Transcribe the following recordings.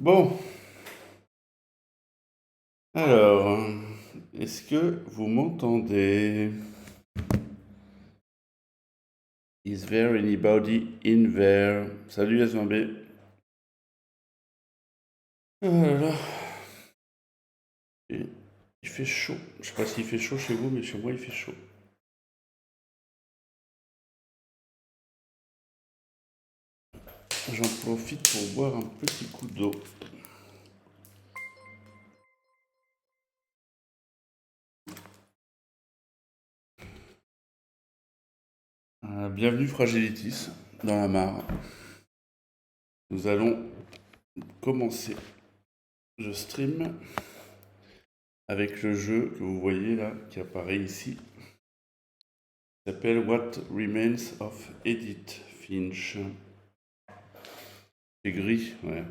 Bon, alors, est-ce que vous m'entendez? Is there anybody in there? Salut S20B. Ah là là. Et il fait chaud. Je sais pas s'il fait chaud chez vous, mais chez moi il fait chaud. J'en profite pour boire un petit coup d'eau. Bienvenue Fragilitis dans la mare. Nous allons commencer. Je stream avec le jeu que vous voyez là qui apparaît ici. Il s'appelle What Remains of Edith Finch. C'est gris, ouais.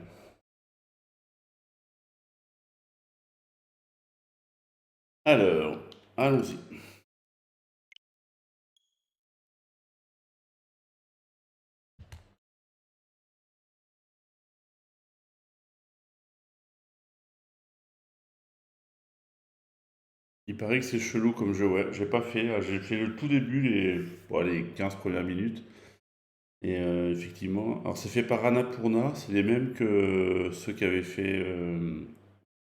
Alors, allons-y. Il paraît que c'est chelou comme jeu, ouais. J'ai pas fait, j'ai fait le tout début, les 15 premières minutes. Et effectivement, alors c'est fait par Annapurna, c'est les mêmes que ceux qui avaient fait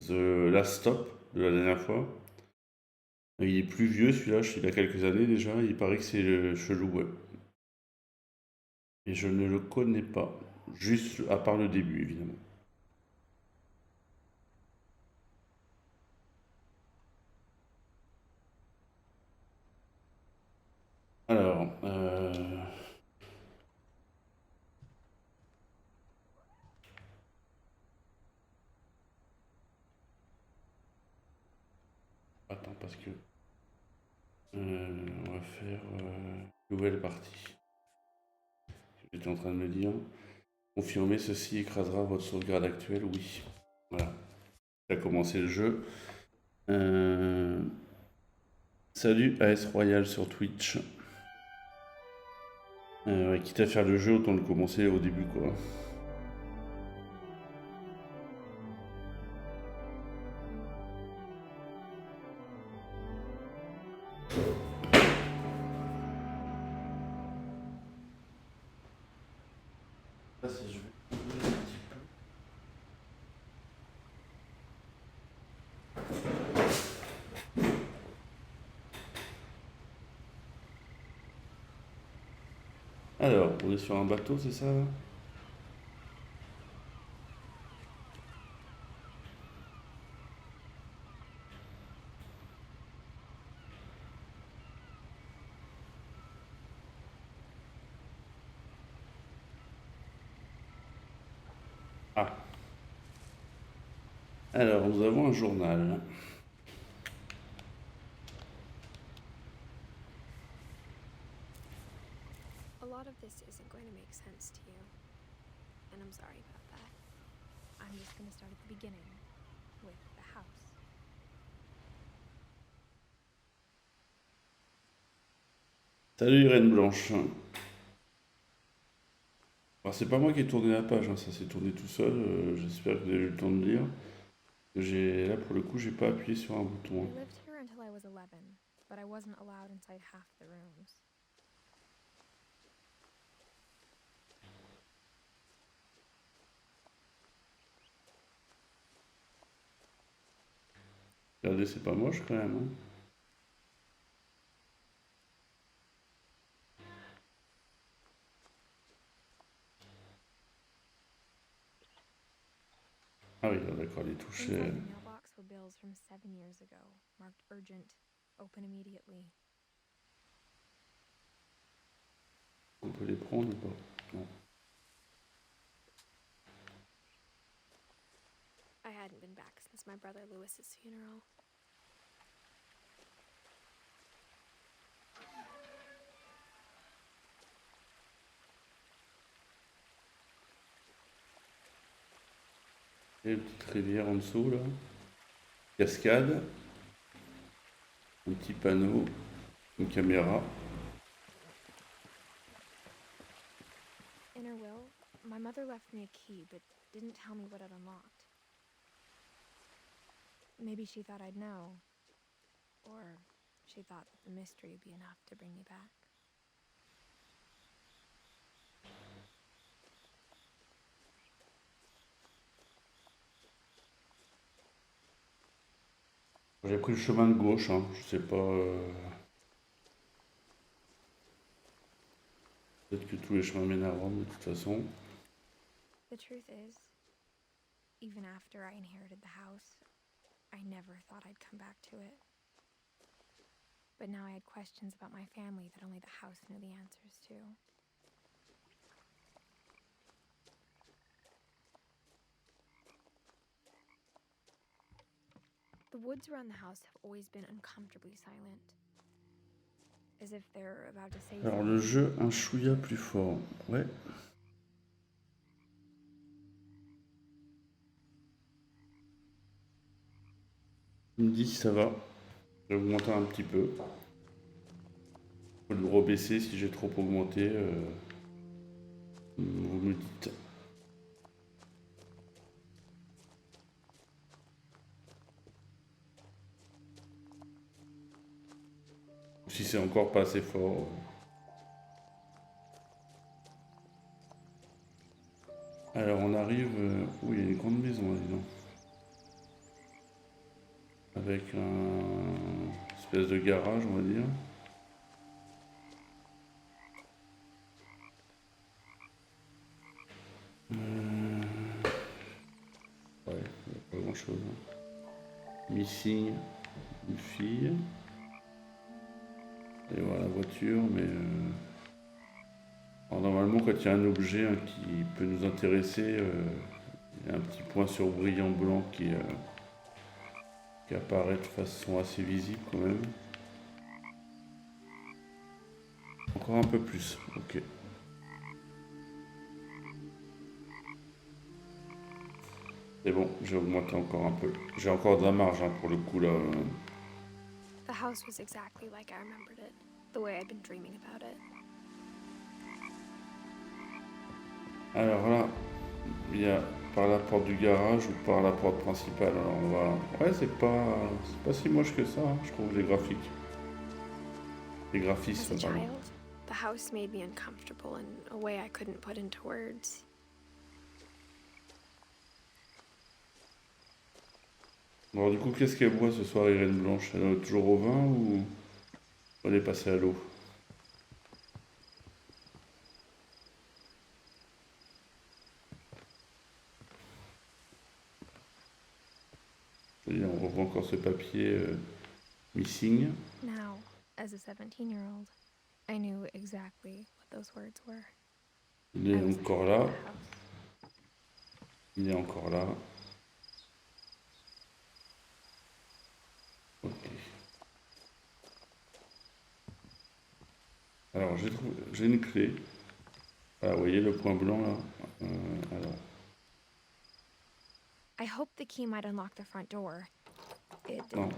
The Last Stop de la dernière fois. Il est plus vieux celui-là, il a quelques années déjà, il paraît que c'est chelou, ouais. Et je ne le connais pas, juste à part le début évidemment. Alors, attends parce que on va faire nouvelle partie. J'étais en train de me dire. Confirmer, ceci écrasera votre sauvegarde actuelle, oui. Voilà. J'ai commencé le jeu. Salut AS Royal sur Twitch. Ouais, quitte à faire le jeu, autant le commencer au début, quoi. Là, si je vais ouvrir un petit peu. Alors, on est sur un bateau, c'est ça là? Ah. Alors, nous avons un journal. A lot of this isn't going to make sense to you, and I'm sorry about that. I'm just going to start at the beginning, with the house. Salut Reine Blanche. Alors, c'est pas moi qui ai tourné la page, hein, ça s'est tourné tout seul. J'espère que vous avez eu le temps de lire. Là, pour le coup, j'ai pas appuyé sur un bouton. I lived here until I was 11, but I wasn't allowed inside half the rooms. Regardez, c'est pas moche quand même. Hein. Ah oui, d'accord, les touches. Inside the mailbox were bills from 7 years ago, marked urgent, open immediately. On peut les prendre ou pas? Non. I hadn't been back since my brother Lewis's funeral. Et une petite rivière en dessous là. Cascade. Un petit panneau. Une caméra. In her will, my mother left me a key, but didn't tell me what it unlocked. Maybe she thought I'd know. Or she thought that the mystery would be enough to bring me back. J'ai pris le chemin de gauche, hein. Je sais pas. Peut-être que tous les chemins mènent à Rome de toute façon. The truth is, even after I inherited the house, I never thought I'd come back to it. But now I had questions about my family that only the house knew the answers to. The woods around the house have always been uncomfortably silent. As if they're about to say Alors something. le jeu, un chouïa plus fort. Ouais. Il me dit ça va. Je vais augmenter un petit peu. Je peux le rebaisser si j'ai trop augmenté. Vous me dites. Si c'est encore pas assez fort. Alors on arrive... où il y a une grande maison là, dis donc. Avec un espèce de garage, on va dire. Ouais, il n'y a pas grand chose. Missing, une fille. Et voilà la voiture, mais... Alors, normalement, quand il y a un objet qui peut nous intéresser, il y a un petit point sur brillant blanc qui apparaît de façon assez visible quand même. Encore un peu plus, ok. C'est bon, j'ai augmenté encore un peu. J'ai encore de la marge hein, pour le coup là. The house was exactly like I remembered it, the way I'd been dreaming about it. Alors là, il y a par la porte du garage ou par la porte principale. Alors on va... Ouais, c'est pas si moche que ça, hein, je trouve, les graphiques. Les As graphismes, a pardon. child, the house made me uncomfortable in a way I couldn't put into words. Alors du coup, qu'est-ce qu'elle boit ce soir, Irène Blanche? Elle est toujours au vin ou elle est passée à l'eau? Et on revoit encore ce papier missing. Now, as a 17-year-old, I knew exactly what those words were. Il est I was encore ahead là. of the house. Il est encore là. Ok. Alors j'ai une clé. Voilà, vous voyez le point blanc là. Alors. I hoped the key might unlock the front door. It Non, didn't.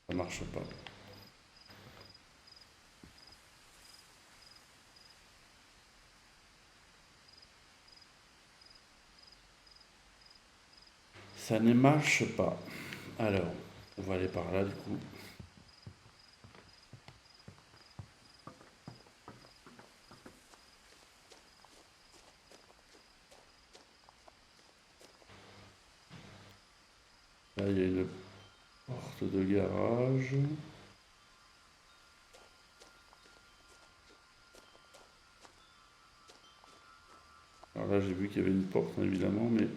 ça marche pas. Ça ne marche pas. Alors, on va aller par là du coup. Là, il y a une porte de garage. Alors là, j'ai vu qu'il y avait une porte, évidemment, mais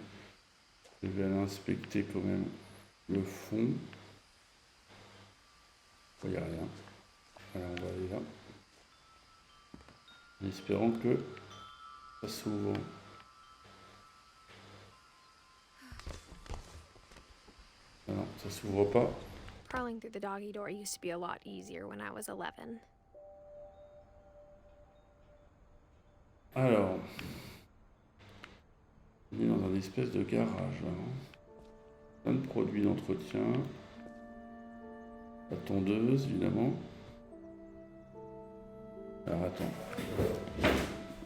je vais aller inspecter quand même le fond. Il n'y a rien. Alors, on va aller là. En espérant que ça s'ouvre. Ah non, ça s'ouvre pas. Crawling through the doggy door used to be a lot easier when I was 11. Alors, on est dans un espèce de garage là. Plein de produits d'entretien. La tondeuse, évidemment. Alors attends.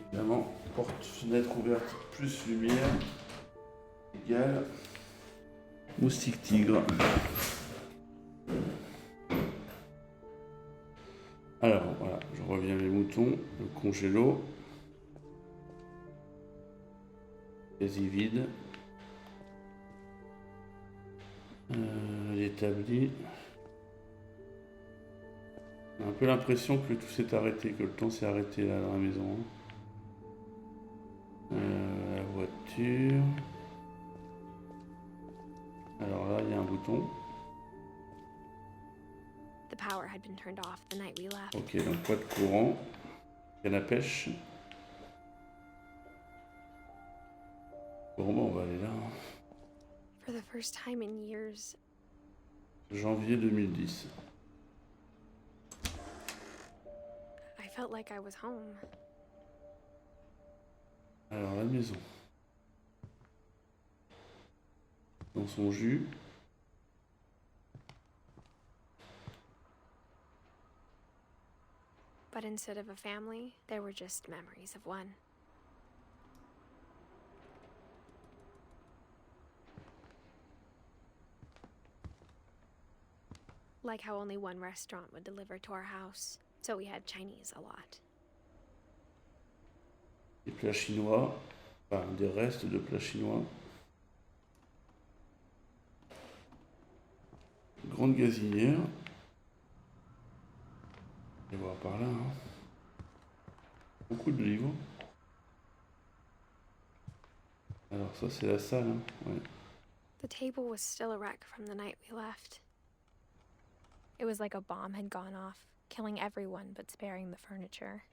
Évidemment, porte, fenêtre ouverte, plus lumière. égal moustique tigre. Alors voilà, je reviens les moutons, le congélo. Quasi vide. L'établi. J'ai un peu l'impression que tout s'est arrêté, que le temps s'est arrêté là dans la maison. La voiture. Alors là, il y a un bouton. The power had been turned off the night we left. Ok, donc pas de courant. Canne à pêche. Bon, on va aller là. For the first time in years, Janvier 2010. I felt like I was home. Alors la maison. Dans son jus. But instead of a family, there were just memories of one. Like how only one restaurant would deliver to our house, so we had Chinese a lot. Des plats chinois. Enfin, des restes de plats chinois. Grande gazinière. On va voir par là. Hein. Beaucoup de livres. Alors ça c'est la salle. Hein. Ouais. The table was still a wreck from the night we left. It was like a bomb had gone off, killing everyone but sparing the furniture.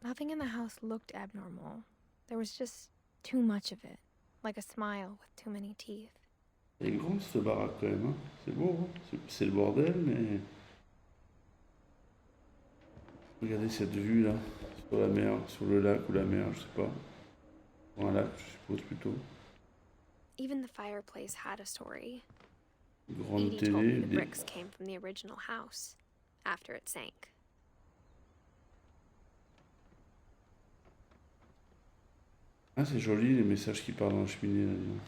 Nothing in the house looked abnormal. There was just too much of it, like a smile with too many teeth. Elle est grande cette baraque quand même. Hein. C'est beau. Hein. C'est le bordel, mais... Regardez cette vue là. Sur la mer, sur le lac ou la mer, je sais pas. Ou un lac, je suppose plutôt. Even the fireplace had a story. Grande Edie told me télé. the bricks came from the original house, after it sank. Ah, c'est joli les messages qui parlent dans la cheminée là, disons.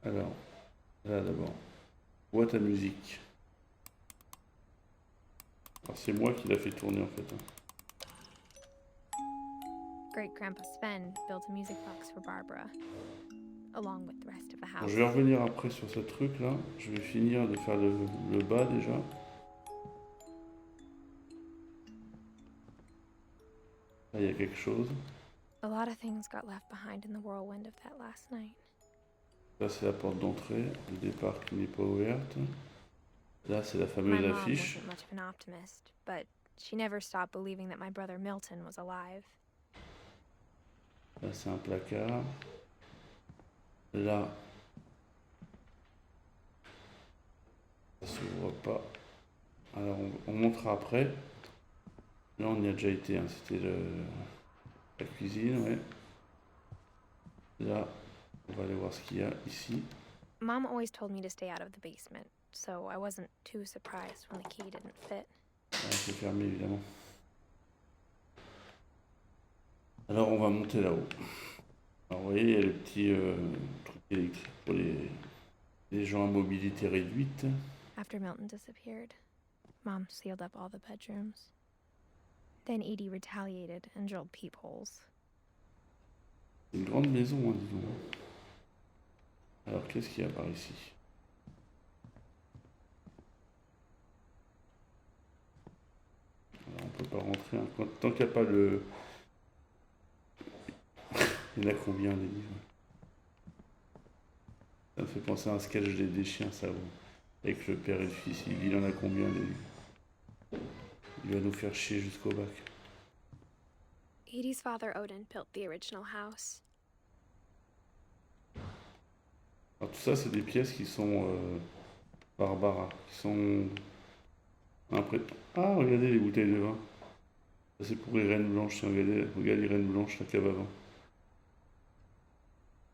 Alors, là d'abord, boîte à musique. Alors c'est moi qui l'a fait tourner en fait. Hein. Great Grandpa Sven built a music box for Barbara, along with the rest of the Bon, house. je vais revenir après sur ce truc là. Je vais finir de faire le bas déjà. Là il y a quelque chose. A lot of things got left behind in the whirlwind of that last night. Là c'est la porte d'entrée, le départ qui n'est pas ouverte. Là c'est la My fameuse mom affiche. wasn't much of an optimist, but she never stopped believing that my brother Milton was alive. Là c'est un placard. Là, ça s'ouvre pas. Alors on montrera après. Là on y a déjà été, hein. C'était la cuisine, ouais. Là, on va aller voir ce qu'il y a ici. Mom always told me to stay out of the basement, so I wasn't too surprised when the key didn't fit. Ouais, c'est fermé évidemment. Alors on va monter là-haut. Alors vous voyez, il y a le petit truc électrique pour les gens à mobilité réduite. After Milton disappeared, Mom sealed up all the bedrooms. Then Edie retaliated and drilled peepholes. C'est une grande maison, hein, disons. Alors qu'est-ce qu'il y a par ici? Alors, on peut pas rentrer. Hein. Tant qu'il n'y a pas le... Il y en a combien des livres? Ça me fait penser à un sketch des chiens, ça, avec le père et le fils. Il en a combien des livres? Il va nous faire chier jusqu'au bac. Edie's father Odin built the original house. Alors tout ça, c'est des pièces qui sont Barbara, qui sont Après... Ah, regardez les bouteilles de vin. Ça, c'est pour les reines blanches. Tiens, regardez, regarde les reines blanches, la cave à vin.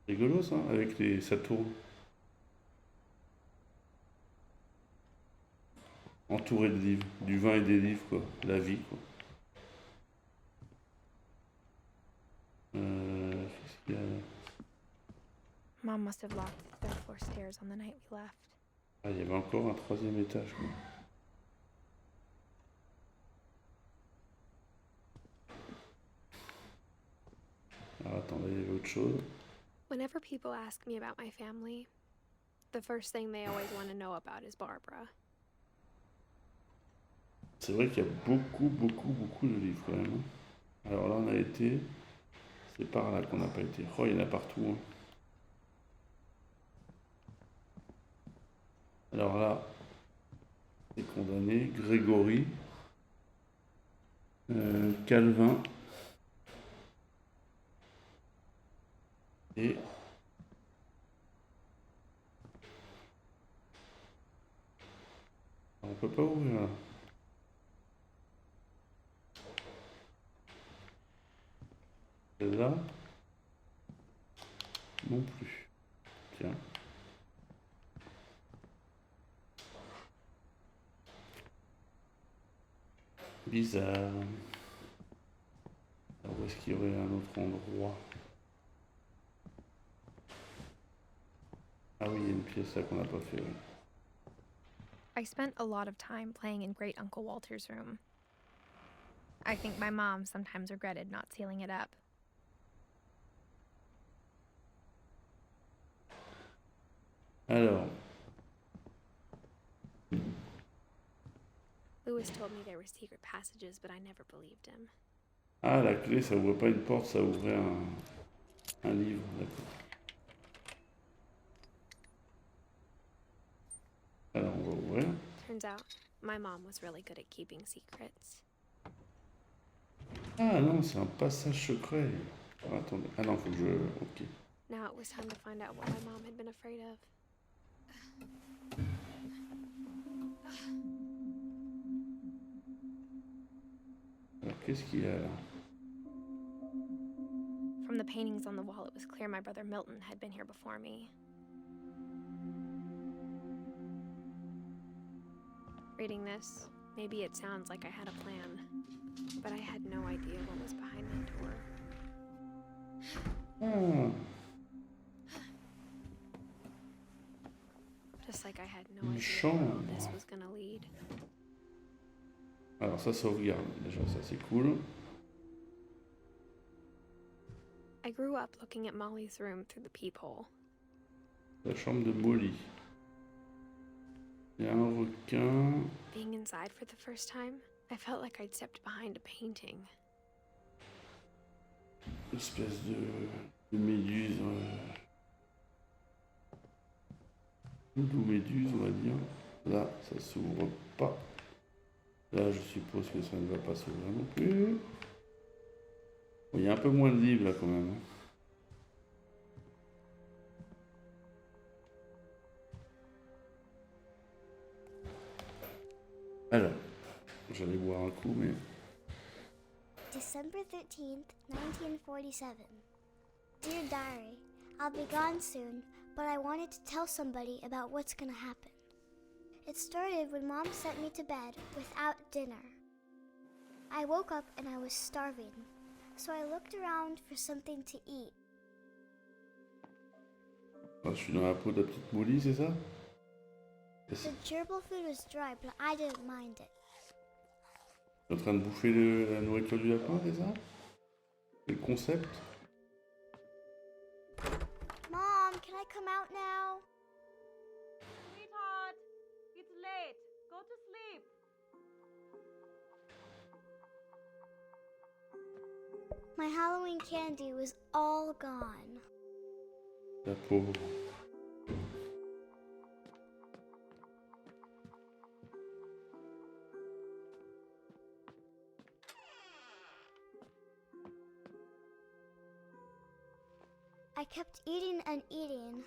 Rigolo ça, avec les... ça tourne. Entouré de livres. Du vin et des livres, quoi. La vie, quoi. Qu'est-ce qu'il y a là? Mom must have locked the third floor stairs on the night we left. Ah, il y avait encore un troisième étage, quoi. Alors attends, là, il y avait autre chose. Whenever people ask me about my family, the first thing they always want to know about is Barbara. C'est vrai qu'il y a beaucoup de livres, quand même, hein. Alors là, on a été... C'est par là qu'on n'a pas été. Oh, il y en a partout, hein. Alors là, c'est condamné. Grégory. Calvin. Et... On peut pas ouvrir là. Celle-là. Non plus. Tiens. Bizarre. Alors, où est-ce qu'il y aurait un autre endroit? Ah oui, il y a une pièce là qu'on n'a pas fait. Oui. I spent a lot of time playing in Great Uncle Walter's room. I think my mom sometimes regretted not sealing it up. Alors, Lewis told me there were secret passages, but I never believed him. ah, la clé, ça ouvre pas une porte, ça ouvrait un livre. D'accord. Alors, on va ouvrir. Turns out, my mom was really good at keeping secrets. Ah non, c'est un passage secret. Ah, attendez. Ah non, faut que je... Ok. Now it was time to find out what my mom had been afraid of. Alors, qu'est-ce qu'il y a là? From the paintings on the wall, it was clear my brother Milton had been here before me. Reading this, maybe it sounds like I had a plan, but I had no idea what was behind that door. Ah, Just like I had no une idea where all chambre. this was gonna lead. Alors, ça sauvegarde. Déjà, ça c'est cool. I grew up looking at Molly's room through the peephole. La chambre de Molly. Il y a un requin. Being inside for the first time, I felt like I'd stepped behind a painting. Une espèce de méduse. Doudou méduse, on va dire. Là, ça s'ouvre pas. Là, je suppose que ça ne va pas s'ouvrir non plus. Bon, il y a un peu moins de livres là quand même, hein. Alors, j'allais boire un coup, mais... December 13th, 1947. Dear Diary, I'll be gone soon, but I wanted to tell somebody about what's gonna happen. It started when Mom sent me to bed without dinner. I woke up and I was starving, so I looked around for something to eat. Ah, je suis dans la peau de la petite Molly, c'est ça? The gerbil food was dry, but I didn't mind it. Tu es en train de bouffer la nourriture du lapin, c'est ça? C'est le concept? Mom, can I come out now? Sweetheart, it's late. Go to sleep. My Halloween candy was all gone. La pauvre. I kept eating and eating.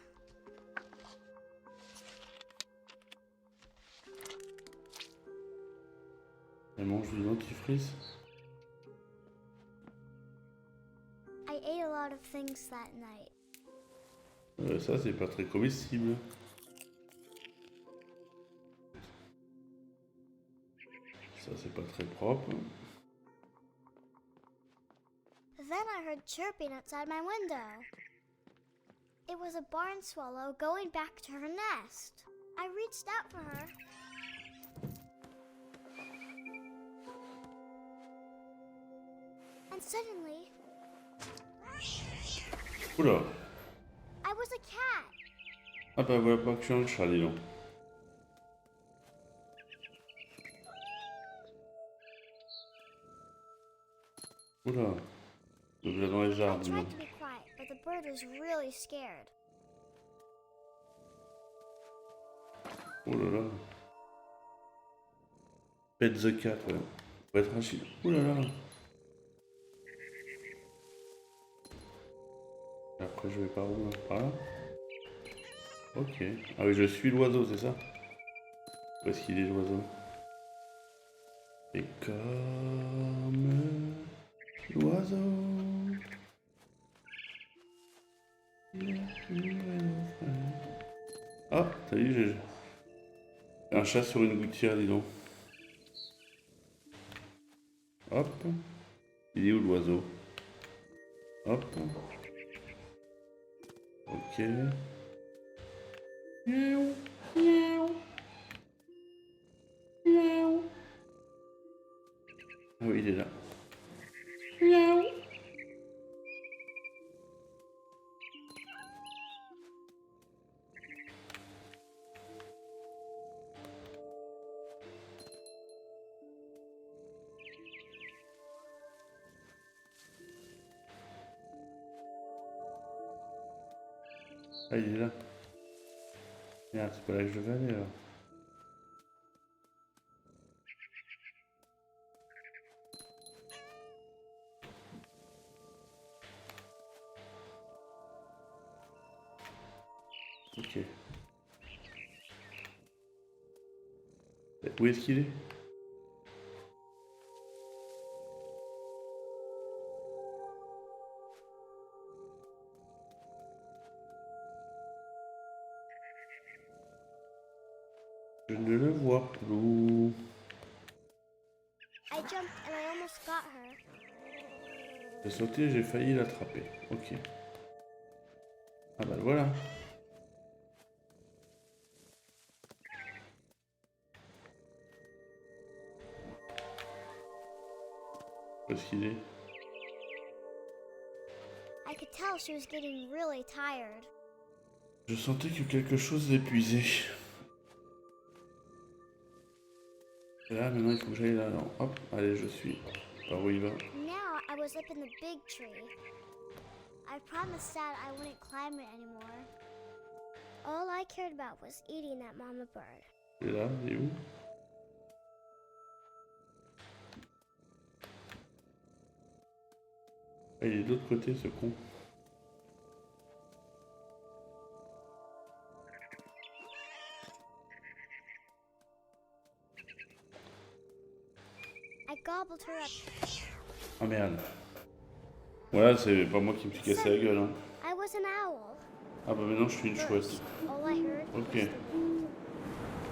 mange du dentifrice? I ate a lot of things that night. Ça, c'est pas très comestible. Ça, c'est pas très propre. Then I heard chirping outside my window. It was a barn swallow going back to her nest. I reached out for her. And suddenly, Oula! I was a cat. Ah bah voilà pas que je suis un chat, dis donc. Oula! Donc là dans les I arbres, dis donc. tried to be quiet, but the bird was really scared. Oh là là. Pet the cat, ouais. Faut être agile. Oh là là. Et après je vais par où là? Par là? Ok. Ah oui, je suis l'oiseau, c'est ça? Où est-ce qu'il est l'oiseau? Et comme l'oiseau. Ah, t'as vu, j'ai un chat sur une gouttière, dis donc. Hop. Il est où l'oiseau? Hop. Ok. Miaou, miaou. Miaou. Ah oui, il est là. Miaou. Ah, il est là. Merde, c'est pas là que je vais aller alors. Ok. Où est-ce qu'il est? Je ne le vois plus. I jumped and I almost got her. J'ai sauté, j'ai failli l'attraper. Ok. Ah bah voilà. Où est-ce qu'il est? I could tell she was getting really tired. Je sentais que quelque chose l'épuisait. Et là, maintenant, il faut que j'aille là. Non. Hop, allez, je suis. Par où il va? Now I was up in the big tree. I promised Dad I wouldn't climb it anymore. All I cared about was eating that mama bird. Il est là, il est où? Ah, il est de l'autre côté, ce con. I gobbled her up. Ah merde. Voilà, c'est pas moi qui me suis cassé la gueule. Hein. I was an owl. Ah bah maintenant, je suis une chouette. First, all I heard Ok. was the wind.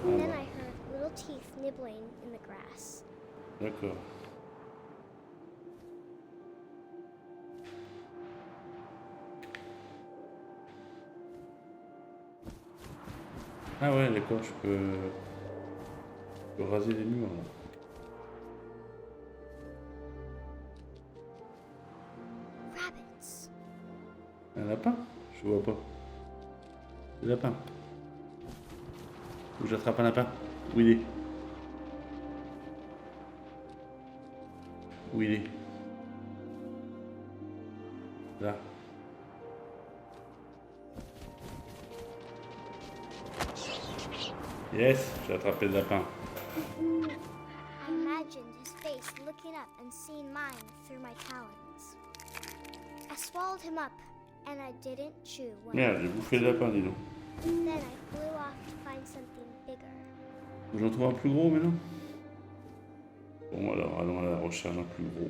Ah Then bah, I heard little teeth nibbling in the grass. d'accord. Ah ouais, d'accord, je peux raser les murs là. Rabbits. Un lapin? Je vois pas. Le lapin. Faut que j'attrape un lapin. Où il est? Où il est? Là. Yes, j'ai attrapé le lapin. I imagined his face looking up and seeing mine through my talons. I swallowed him up, and I didn't chew one. Merde, j'ai bouffé le lapin, dis donc. Then I flew off to find something bigger. J'en trouve un plus gros maintenant? Bon alors, allons à la recherche d'un plus gros.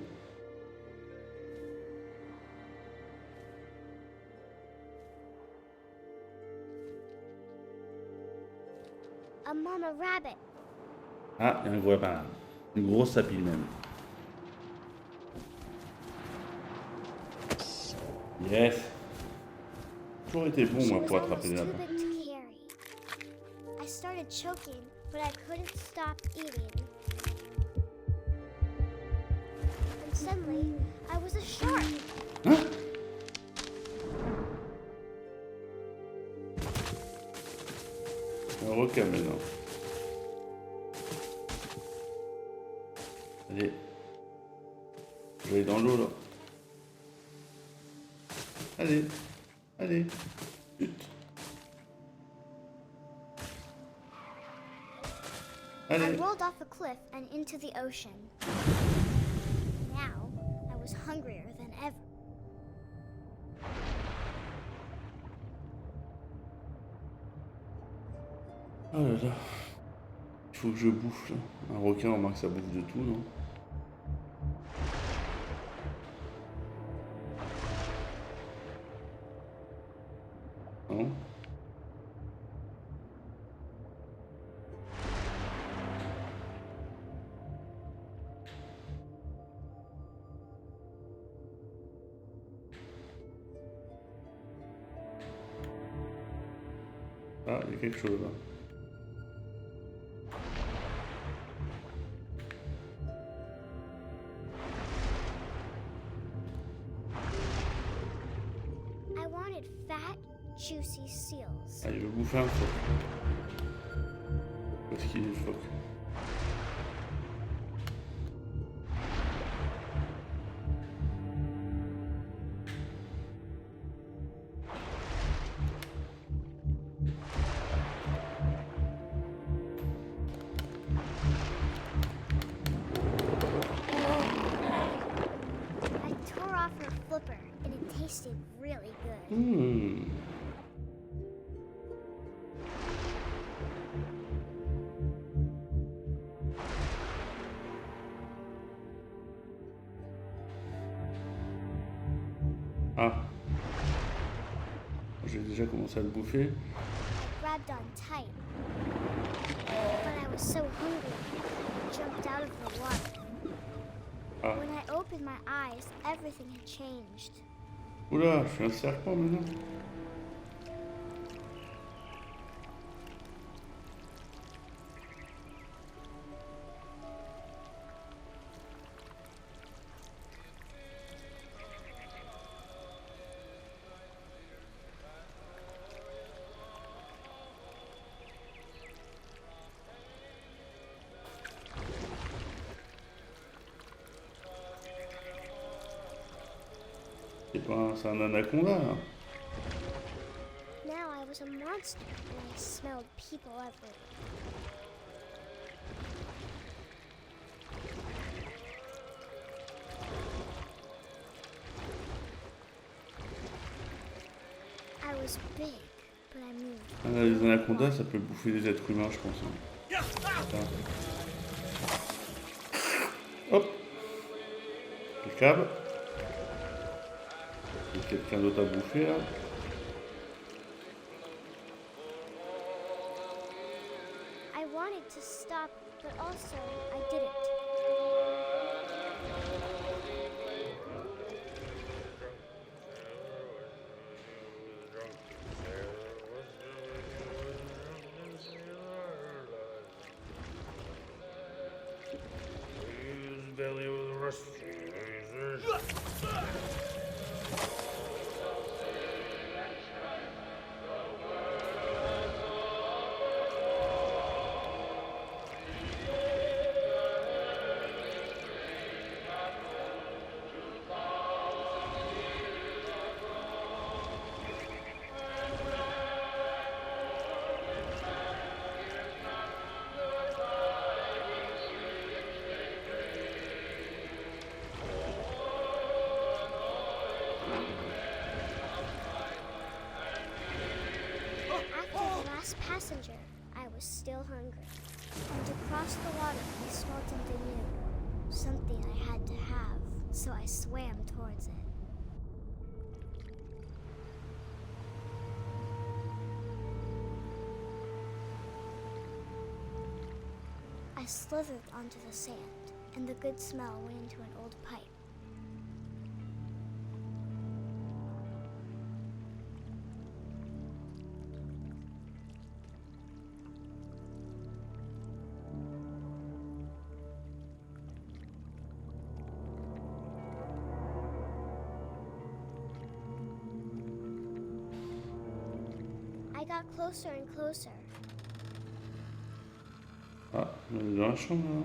A mama rabbit. Ah, il y a un gros lapin. Une grosse sapine même. Yes. Toujours été bon She moi was pour attraper almost des too lapins. big to carry. I started choking, but I couldn't stop eating. And suddenly, I was a shark. Hein? Un requin maintenant. Allez. Je vais aller dans l'eau là. Allez. Allez. Chut. I Allez. rolled off a cliff and into the ocean. Now, I was hungrier than ever. Oh là là. Il faut que je bouffe là. Un requin, on remarque que ça bouffe de tout, non? Non? Ah, il y a quelque chose là. I wanted fat, juicy seals. Ah, il veut bouffer un phoque. Où est-ce qu'il est le phoque? I tore off her flipper, and it tasted really good. Hmm. Ah. J'ai déjà commencé à le bouffer. I grabbed on tight, but I was so hungry, I jumped out of the water. Ah. When I opened my eyes, everything had changed. Oula, je suis un serpent maintenant. C'est un anaconda là. Now I was a monster, and I smelled people everywhere. I was big, but I moved. Ah, les anacondas, ça peut bouffer des êtres humains, je pense. Hein. Attends. Hop. Le câble. Il y a quelqu'un d'autre à bouffer là. I wanted to stop, but also I didn't. Passenger, I was still hungry. And to cross the water, I smelled something new. something I had to have, so I swam towards it. I slithered onto the sand, and the good smell went into an old pipe. I got closer and closer. Ah, on est dans la chambre là.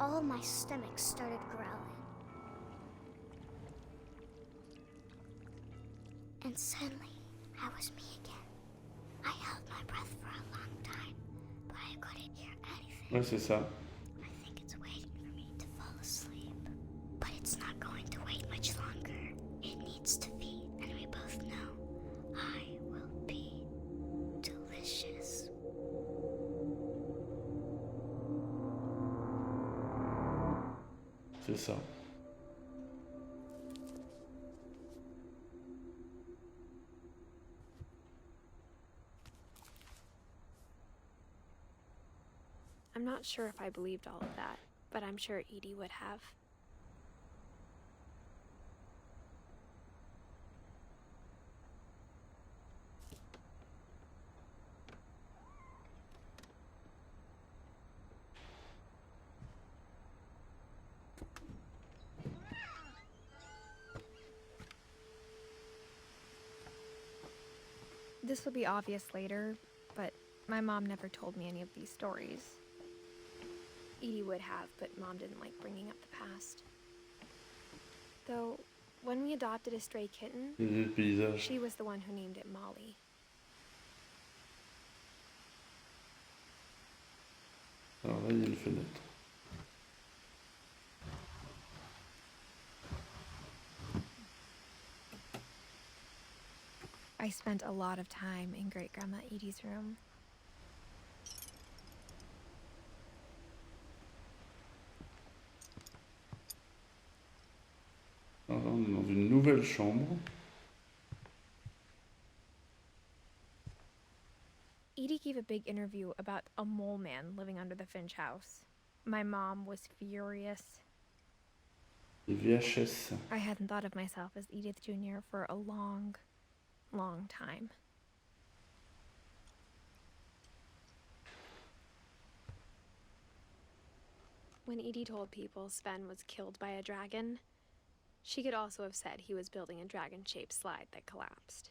All of my stomach started growling. And suddenly, I was me again. I held my breath for a long time, but I couldn't hear anything. Ouais, c'est ça. I think it's waiting for me to fall asleep. But it's not going to wait much longer. It needs to feed, and we both know I will be delicious. C'est ça. I'm not sure if I believed all of that, but I'm sure Edie would have. This will be obvious later, but my mom never told me any of these stories. Edie would have, but Mom didn't like bringing up the past. Though, when we adopted a stray kitten, Le paysage. she was the one who named it Molly. Alors là, il y a une fenêtre. I spent a lot of time in Great-Grandma Edie's room. Alors là, on est dans une nouvelle chambre. Edie gave a big interview about a mole man living under the Finch house. My mom was furious. Les VHS. I hadn't thought of myself as Edith Jr. for a long, long time. When Edie told people Sven was killed by a dragon, she could also have said he was building a dragon-shaped slide that collapsed.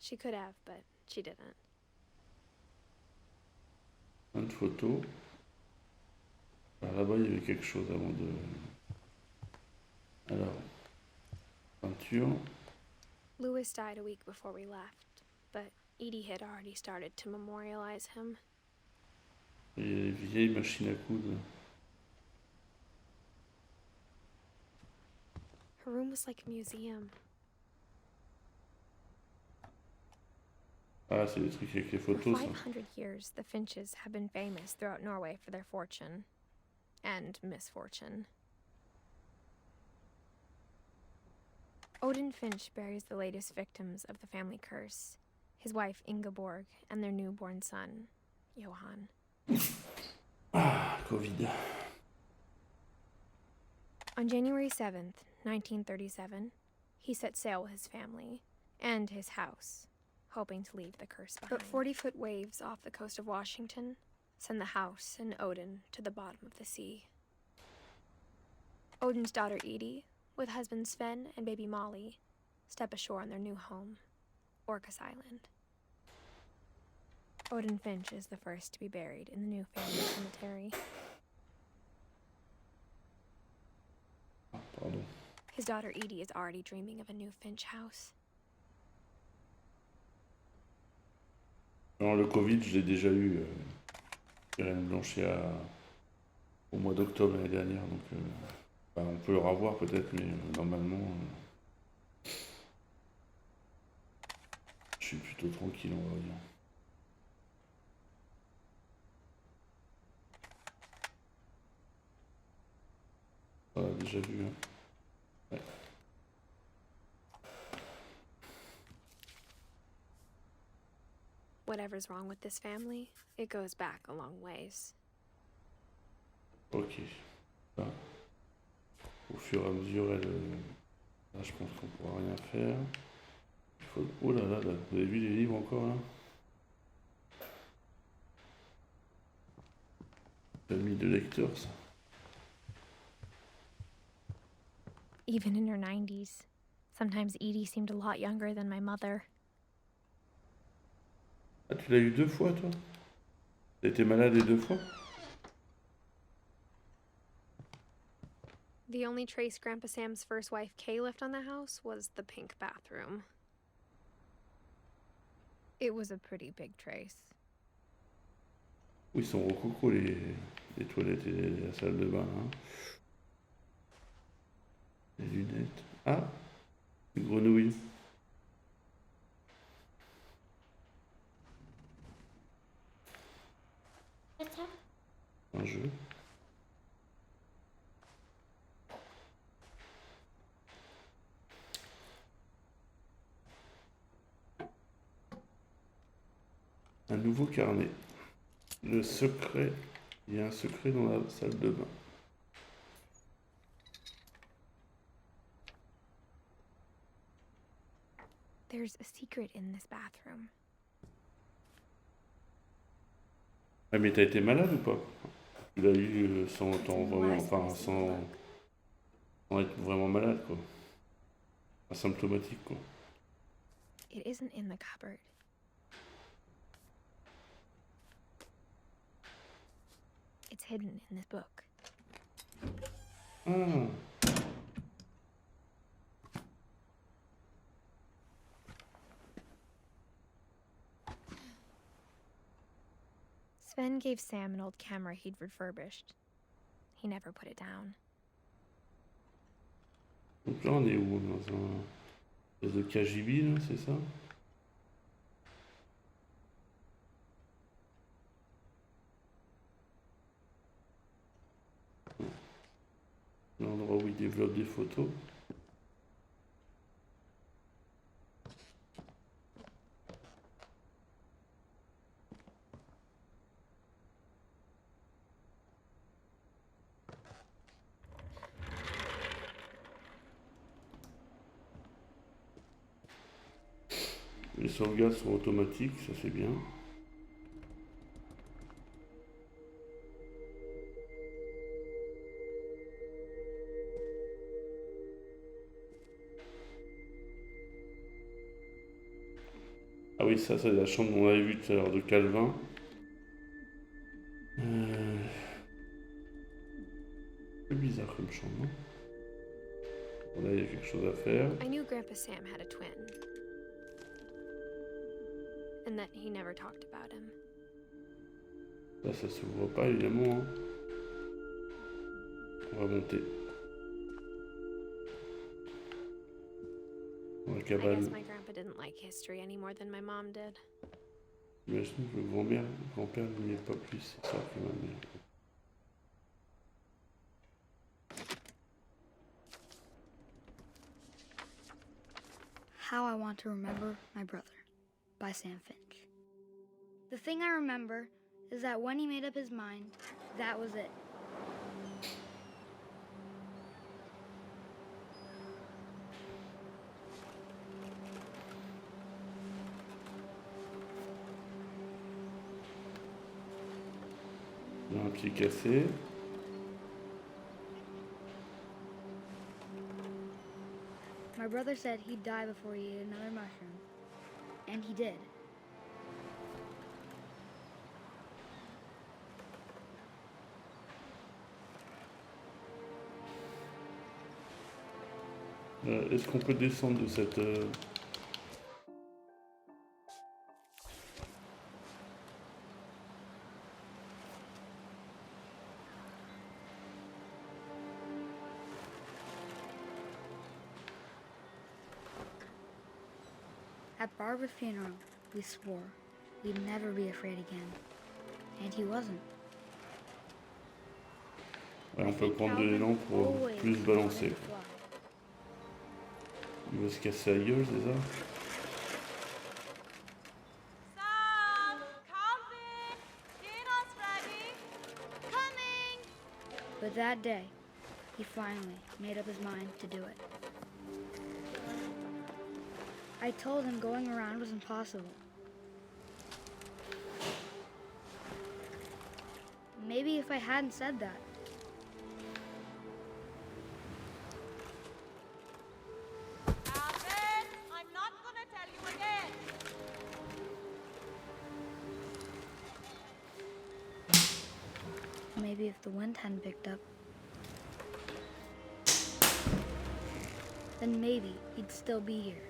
She could have, but she didn't. Plein de photos. Alors là-bas, il y avait quelque chose avant de... Alors, peinture. Louis died a week before we left, but Edie had already started to memorialize him. Il y a les vieilles machines à coudre. Her room was like a museum. Ah, c'est des trucs avec les For photos, ça. 500 years, the Finches have been famous throughout Norway for their fortune and misfortune. Odin Finch buries the latest victims of the family curse, his wife Ingeborg and their newborn son, Johan. Ah, Covid. On January 7th, 1937, he set sail with his family and his house, hoping to leave the curse behind. But 40-foot waves off the coast of Washington send the house and Odin to the bottom of the sea. Odin's daughter Edie, with husband Sven and baby Molly, step ashore on their new home, Orcas Island. Odin Finch is the first to be buried in the new family cemetery. Pardon. His daughter Edie is already dreaming of a new Finch house. Alors, le Covid, je l'ai déjà eu. Irène Blanchet au mois d'octobre l'année dernière. Donc, Enfin, on peut le revoir peut-être, mais normalement, je suis plutôt tranquille, on va dire. On l'a déjà vu, hein. Ouais. Whatever's wrong with this family, it goes back a long ways. Ok. Là, au fur et à mesure, elle, là, je pense qu'on pourra rien faire. Il faut... Oh là là, là, vous avez vu les livres encore là? Famille de lecteurs, ça. Even in her 90s, sometimes Edie seemed a lot younger than my mother. Ah, tu l'as eu 2 fois, toi? T'as été malade les 2 fois? The only trace Grandpa Sam's first wife Kay left on the house was the pink bathroom. It was a pretty big trace. Oui, ils sont rococo, les toilettes et la salle de bain, hein. Les lunettes. Ah, une grenouille. Un jeu. Un nouveau carnet. Le secret. Il y a un secret dans la salle de bain. There's a secret in this bathroom. Ah, mais t'as été malade ou pas? Tu l'as eu sans temps vraiment, enfin sans être vraiment malade, quoi. Asymptomatique, quoi. It isn't in the cupboard. It's hidden in this book. Ah, Sven gave Sam an old camera he'd refurbished. He never put it down. donc là on est où? Dans un espèce de KGB, là, c'est ça? L'endroit où il développe des photos. Les sauvegardes sont automatiques, ça c'est bien. Ah oui, ça c'est la chambre qu'on avait vue tout à l'heure de Calvin. C'est bizarre comme chambre, non? Bon, là il y a quelque chose à faire. I knew Grandpa Sam had a twin. And that he never talked about him. Là ça s'ouvre pas évidemment, hein. On va monter. Dans la I guess cabane. my grandpa didn't like history any more than my mom did. J'imagine que le grand-père n'aimait pas plus ça que ma mère. How I Want to Remember My Brother by Sam Finch. The thing I remember is that when he made up his mind, that was it. Il y a un pied cassé. My brother said he'd die before he ate another mushroom. And he did. Est-ce qu'on peut descendre de cette... At Barbara's funeral, we swore we'd never be afraid again. And he wasn't. Ouais, on I peut think prendre de Calvin l'élan pour always plus wanted balancer. to fly. Il veut se casser la gueule, c'est ça? Sam! Calvin! Dinner's ready! Coming! But that day, he finally made up his mind to do it. I told him going around was impossible. Maybe if I hadn't said that, Calvin! I'm not gonna tell you again! maybe if the wind hadn't picked up, then maybe he'd still be here.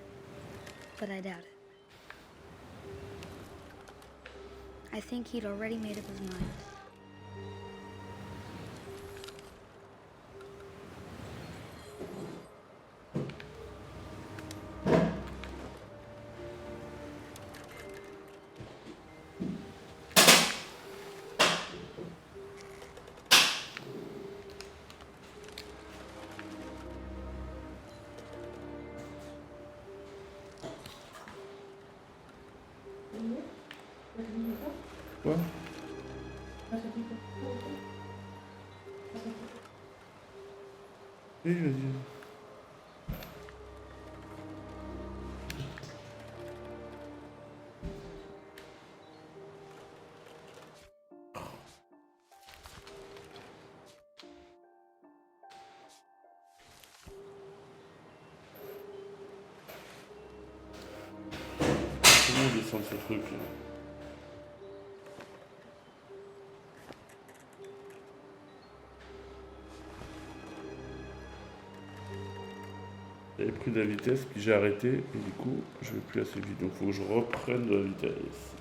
But I doubt it. I think he'd already made up his mind. Quoi? Oui, vas-y. Comment on descend ce truc là? J'avais pris de la vitesse, puis j'ai arrêté, et du coup, je vais plus assez vite. Donc il faut que je reprenne de la vitesse.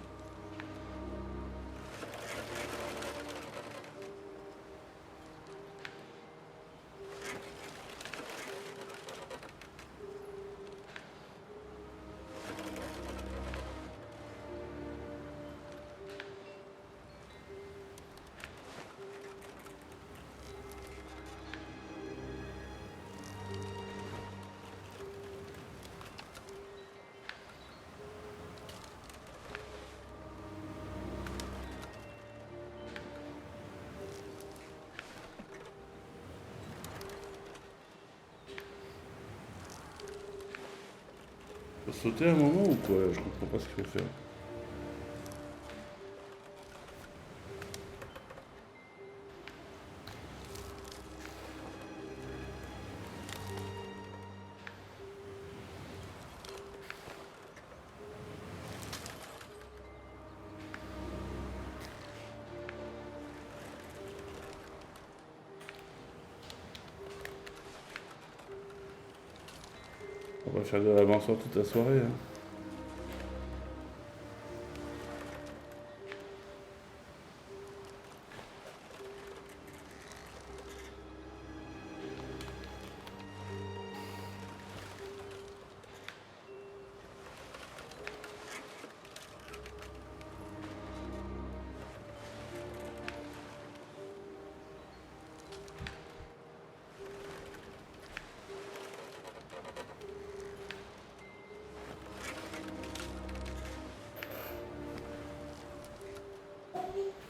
Faut sauter un moment ou quoi? Je comprends pas ce qu'il faut faire. On va faire de l'avancement toute la soirée. Hein.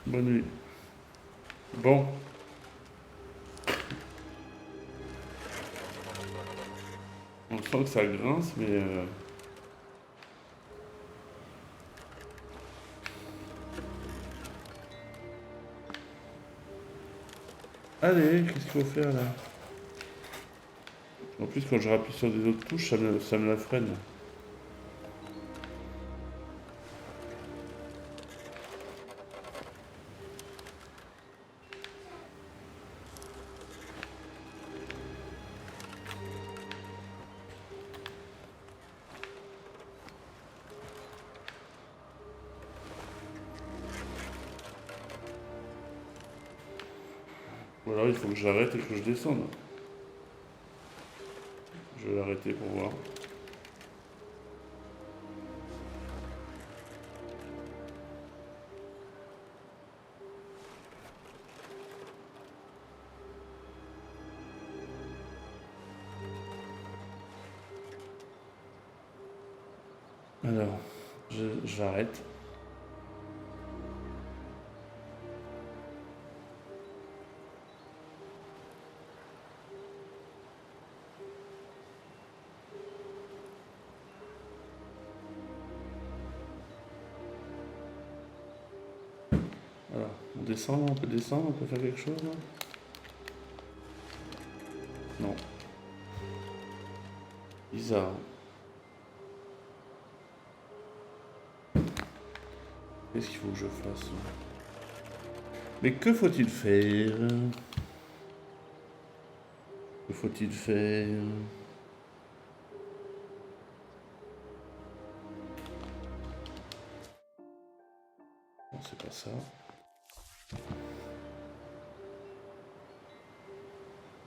Bonne nuit. Bon. On sent que ça grince, mais... Allez, qu'est-ce qu'il faut faire là? En plus, quand je rappuie sur des autres touches, ça me la freine. Ou alors il faut que j'arrête et que je descende. Je vais l'arrêter pour voir. Alors, j'arrête. Alors, on descend, on peut descendre, on peut faire quelque chose là? Non. Bizarre. Qu'est-ce qu'il faut que je fasse? Mais que faut-il faire? Que faut-il faire? Non, c'est pas ça.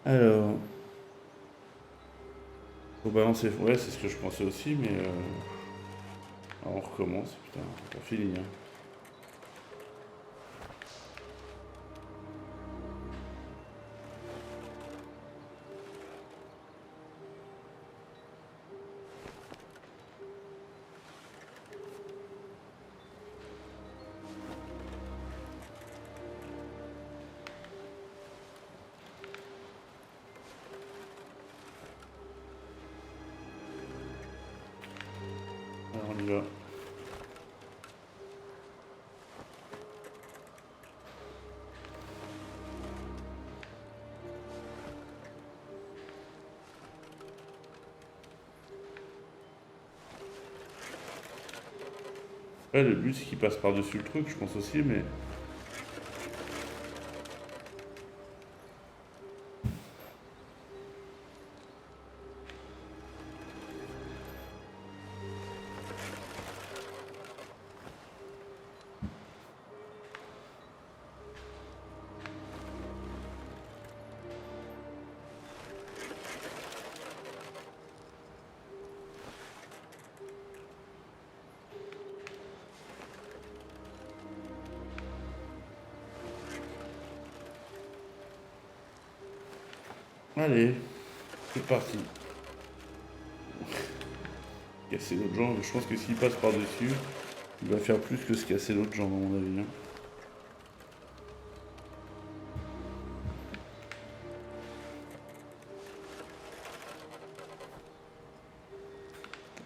Alors... Faut balancer... Ouais, c'est ce que je pensais aussi, mais... Alors, on recommence, putain, c'est pas fini, hein. Alors, on y va. Ouais, le but c'est qu'il passe par-dessus le truc, je pense aussi, mais... Allez, c'est parti. Casser l'autre jambe, je pense que s'il passe par-dessus, il va faire plus que se casser l'autre jambe, à mon avis, hein.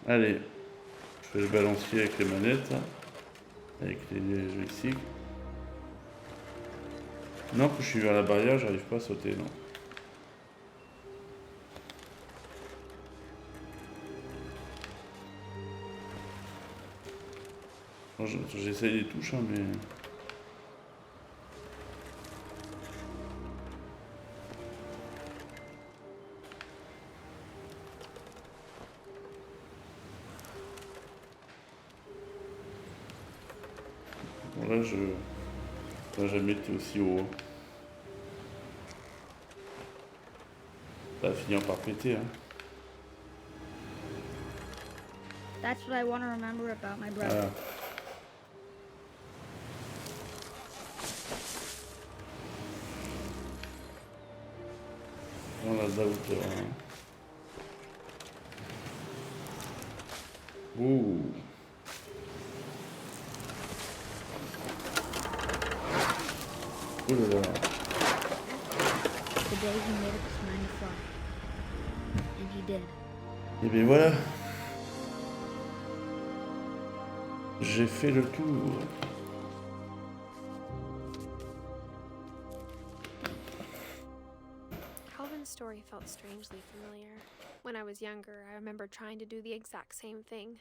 Allez, je fais le balancier avec les manettes, là, avec les joysticks. Non, quand je suis vers la barrière, j'arrive pas à sauter, non. J'essaye les touches, hein, mais... Bon, là, ça n'a jamais été aussi haut, hein. Ça va finir par péter, hein. That's what I want to remember about my brother. Ah. On a de la hauteur, hein. Ouh. Oh là là. The day he made up his mind to fly. And he did. Et bien voilà. J'ai fait le tour. Calvin's story felt strangely familiar. When I was younger, I remember trying to do the exact same thing.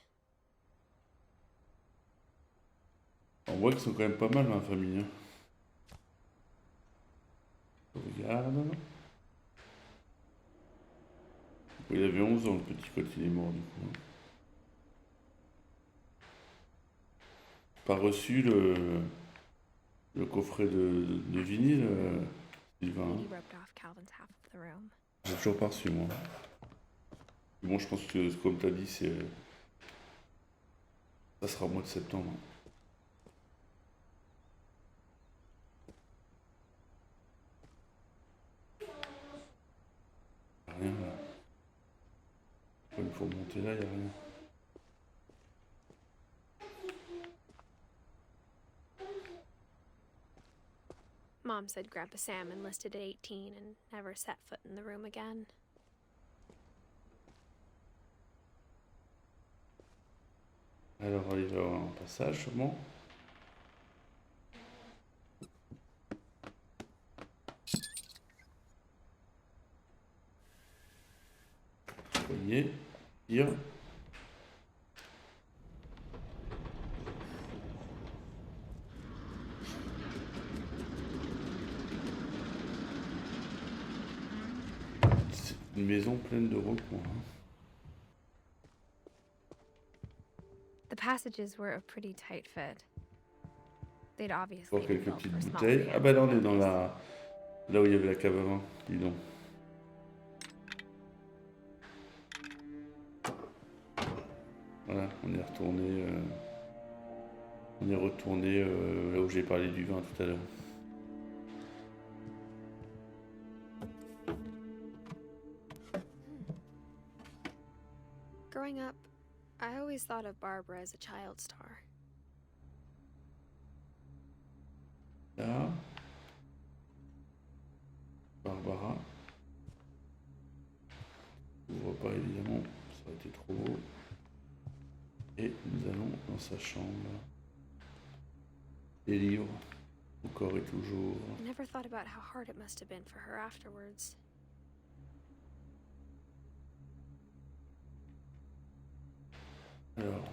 On voit qu'ils sont quand même pas mal dans la famille, hein. Regarde. Il avait 11 ans, le petit, quand il est mort, du coup. Pas reçu le coffret de vinyle, Sylvain, And hein. he roped off Calvin's half of the room. J'ai toujours pas reçu, moi. Bon, je pense que, comme t'as dit, ça sera au mois de septembre. Rien là. Il faut monter là, il n'y a rien. Mom said Grandpa Sam enlisted at 18 and never set foot in the room again. Alors, il va y avoir un passage, sûrement. Voyez, tire. C'est une maison pleine de recoins. Hein. The passages were a pretty tight fit. They'd obviously Encore been quelques built petites for smaller bouteilles. Ah bah là, on est dans families. la... Là où il y avait la cave à vin, dis donc. Voilà, on est retourné... On est retourné là où j'ai parlé du vin tout à l'heure. Growing up, I always thought of Barbara as a child star. Là. Barbara. On ne voit pas évidemment, ça aurait été trop beau. Et nous allons dans sa chambre. Les livres, encore et toujours. I never thought about how hard it must have been for her afterwards. Alors.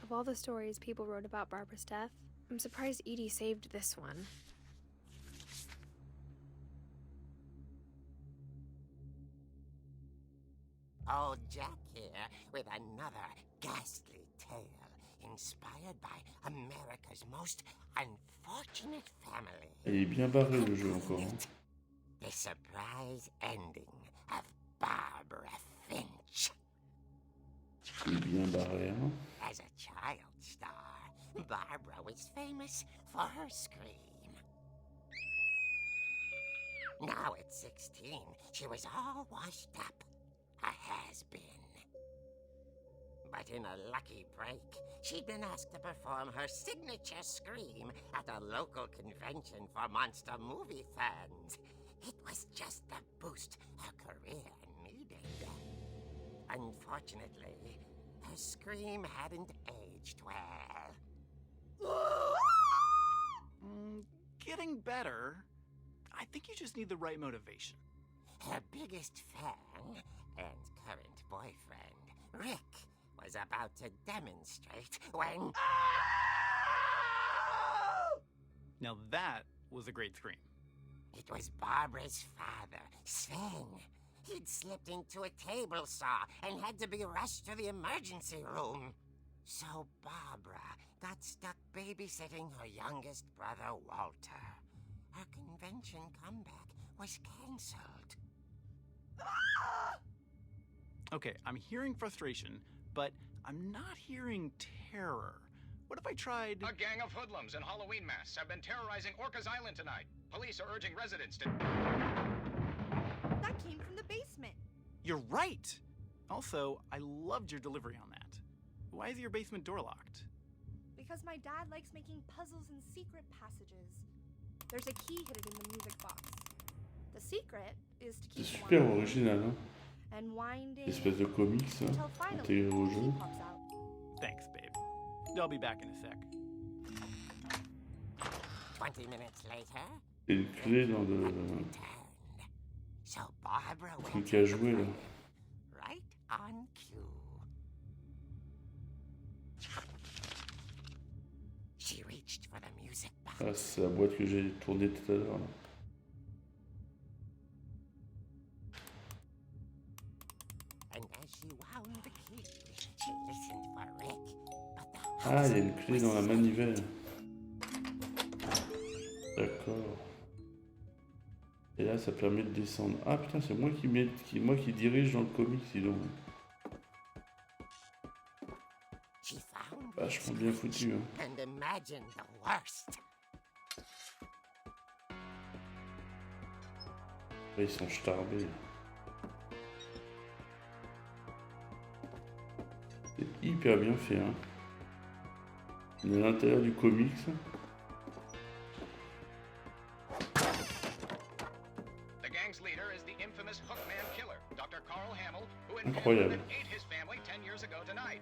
Of all the stories people wrote about Barbara's death, I'm surprised Edie saved this one. Old Jack here with another ghastly tale inspired by America's most unfortunate family. Il est bien barré le jeu encore. Hein. The surprise ending of Barbara Finch. Il est bien barré. Hein. As a child star, Barbara was famous for her scream. Now at 16, she was all washed up. A has-been. But in a lucky break, she'd been asked to perform her signature scream at a local convention for monster movie fans. It was just the boost her career needed. Unfortunately, her scream hadn't aged well. Getting better. I think you just need the right motivation. Her biggest fan and current boyfriend, Rick, was about to demonstrate when... Now that was a great scream. It was Barbara's father, Sven. He'd slipped into a table saw and had to be rushed to the emergency room. So Barbara got stuck babysitting her youngest brother, Walter. Her convention comeback was cancelled. Okay, I'm hearing frustration, but I'm not hearing terror. What if I tried... A gang of hoodlums in Halloween masks have been terrorizing Orcas Island tonight. Police are urging residents to... That came from the basement. You're right! Also, I loved your delivery on that. Why is your basement door locked? Because my dad likes making puzzles and secret passages. There's a key hidden in the music box. The secret is to C'est keep super winding original. Hein. and winding Espèce de comics hein, until finally intégré au the key jeu. pops out. Thanks, babe. I'll be back in a sec. 20 minutes later, Et une clé dans le returned. So Barbara went truc to à the jouer là. front, right on cue. She reached for the music box. Ah, c'est la boîte que j'ai tournée tout à l'heure. Là. And as she wound the key, she listened for Rick. But the Ah, il y a une house clé was dans la sealed. manivelle. D'accord. Et là, ça permet de descendre. Ah putain, c'est moi moi qui dirige dans le comics, sinon. She found Vachement Rick's bien crutch foutu. Hein. and imagined the worst. Là, ils sont starbés. hyper bien fait. Hein. On est à l'intérieur du comics. The gang's leader is the infamous Hookman killer, Dr. Carl Hamill, who Incroyable. and ate his family 10 years ago tonight.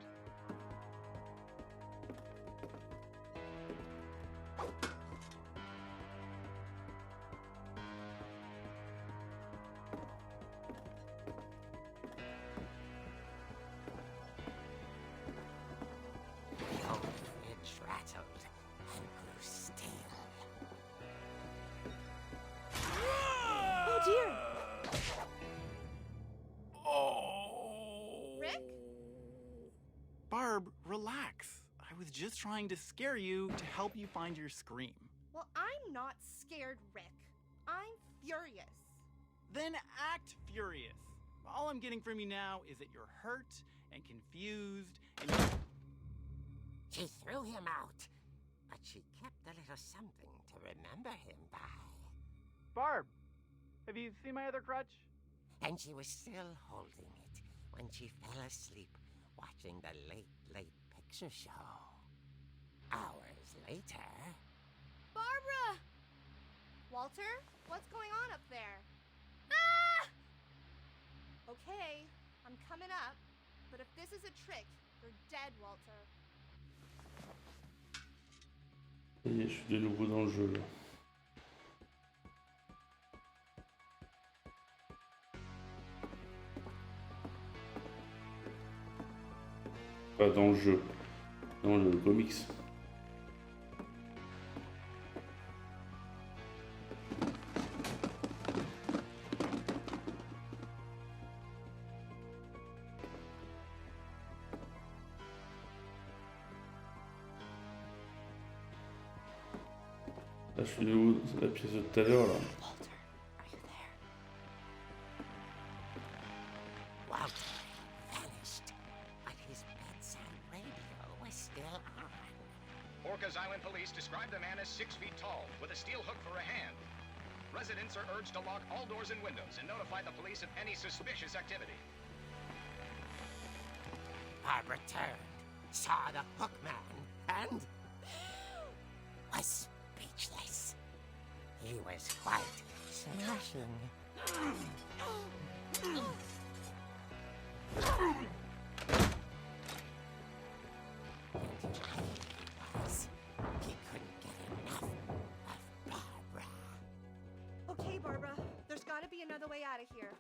The old fridge rattled and grew stale. Oh dear! Oh. Rick? Barb, relax. I was just trying to scare you to help you find your scream. Well, I'm not scared, Rick. I'm furious. Then act furious. All I'm getting from you now is that you're hurt and confused and She threw him out, but she kept a little something to remember him by. Barb, have you seen my other crutch? And she was still holding it when she fell asleep watching the late picture show. Hours later... Barbara! Walter, what's going on up there? Ah! Okay, I'm coming up, but if this is a trick, you're dead, Walter. Ça y est, je suis de nouveau dans le jeu là. Pas dans le jeu, dans le comics. Là, je suis de nouveau dans la pièce de tout à l'heure là. Walter, are you there? Walter vanished, but his bedside radio was still on. Orcas Island police describe the man as 6 feet tall, with a steel hook for a hand. Residents are urged to lock all doors and windows and notify the police of any suspicious activity. Barbara turned, saw the hook man, and was speechless. He was quite smashing. He couldn't get enough of Barbara. Okay, Barbara, there's gotta be another way out of here.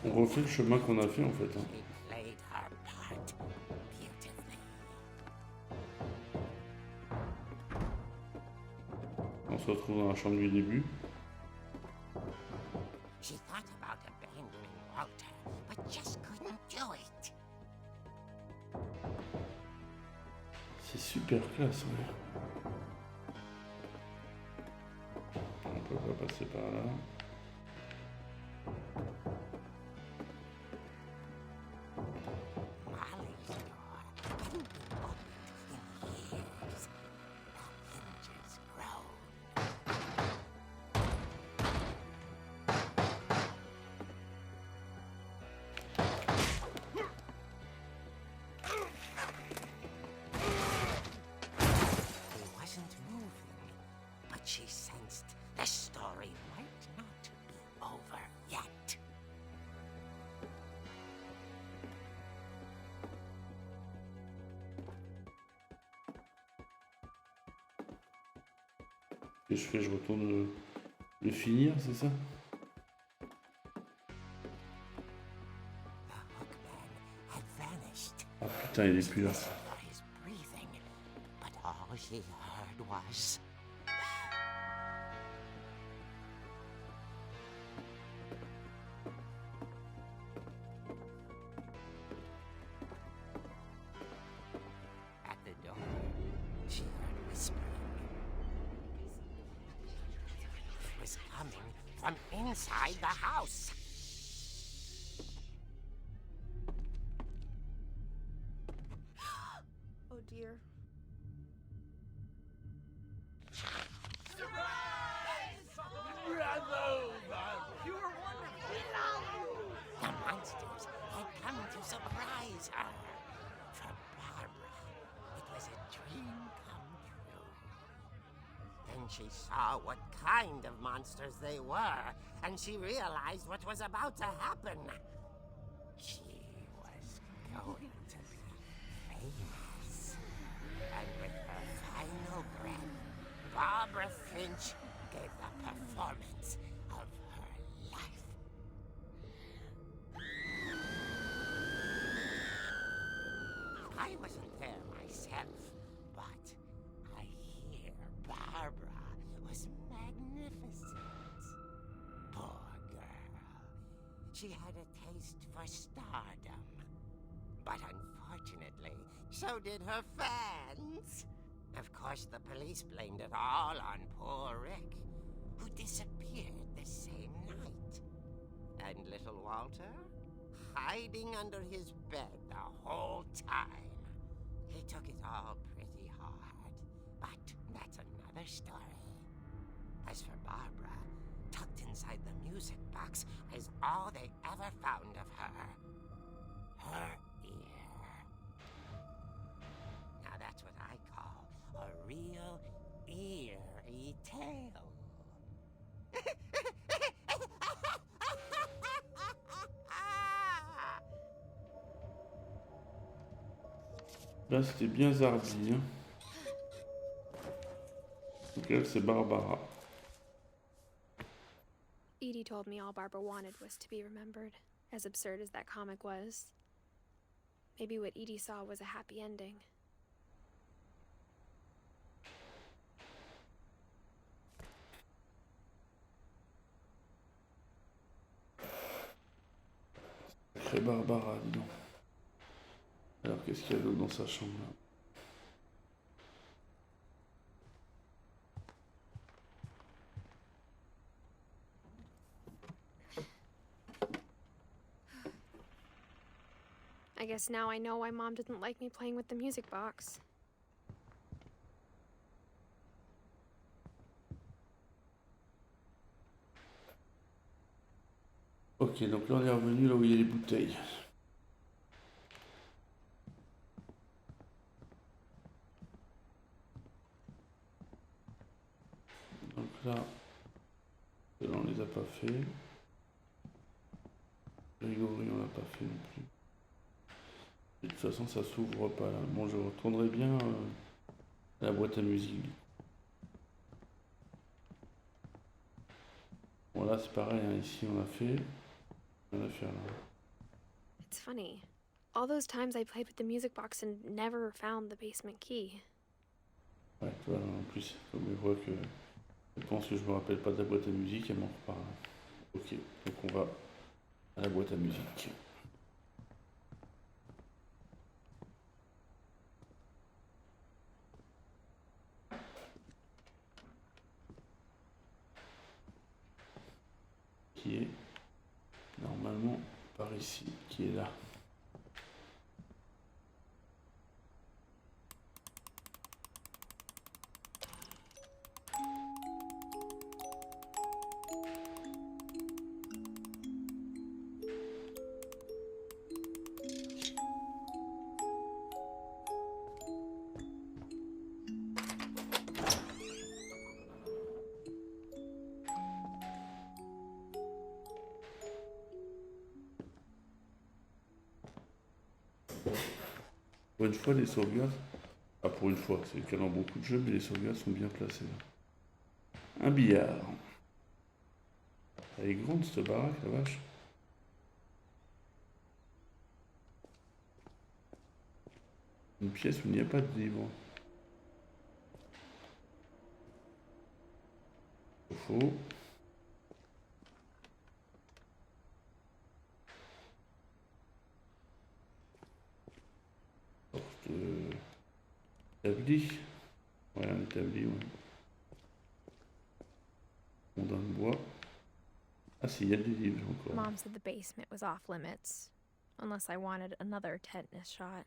On refait le chemin qu'on a fait en fait. Hein. She played her part beautifully. On se retrouve dans la chambre du début. She thought about abandoning Walter, but just couldn't do it. C'est super classe, ouais. On peut pas passer par là. Molly's door hadn't been opened in years. The hinges groaned. He wasn't moving, but she sensed the story might not be over yet. Et je fais, je retourne le finir, c'est ça? The hookman had vanished. Ah putain, il est plus là. Listened for his breathing, but all she heard was... At the door, she heard whispering. It was coming from inside the house. Oh dear. You were wonderful. We love you. The monsters had come to surprise her. For Barbara, it was a dream come true. Then she saw what kind of monsters they were, and she realized what was about to happen. She was going to be famous. And with her final breath, Barbara Finch gave the performance of her life. I wasn't there myself, but I hear Barbara was magnificent. Poor girl. She had a taste for stardom. But unfortunately, so did her fans. Of course, the police blamed it all on poor Rick, who disappeared the same night. And little Walter? Hiding under his bed the whole time. He took it all pretty hard, but that's another story. As for Barbara, tucked inside the music box is all they ever found of her. Her ear. Now that's what I call a real eerie tale. Là, c'était bien zardi. Hein. Donc elle, c'est Barbara. Edie told me all Barbara wanted was to be remembered, as absurd as that comic was. Maybe what Edie saw was a happy ending. Sacrée Barbara, dis donc. Alors, qu'est-ce qu'il y a d'autre dans sa chambre là? I guess now I know why Mom didn't like me playing with the music box. Ok, donc là on est revenu là où il y a les bouteilles. Donc là on les a pas fait. Grégory on l'a pas fait non plus. Et de toute façon ça s'ouvre pas là. Bon je retournerai bien à la boîte à musique. Bon là c'est pareil, hein. Ici on a fait. On a fait là. It's funny. All those times I played with the music box and never found the basement key. Ouais, tu vois, en plus, comme je vois que je pense que je me rappelle pas de la boîte à musique, elle m'en reparle. Ok, donc on va à la boîte à musique. Qui est normalement par ici, qui est là. Pour une fois, les sauvegardes, ah pour une fois, c'est le cas dans beaucoup de jeux, mais les sauvegardes sont bien placées là. Un billard. Elle est grande cette baraque, la vache. Une pièce où il n'y a pas de livre. Faux. Établi. Ouais, un établi, ouais. Fondant de bois. Ah si, il y a des livres encore. Mom said the basement was off limits, unless I wanted another tetanus shot.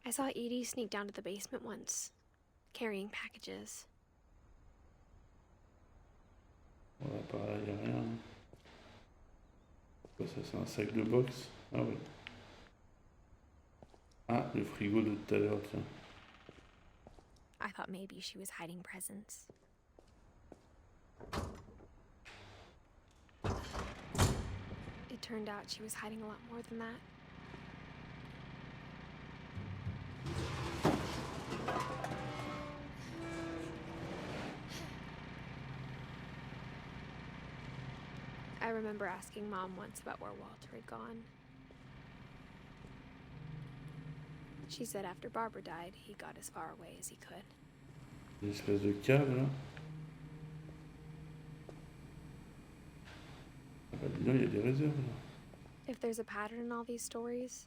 I saw Edie sneak down to the basement once, carrying packages. Voilà, pareil, y a rien. Quoi ça, c'est un sac de boxe? Ah oui. Ah, le frigo de tout à l'heure, tiens. I thought maybe she was hiding presents. It turned out she was hiding a lot more than that. I remember asking Mom once about where Walter had gone. She said after Barbara died, he got as far away as he could. Une espèce de cave là. Ah bah dis donc, il y a des réserves là. If there's a pattern in all these stories,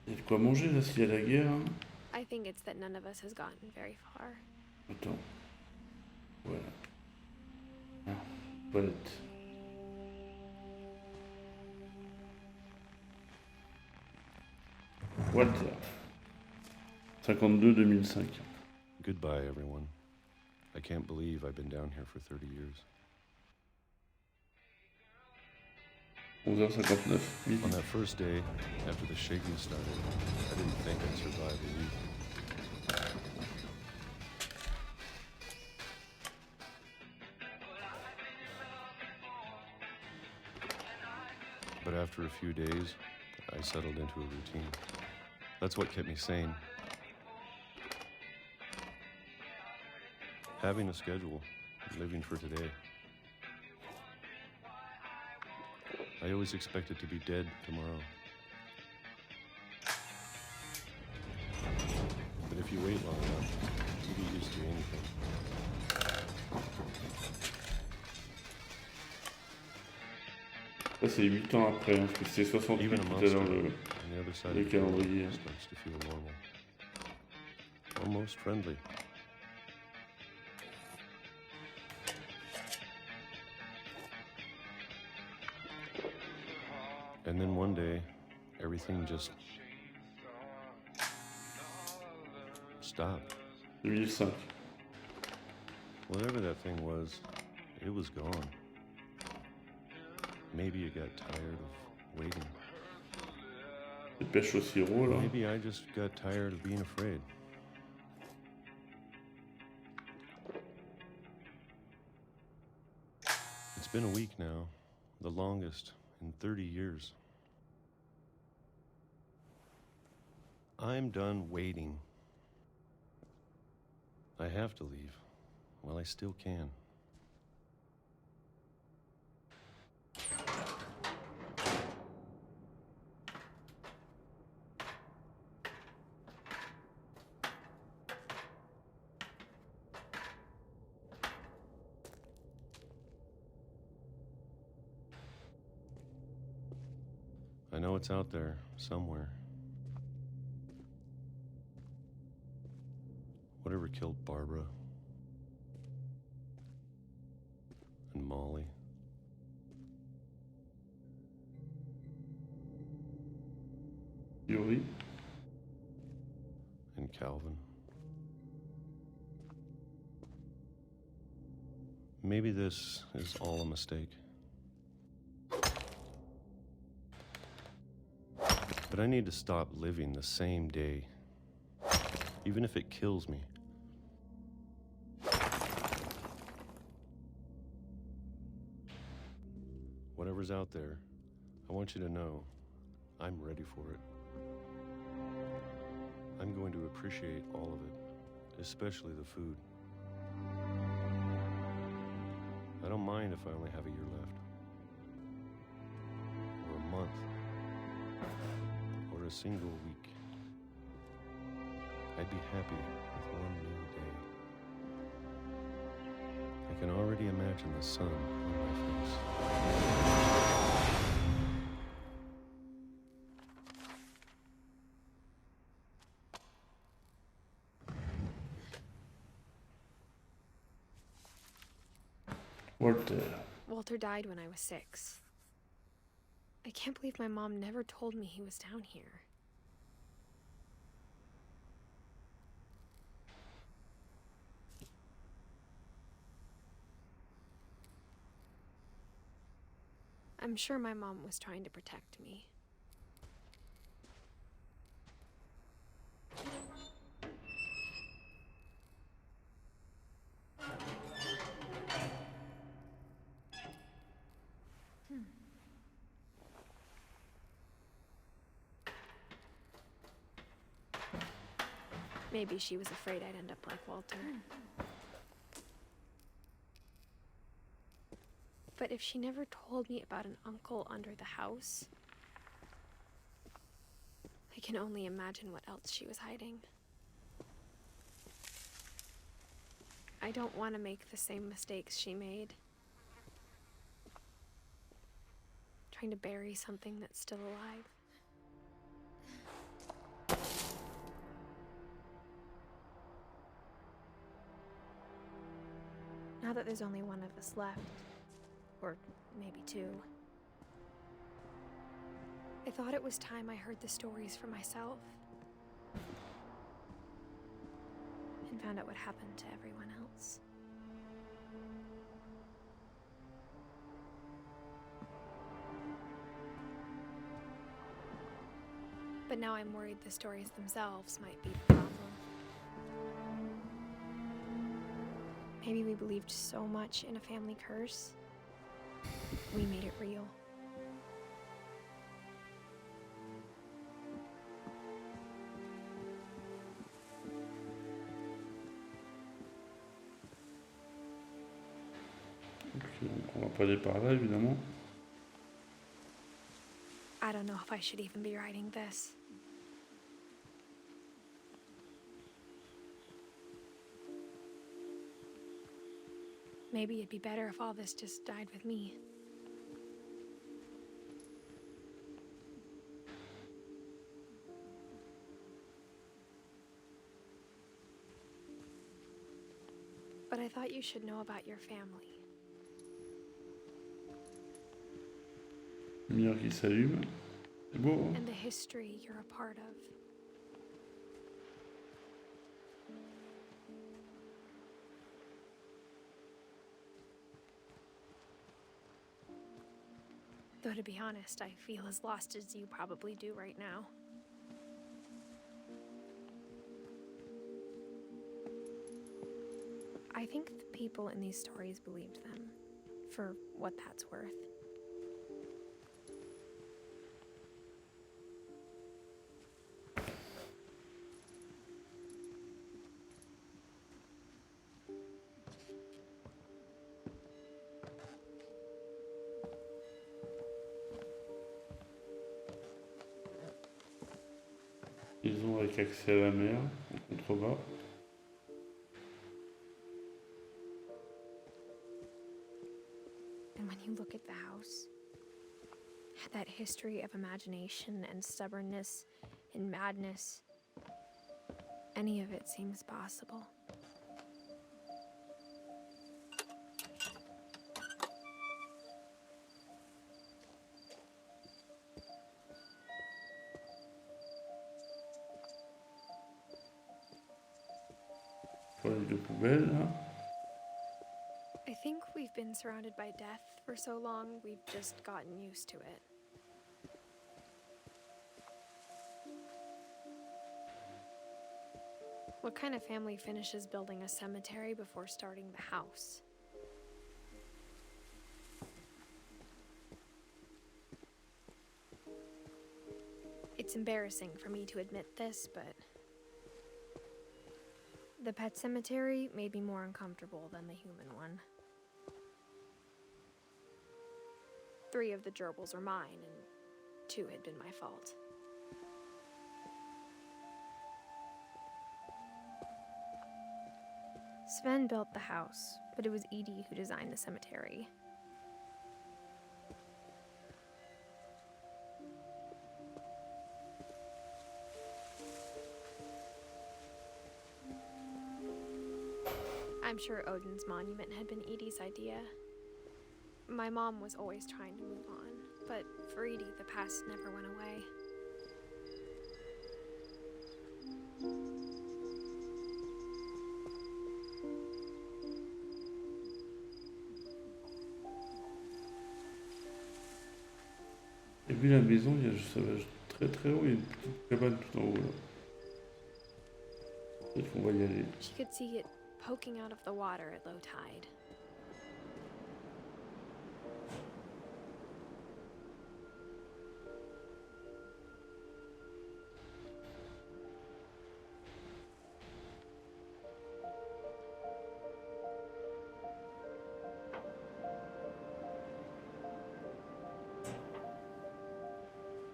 Il y a de quoi manger là s'il y a la guerre. Hein. I think it's that none of us has gotten very far. Attends. Voilà. Ah, toilette. Walter. 52-2005. Goodbye, everyone. I can't believe I've been down here for 30 years. 11h59. Midi. On that first day, after the shaking started, I didn't think I'd survive a week. But after a few days, I settled into a routine. That's what kept me sane. Having a schedule, living for today. I always expected to be dead tomorrow. But if you wait long enough, you get used to anything. Ça c'est 8 ans après, hein, parce que c'est 68 Even a tout à monster l'heure on the other side le of the calendrier. world starts to feel normal. Almost friendly. And then one day, everything just stopped. 2005. Whatever that thing was, it was gone. Maybe it got tired of waiting. Les pêches au sirop là. Maybe I just got tired of being afraid. It's been a week now, the longest in 30 years. I'm done waiting. I have to leave while I still can. I know it's out there somewhere. Whatever killed Barbara and Molly. Yuri. And Calvin. Maybe this is all a mistake. But I need to stop living the same day, even if it kills me. Whatever's out there, I want you to know I'm ready for it. I'm going to appreciate all of it, especially the food. I don't mind if I only have a year left, or a month, or a single week. I'd be happy with one new day. I can already imagine the sun on my face. Walter. Walter died when I was 6. I can't believe my mom never told me he was down here. I'm sure my mom was trying to protect me. Maybe she was afraid I'd end up like Walter. But if she never told me about an uncle under the house, I can only imagine what else she was hiding. I don't want to make the same mistakes she made. Trying to bury something that's still alive. Now that there's only one of us left, or maybe two, I thought it was time I heard the stories for myself and found out what happened to everyone else. But now I'm worried the stories themselves might be the problem. Maybe we believed so much in a family curse, we made it real. Ok, donc on va pas aller par là, évidemment. I don't know if I should even be writing this. Maybe it'd be better if all this just died with me. But I thought you should know about your family. Lumière qui s'allume. C'est beau, hein? And the history you're a part of. Though to be honest, I feel as lost as you probably do right now. I think the people in these stories believed them, for what that's worth. Ils ont avec accès à la mer, en contrebas. And when you look at the house, that history of imagination and stubbornness and madness, any of it seems possible. Voilà les deux poubelles, là. I think we've been surrounded by death for so long, we've just gotten used to it. What kind of family finishes building a cemetery before starting the house? It's embarrassing for me to admit this, but the pet cemetery made me more uncomfortable than the human one. 3 of the gerbils are mine, and 2 had been my fault. Sven built the house, but it was Edie who designed the cemetery. I'm sure Odin's monument had been Edie's idea. My mom was always trying to move on, but For Edie, the past never went away. Et puis la maison, ça va très très haut, il y a une petite cabane tout en haut là. Peut-être qu'on va y aller. She could see it poking out of the water at low tide.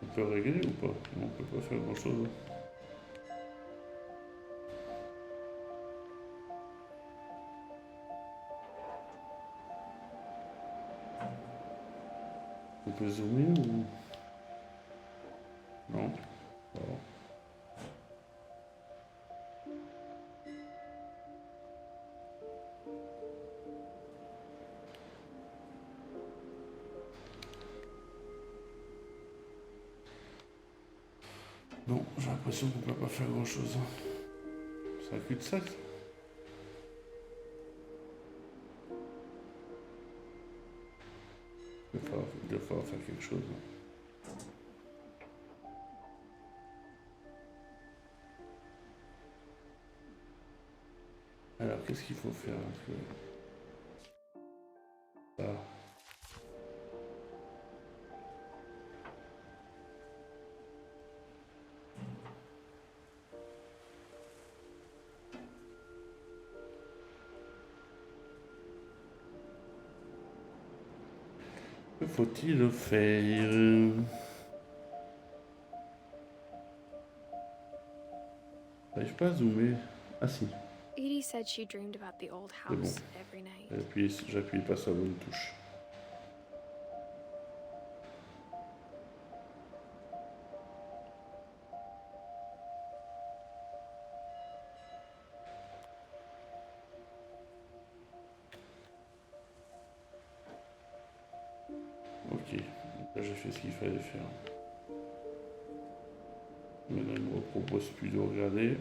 On peut régler ou pas? Non, on peut pas faire grand chose. On peut zoomer ou... Non. Alors. Non, j'ai l'impression qu'on peut pas faire grand chose. C'est un cul-de-sac. Il va falloir faire quelque chose. Alors, qu'est-ce qu'il faut faire? Ah. Que faut-il faire? J'arrive pas à zoomer. Ah si. Edie said she dreamed about the old C'est bon. house every night. J'appuie pas sur la bonne touche. Ok, là j'ai fait ce qu'il fallait faire. Maintenant il me propose plus de regarder.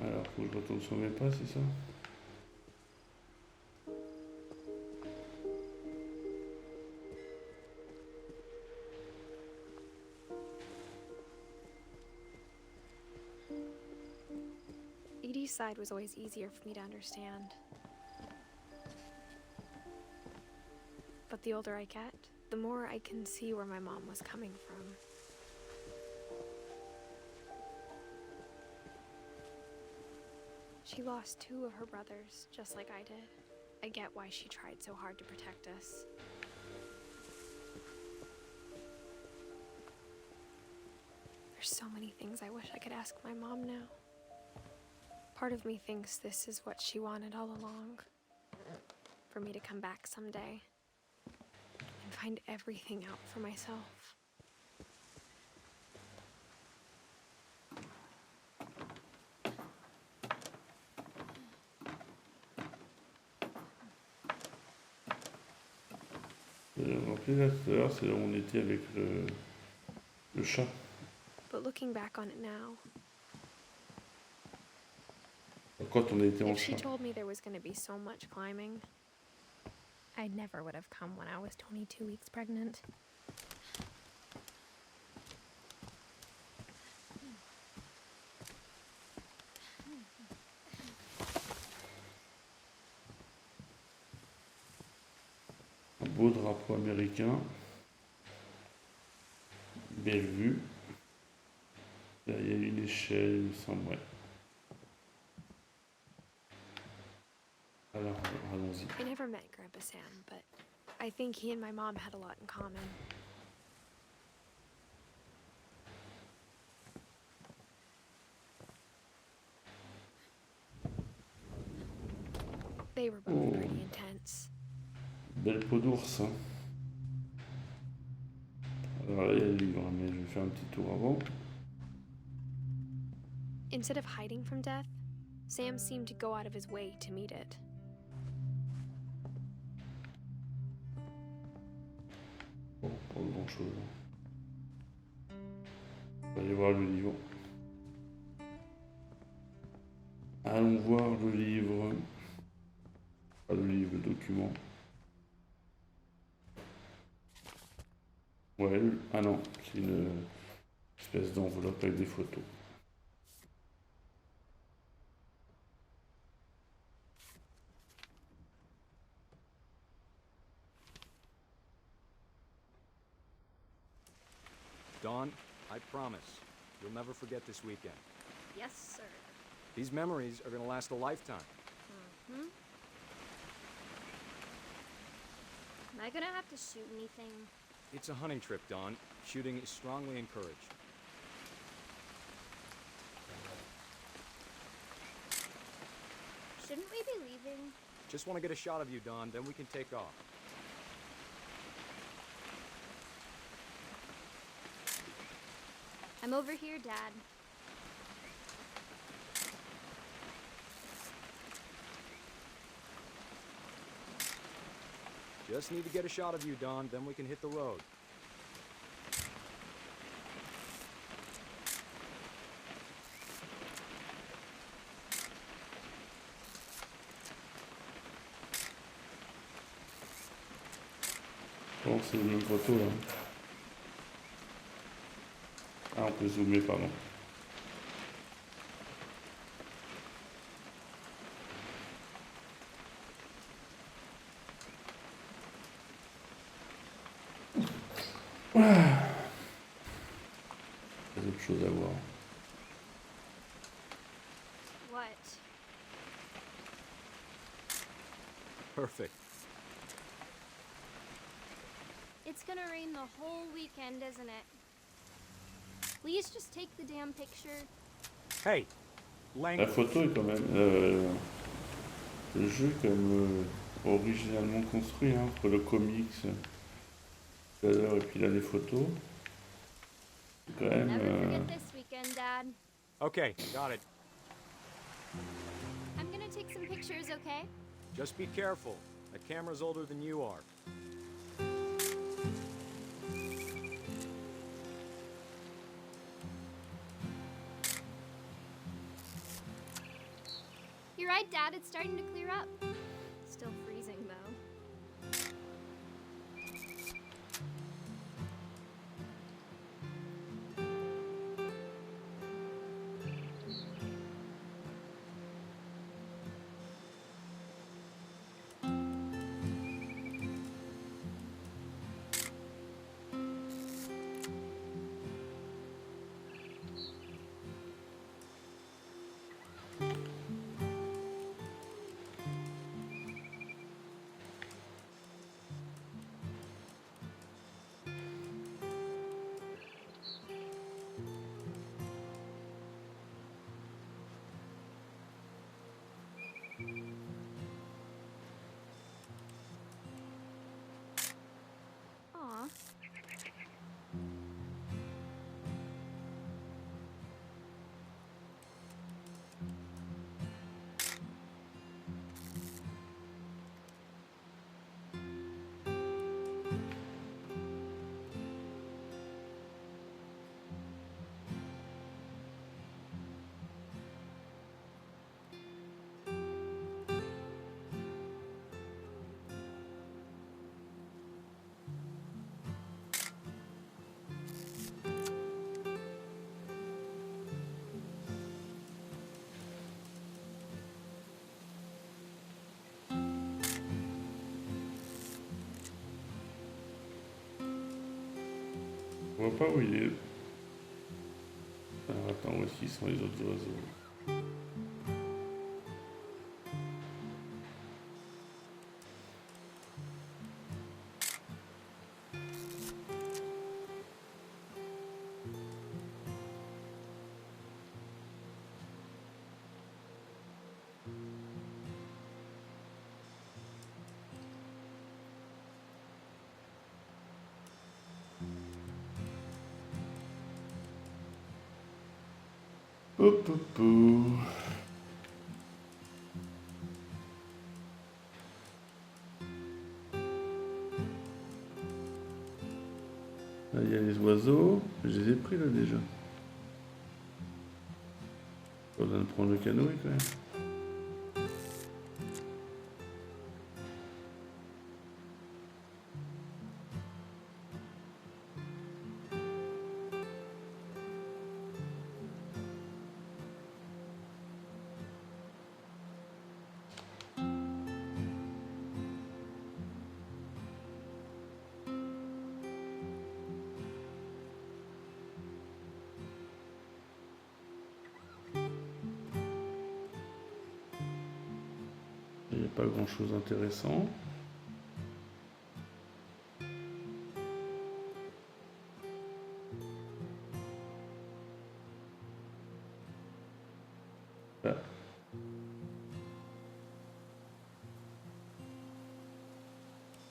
Alors faut que je retourne sur mes pas, c'est ça? Edie's side was always easier for me to understand. But the older I get, the more I can see where my mom was coming from. She lost 2 of her brothers, just like I did. I get why she tried so hard to protect us. There's so many things I wish I could ask my mom now. Part of me thinks this is what she wanted all along. For me to come back someday and find everything out for myself. Rappelez là tout à l'heure, c'est là où on était avec le chat. But looking back on it now, Quand on était en if she chat. told me there was going to be so much climbing, I never would have come when I was 22 weeks pregnant. Un beau drapeau américain. Belle vue. Là, il y a une échelle, il me semble, ouais. Alors, allons-y. I never met Grandpa Sam, but I think he and my mom had a lot in common. They were both pretty intense. Belle peau d'ours, hein. Alors là, il y a le livre, mais je vais faire un petit tour avant. Instead of hiding from death, Sam seemed to go out of his way to meet it. Bon, chose. On va aller voir le livre. Allons voir le livre. Pas le livre, le document. Ouais, ah non, c'est une espèce d'enveloppe avec des photos. Dawn, I promise, you'll never forget this weekend. Yes, sir. These memories are gonna last a lifetime. Mm-hmm. Am I gonna have to shoot anything? It's a hunting trip, Dawn. Shooting is strongly encouraged. Shouldn't we be leaving? Just want to get a shot of you, Dawn, then we can take off. I'm over here, Dad. Just need to get a shot of you, Dawn, then we can hit the road. Bon, c'est la même photo là. Ah, on peut zoomer, pardon. Ah. Il y a d'autres choses à voir. What? Perfect. It's gonna rain the whole weekend, isn't it? Please just take the damn picture. Hey, La language. photo est quand même... le jeu est quand même originalement construit, hein, entre le comics tout à l'heure et puis là les photos. C'est quand même... Never forget this weekend, Dad. Okay, got it. I'm gonna take some pictures, okay? Just be careful. That camera's older than you are. You're right, Dad. It's starting to clear up. Still freezing, though. Aw. On voit pas où il est. Alors attends, où est-ce qu'ils sont les autres oiseaux? Hop, hop, hop. oiseaux. Je les ai pris là déjà. On vient de prendre le canoë quand même. Il n'y a pas grand chose d'intéressant. Ah.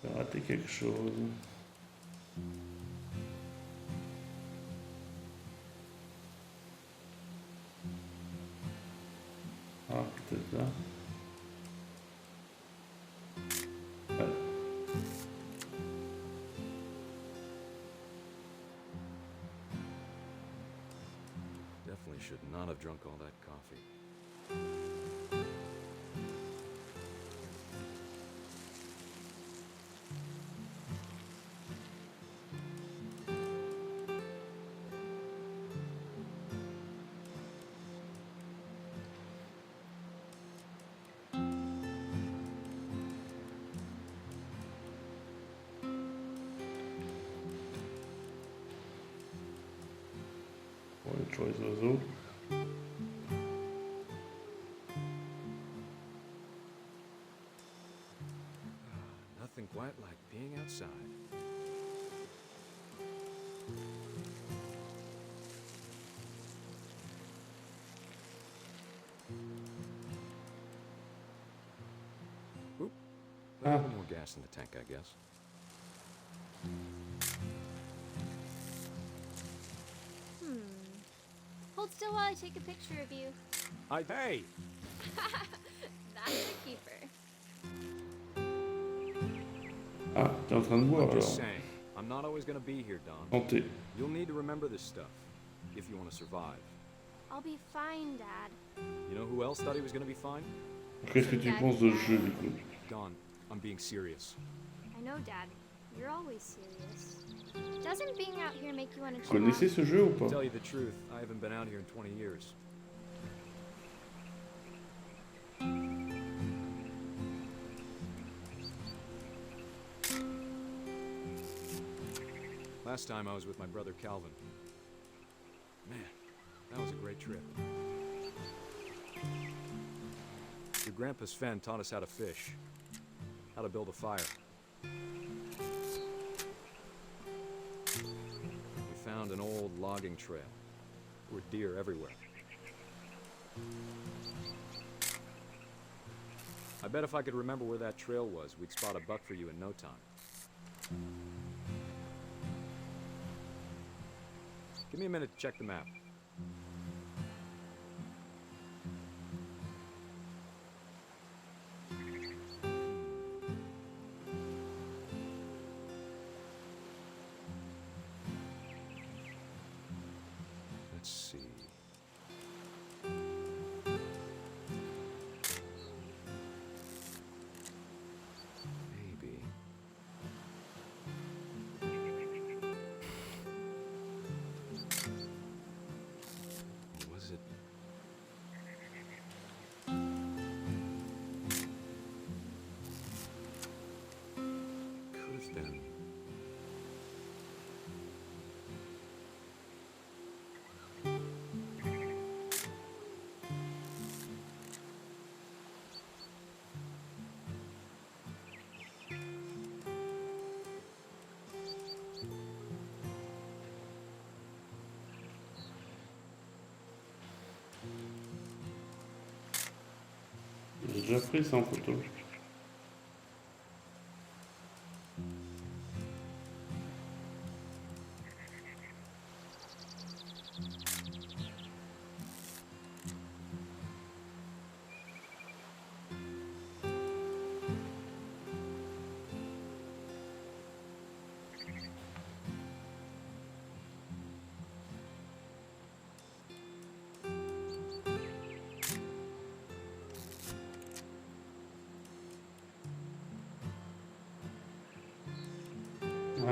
J'ai raté quelque chose. Ah, peut-être là. Ouais. Definitely should not have drunk all that coffee. Bon, il y a toujours les oiseaux. Nothing quite like being outside. Oop. A little more gas in the tank, I guess. Hold still while I take a picture of you. Hey! That's a keeper. Ah, t'es en train de boire I'm just alors. saying, I'm not always gonna be here, Don. Santé. You'll need to remember this stuff if you want to survive. I'll be fine, Dad. You know who else thought he was gonna be fine? Qu'est-ce que tu penses de ce jeu du coup? Don, I'm being serious. I know, Dad. You're always serious. Doesn't being out here make you want to Vous chill out? connaissez ce jeu ou To pas? tell you the truth, I haven't been out here in 20 years. Last time I was with my brother Calvin. Man, that was a great trip. Your grandpa Sven taught us how to fish, how to build a fire. We found an old logging trail. There were deer everywhere. I bet if I could remember where that trail was, we'd spot a buck for you in no time. Give me a minute to check the map. Let's see. Maybe. Was it? Could have been. J'ai déjà pris ça en photo.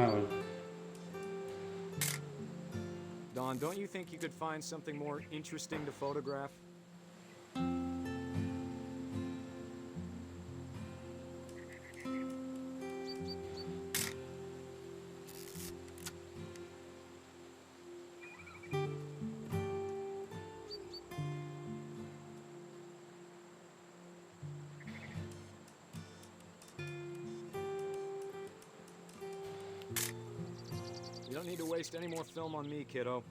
Ah ouais. Don, don't you think you could find something more interesting to photograph? You don't need to waste any more film on me, kiddo.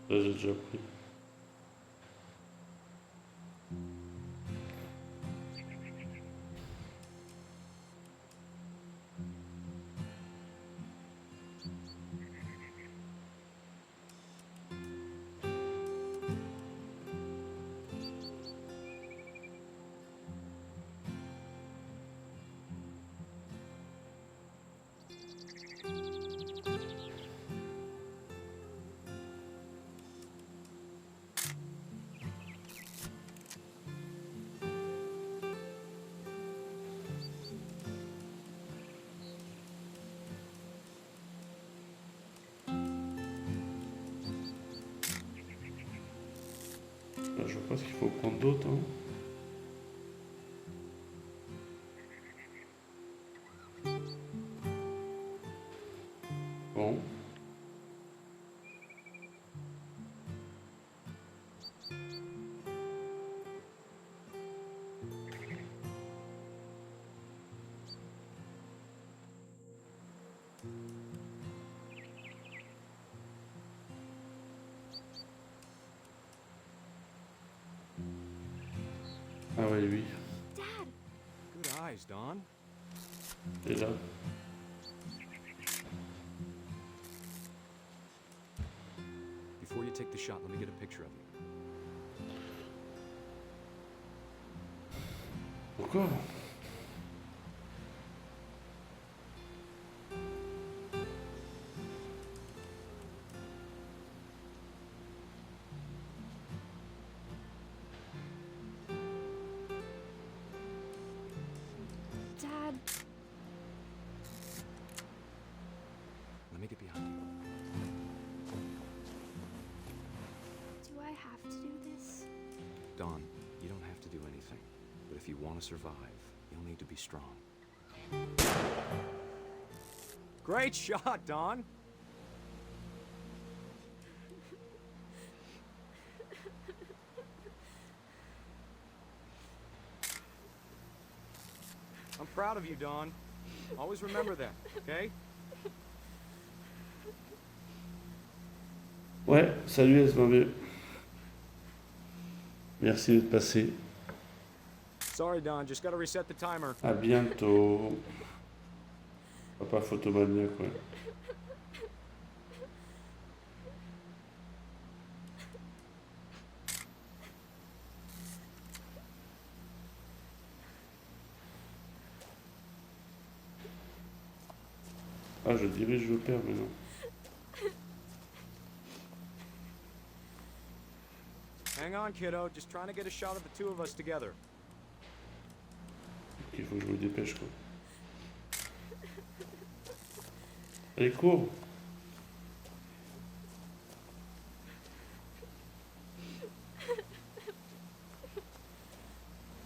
Ça, j'ai déjà pris. Là, je vois pas ce qu'il faut prendre d'autre. Hein. Bon. Ah ouais, lui. Dad! Good eyes, Don. Et là. Before you take the shot, let me get a picture of you. Encore. Dad, Let me get behind you. do I have to do this? Don, you don't have to do anything. But if you want to survive, you'll need to be strong. Great shot, Don! I'm proud of you, Don. Always remember that, okay? Ouais, salut SMB. Merci d'être passé. Sorry, Don, just gotta reset the timer. À bientôt. Papa photomaniaque, ouais. Ah, je dirige le père maintenant. Hang on, kiddo. Just trying to get a shot of the two of us together. Il faut que je me dépêche, quoi. Allez, cours.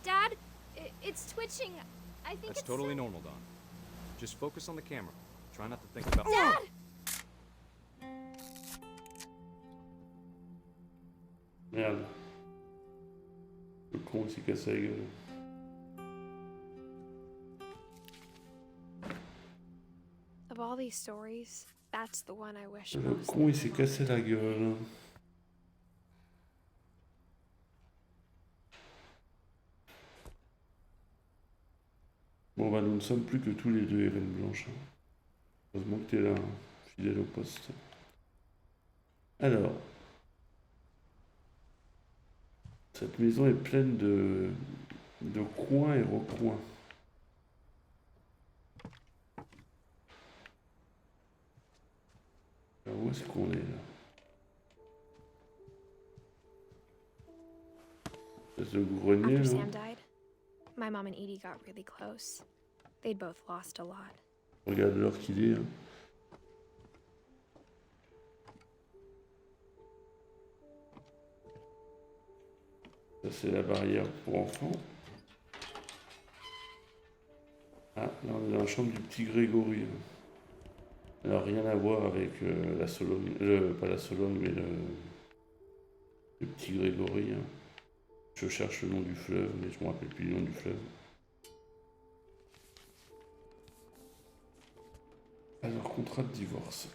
Dad, it's twitching. I think That's it's totally so- normal, Don. Just focus on the camera. Try not to think about. Dad! Merde. Le con, il s'est cassé la gueule. Of all these stories, that's the one I wish Le most. con, il s'est cassé la gueule. Bon, bah, nous ne sommes plus que tous les deux, Hélène Blanche. Heureusement que t'es là, fidèle au poste. Alors. Cette maison est pleine de coins et recoins. Alors, où est-ce qu'on est là? Espèce de grenier, After là. Sam died, my my mom and Edie got really close. They'd both lost a lot. Regarde l'heure qu'il est. Hein. Ça, c'est la barrière pour enfants. Ah, là, on est dans la chambre du petit Grégory. Alors, rien à voir avec la Sologne. Pas la Sologne, mais le petit Grégory. Hein. Je cherche le nom du fleuve, mais je me rappelle plus le nom du fleuve. Alors, contrat de divorce.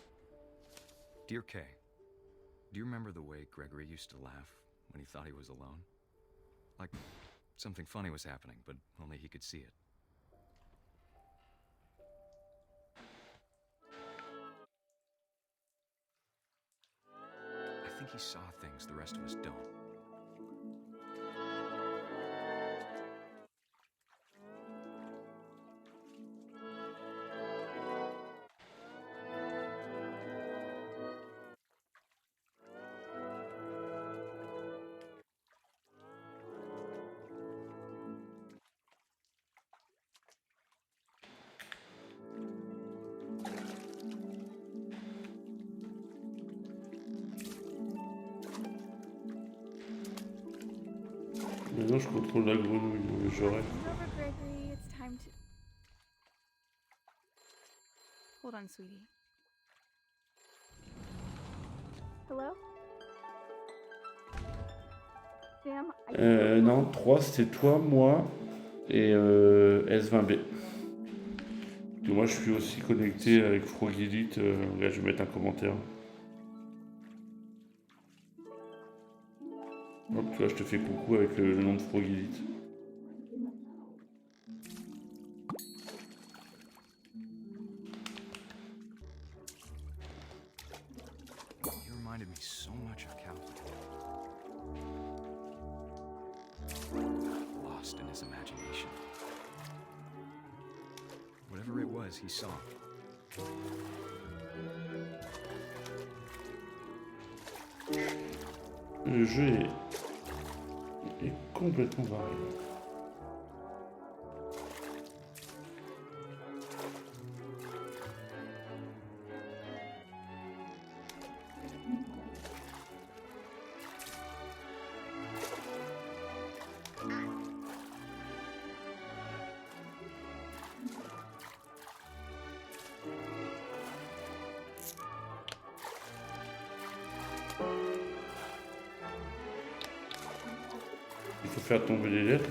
Dear Kay, do you remember the way Gregory used to laugh when he thought he was alone? Like something funny was happening, but only he could see it. I think he saw things the rest of us don't. Maintenant, je contrôle la grenouille, j'aurais. Over, Gregory. It's time to. Hold on, sweetie. Hello? Sam, Non, 3, c'était toi, moi et S20B. Et moi, je suis aussi connecté avec Froggylit. Là, je vais mettre un commentaire. Hop, tu vois, je te fais coucou avec le nom de Froggylit. You reminded me so much of Calvin. Lost in his imagination. Whatever it was, he saw. Le jeu est complètement varié. Il faut faire tomber les lettres.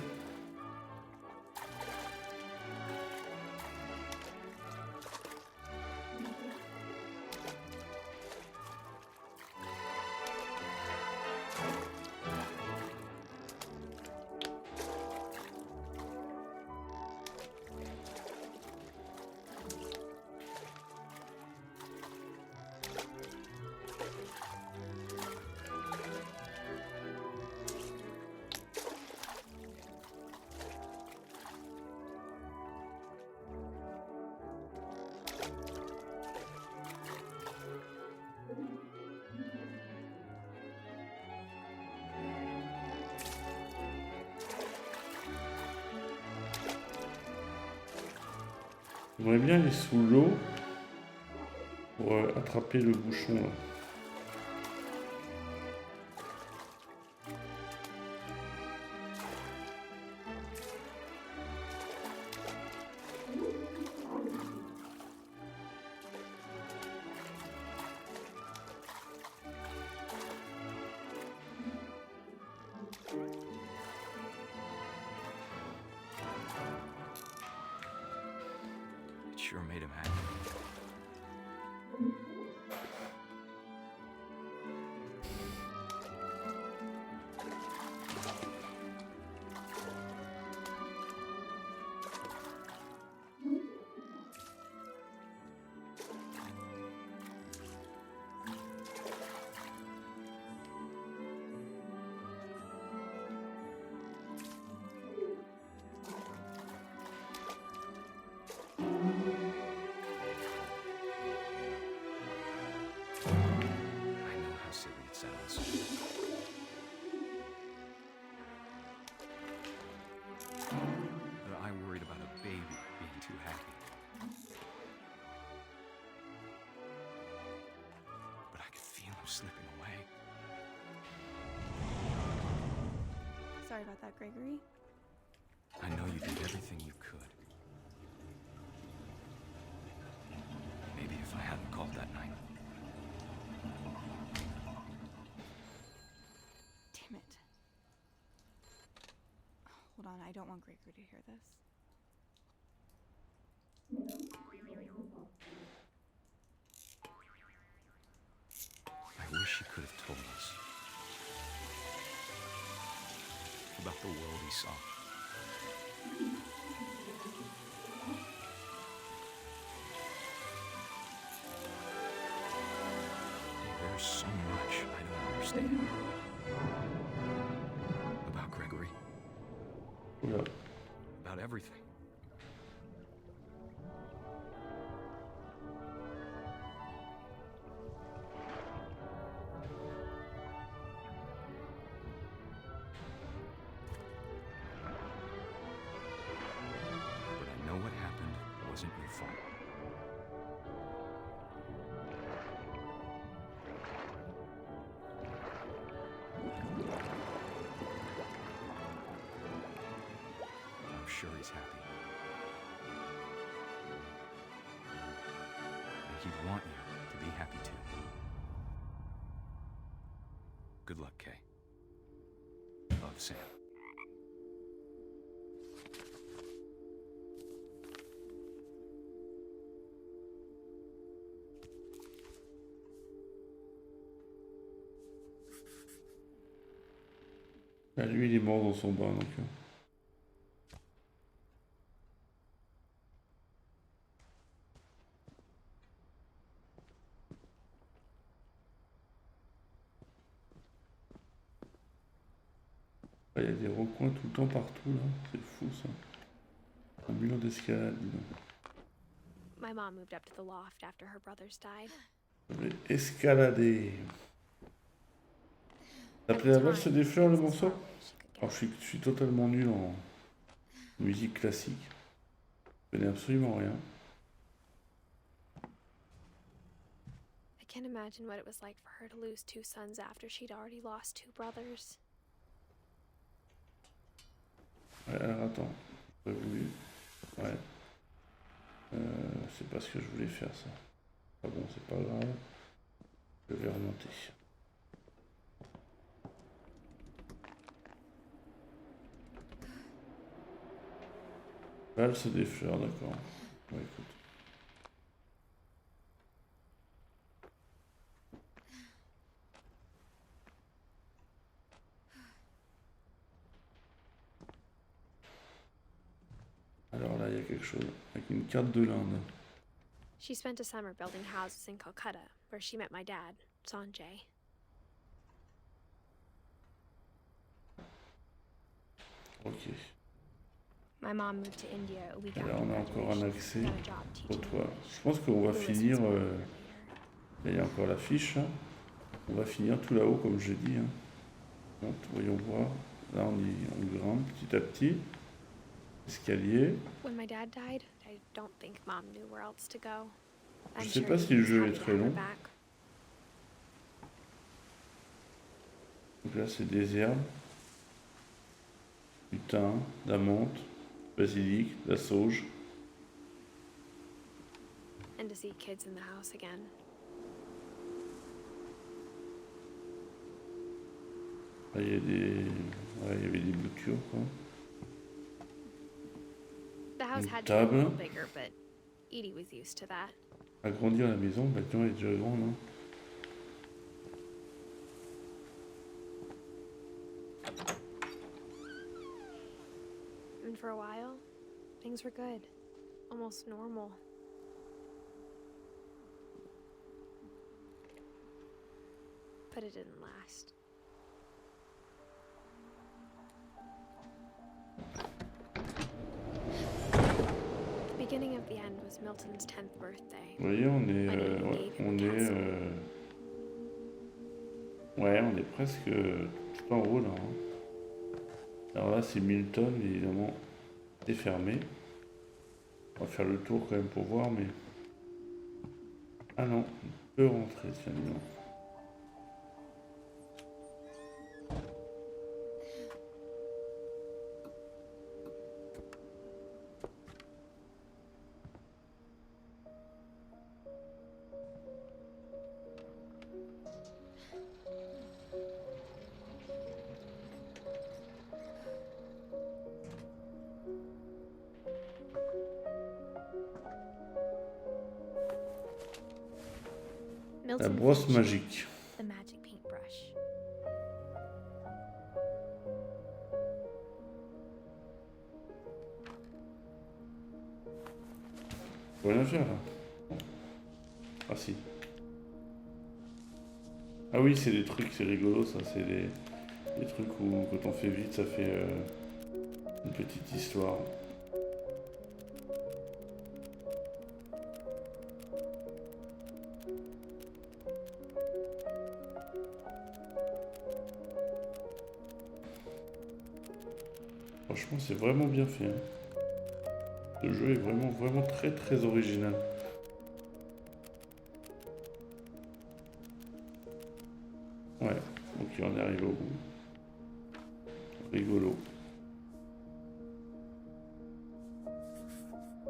J'aimerais bien aller sous l'eau pour attraper le bouchon là. It sure made him happy. slipping away. Sorry about that, Gregory. I know you did everything you could. Maybe if I hadn't called that night. Damn it. Hold on, I don't want Gregory to hear this. I wish he could have told us about the world he saw. There's so much I don't understand about Gregory. Oula. About everything. But I know what happened wasn't your fault. I'm sure he's happy. And he'd want you to be happy too. Good luck, Kay. Love, Sam. Là, lui, il est mort dans son bain, donc... Il y a des recoins tout le temps partout, là. C'est fou, ça. Un mur d'escalade, dis donc. My mom moved up to the loft after her brothers died. Je vais escalader. T'as appelé la valse des fleurs, le morceau? Alors, je suis totalement nul en musique classique. Je connais absolument rien. I can't imagine what it was like for her to lose 2 sons after she'd already lost 2 brothers. Ouais, alors attends. J'ai voulu. Ouais. C'est pas ce que je voulais faire, ça. Ah bon, c'est pas grave. Je vais remonter. Valse des fleurs, d'accord. Ouais, écoute. Alors là, il y a quelque chose. Avec une carte de l'Inde. She spent a summer building houses in Calcutta, where she met my dad, Sanjay. Ok. My mom moved to India a week Et là, after on a encore un graduation, accès got a job au teaching toit. English. Je pense qu'on va Louis finir... was born later. Il y a encore l'affiche. Hein. On va finir tout là-haut, comme j'ai dit. Hein. Donc, voyons voir. Là, on grimpe petit à petit. Escalier. When my dad died, I don't think mom knew where else to go. Je I'm sais sure pas he si le was jeu est happy to très have her long. back. Donc là, c'est des herbes. Du thym, de la menthe, basilic, de la sauge. And to see kids in the house again. Là, il y a des... Ouais, il y avait des boutures, quoi. The house Une had to be a little table. bigger, but Edie was used to that. Agrandir la maison, maintenant elle est déjà grande. Hein. And for a while, things were good. Almost normal. But it didn't last. The beginning of the end was Milton's 10th birthday. Vous voyez, on est... Ouais, on est presque tout en haut, là. Hein. Alors là, c'est Milton, évidemment, est fermé. On va faire le tour quand même pour voir, mais... Ah non, on peut rentrer, tiens, dis donc. La Milton brosse Finch, magique. the magic paintbrush. Rien à faire là. Ah si. Ah oui, c'est des trucs, c'est rigolo ça, c'est des trucs où quand on fait vite, ça fait une petite histoire. Franchement, c'est vraiment bien fait, hein. Le jeu est vraiment très très original. Ouais, ok, on est arrivé au bout. Rigolo.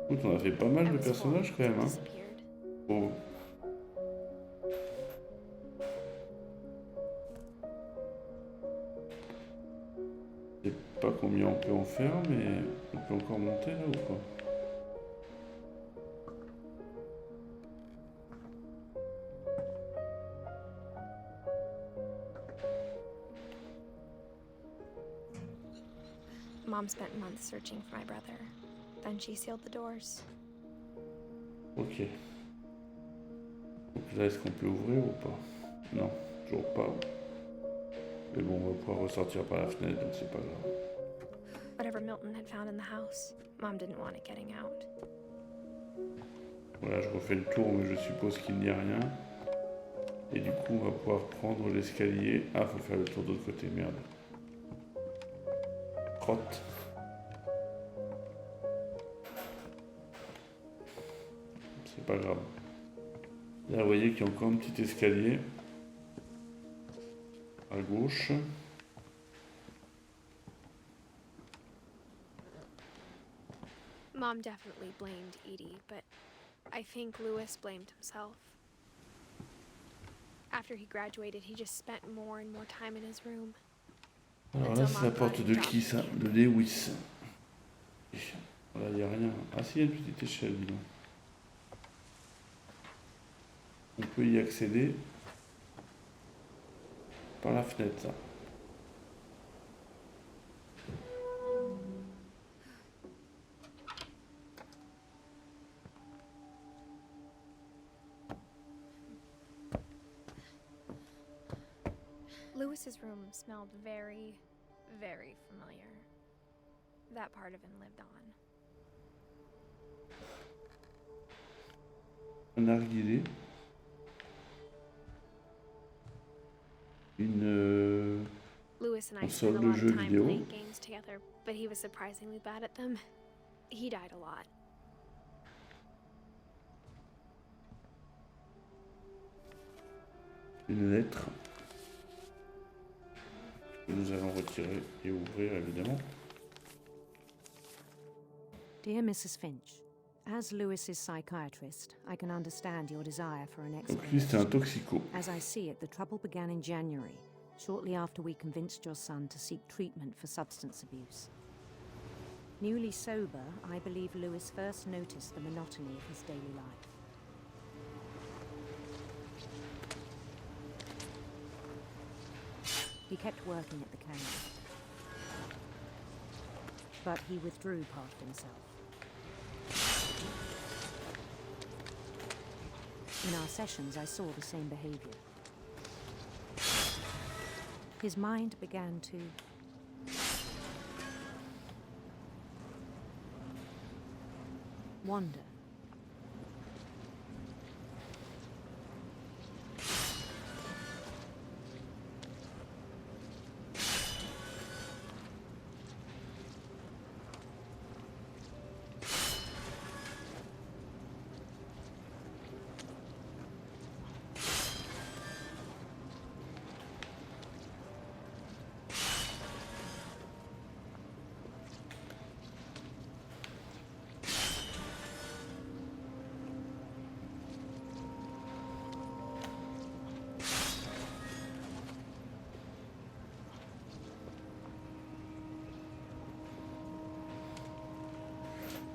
Écoute, on a fait pas mal de personnages quand même, hein. Oh. Je sais pas combien on peut en faire, mais on peut encore monter là ou pas? Mom spent months searching for my brother. Then she sealed the doors. Ok. Donc là, est-ce qu'on peut ouvrir ou pas? Non, toujours pas. Mais bon, on va pouvoir ressortir par la fenêtre, donc c'est pas grave. Whatever Milton had found in the house, Mom didn't want it getting out. Voilà, je refais le tour, mais je suppose qu'il n'y a rien. Et du coup, on va pouvoir prendre l'escalier. Ah, faut faire le tour de l'autre côté, merde. Crotte. C'est pas grave. Là, vous voyez qu'il y a encore un petit escalier. À gauche. Mom definitely blamed Edie, but I think Lewis blamed himself. After he graduated, he just spent more and more time in his room. Alors là, c'est la porte de qui ça? De Lewis. Voilà, il n'y a rien. Ah si, il y a une petite échelle, dis donc. On peut y accéder par la fenêtre, ça. Lewis's room smelled very, very familiar. That part of him lived on. Un narguilé. Une Lewis and I console spent a de lot jeux of time vidéo. playing games together, but he was surprisingly bad at them. He died a lot. Une lettre. Que nous allons retirer et ouvrir, évidemment. Dear Mrs. Finch, as Lewis's psychiatrist, I can understand your desire for an Donc lui, c'était un explanation. toxico. As I see it, the trouble began in January, shortly after we convinced your son to seek treatment for substance abuse. Newly sober, I believe Lewis first noticed the monotony of his daily life. He kept working at the canyon, but he withdrew past himself. In our sessions, I saw the same behavior. His mind began to wander.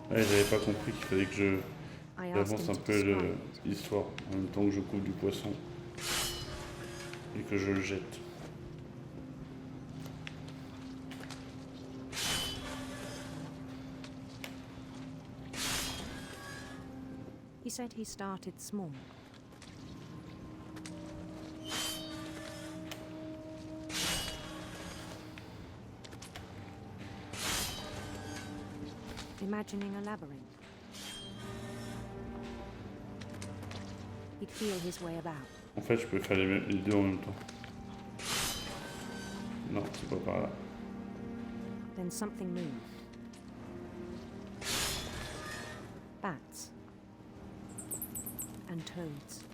Ouais, j'avais pas compris qu'il fallait que I asked j'avance him un to peu describe it. l'histoire en même temps que je coupe du poisson. et que je le jette. He said he started small. Imagining a labyrinth. He'd feel his way about. En fait, je peux faire les deux en même temps. Non, c'est pas par là. Then something moved. Bats. And toads.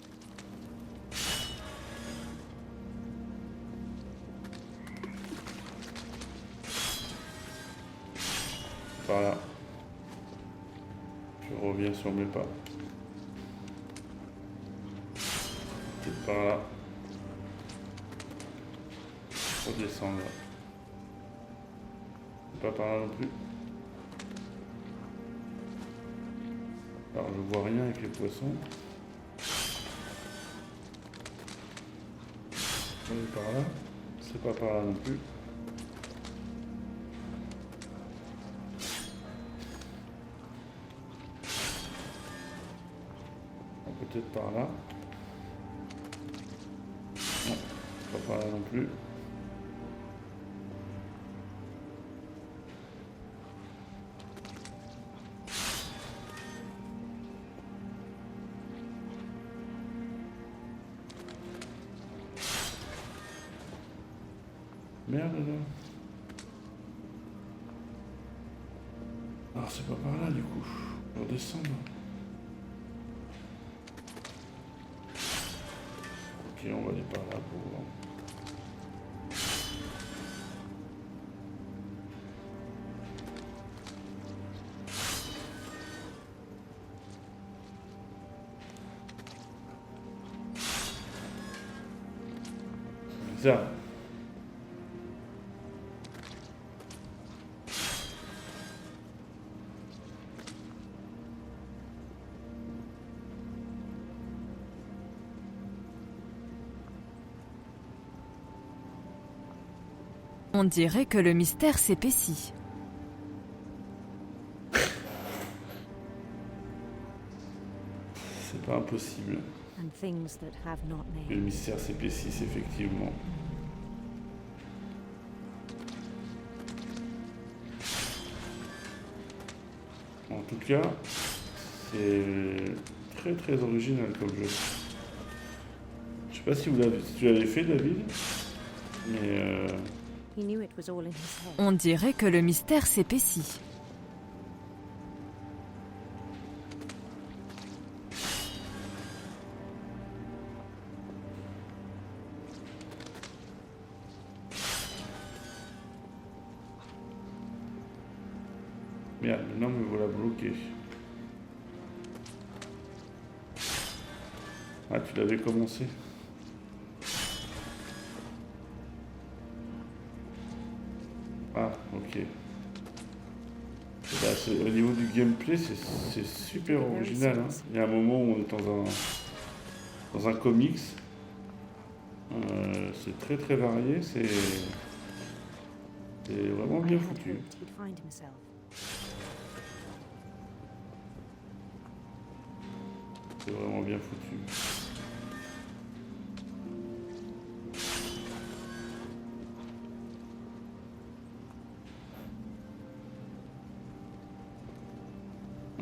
Par là. Je reviens sur mes pas. Peut-être par là. Redescendre là. C'est pas par là non plus. Alors je vois rien avec les poissons. On est par là. C'est pas par là non plus. Peut-être par là. Non, pas par là non plus. Merde là. Alors c'est pas par là du coup. On va redescendre. Ok, on va aller par là pour voir. Bizarre. On dirait que le mystère s'épaissit. C'est pas impossible. And things that have not Le names. mystère s'épaississe effectivement. En tout cas, c'est très très original comme jeu. Je sais pas si tu l'avais fait, David, mais He knew it was all in his head. On dirait que le mystère s'épaissit. merde, maintenant me voilà bloqué. Ah, tu l'avais commencé. Ah, ok. Bah, au niveau du gameplay, c'est super original. Hein. Il y a un moment où on est dans un comics. C'est très très varié. C'est vraiment bien foutu. He'd find himself. C'est vraiment bien foutu.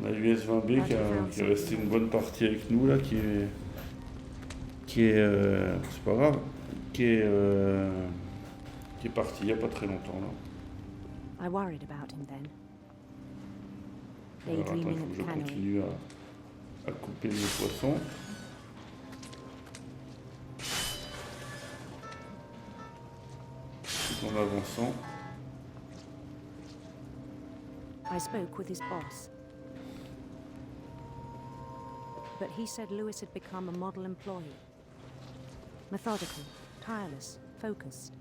On a US20B qui est resté une bonne partie avec nous là, qui est c'est pas grave, qui est parti il n'y a pas très longtemps là. I worried about him then. Alors attends, il Daydreaming faut at que the je cannery. continue à couper mes poissons. Tout en avançant. I spoke with his boss. But he said Lewis had become a model employee. Methodical, tireless, focused.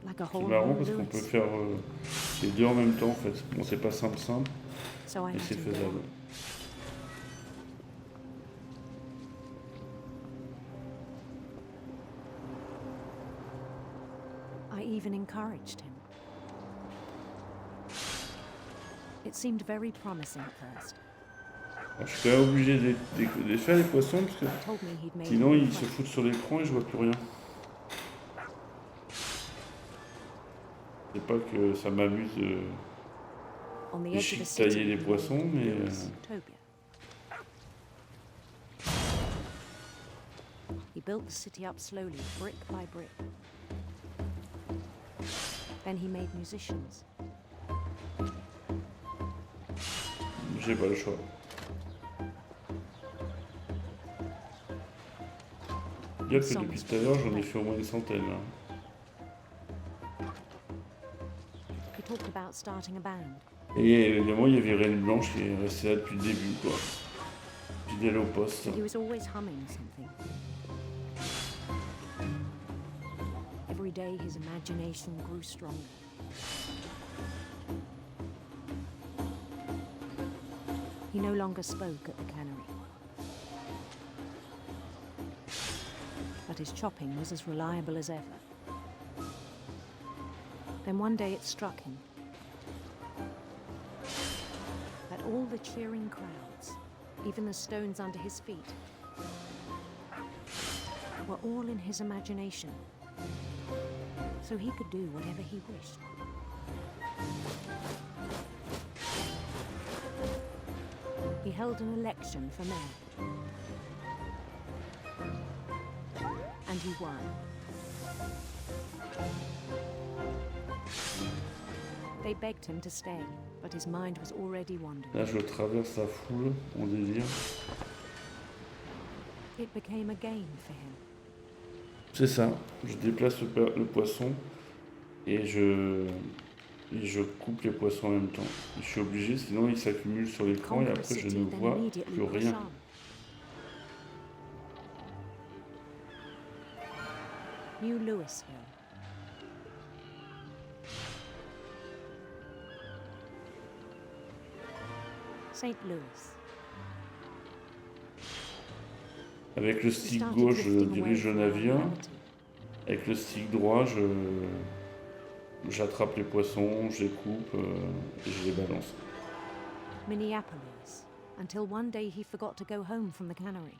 Like a C'est whole marrant new parce qu'on peut Lewis. faire les deux en même temps en fait. Bon, c'est pas simple, So I mais let c'est him go. faisable. even encouraged him. It seemed very promising at first. Alors, je suis quand même obligé de les faire les poissons parce que He told me he'd made sinon a ils new se friend. foutent sur l'écran et je vois plus rien. C'est pas que ça m'amuse On the de edge of the tailler city, les he poissons, named mais Lewis Tobia. He built the city up slowly, brick by brick. Then he made musicians. j'ai pas le choix. Bien que depuis tout à l'heure, j'en ai fait au moins une centaine. Hein. He talked about starting a band. Et évidemment, il y avait Reine Blanche qui est restée là depuis le début, quoi. Fidèle au poste. He was always humming something. Every day his imagination grew stronger. He no longer spoke at the cannery. But his chopping was as reliable as ever. Then one day it struck him that all the cheering crowds, even the stones under his feet, were all in his imagination, so he could do whatever he wished. He held an election for mayor, and he won. They begged him to stay, but his mind was already wandering. Là, je traverse la foule, mon délire. It became a game for him. C'est ça, je déplace le poisson et je coupe les poissons en même temps. Je suis obligé, sinon ils s'accumulent sur l'écran et après je ne vois plus rien. New Louisville. St. Louis. Avec le stick gauche, je dirige le navire. Avec le stick droit, j'attrape les poissons, je les coupe et je les balance. Minneapolis, until one day he forgot to go home from the cannery.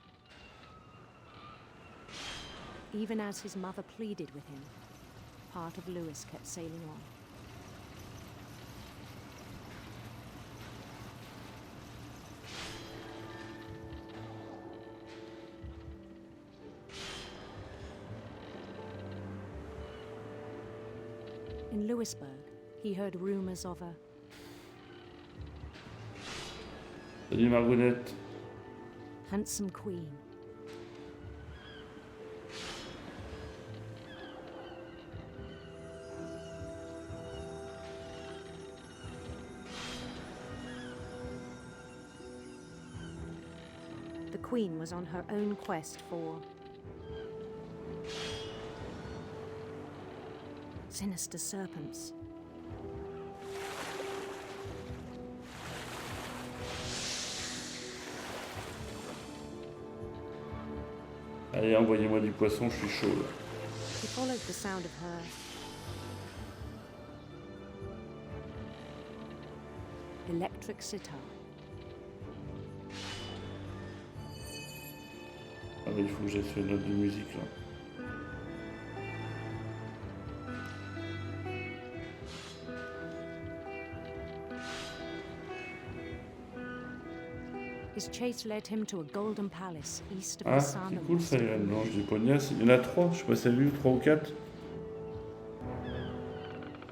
Even as his mother pleaded with him, part of Louis kept sailing on. In Louisburg, he heard rumors of a Salut Margonette. handsome queen. The queen was on her own quest for sinister serpents. Allez, envoyez-moi du poisson, je suis chaud là. He followed the sound of her electric sitar. Ah mais il faut que j'aille sur une note de musique là. His chase led him to a golden palace east of Ah, the sun c'est and cool west ça, of les the reines moon. blanches des poignasses. Il y en a 3, je sais pas si t'as vu, 3 ou 4.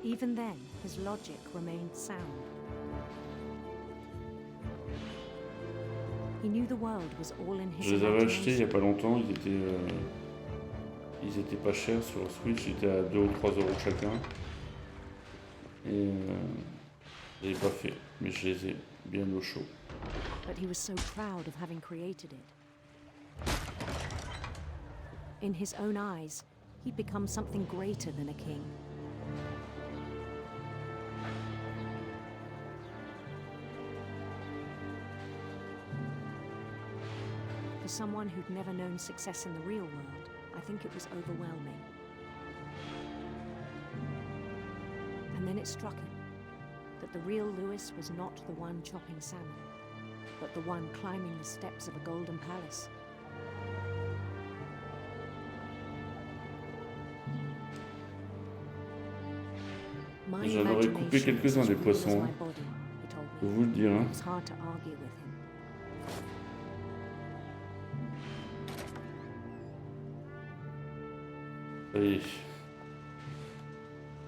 Even then, his logic remained sound. He knew the world was all in his Je les avais achetés il y a imagination. pas longtemps, ils étaient pas chers sur Switch, ils étaient à 2 ou 3 euros chacun. Et je l'ai pas fait, mais je les ai bien au chaud. But he was so proud of having created it. In his own eyes, he'd become something greater than a king. For someone who'd never known success in the real world, I think it was overwhelming. then it struck him that the real Lewis was not the one chopping salmon, but the one climbing the steps of a golden palace. My J'en aurais coupé imagination was quelques-uns as des real as poissons. my body, he told Je me. peux vous le dire. Hein. It was hard to argue with him. Ça y est.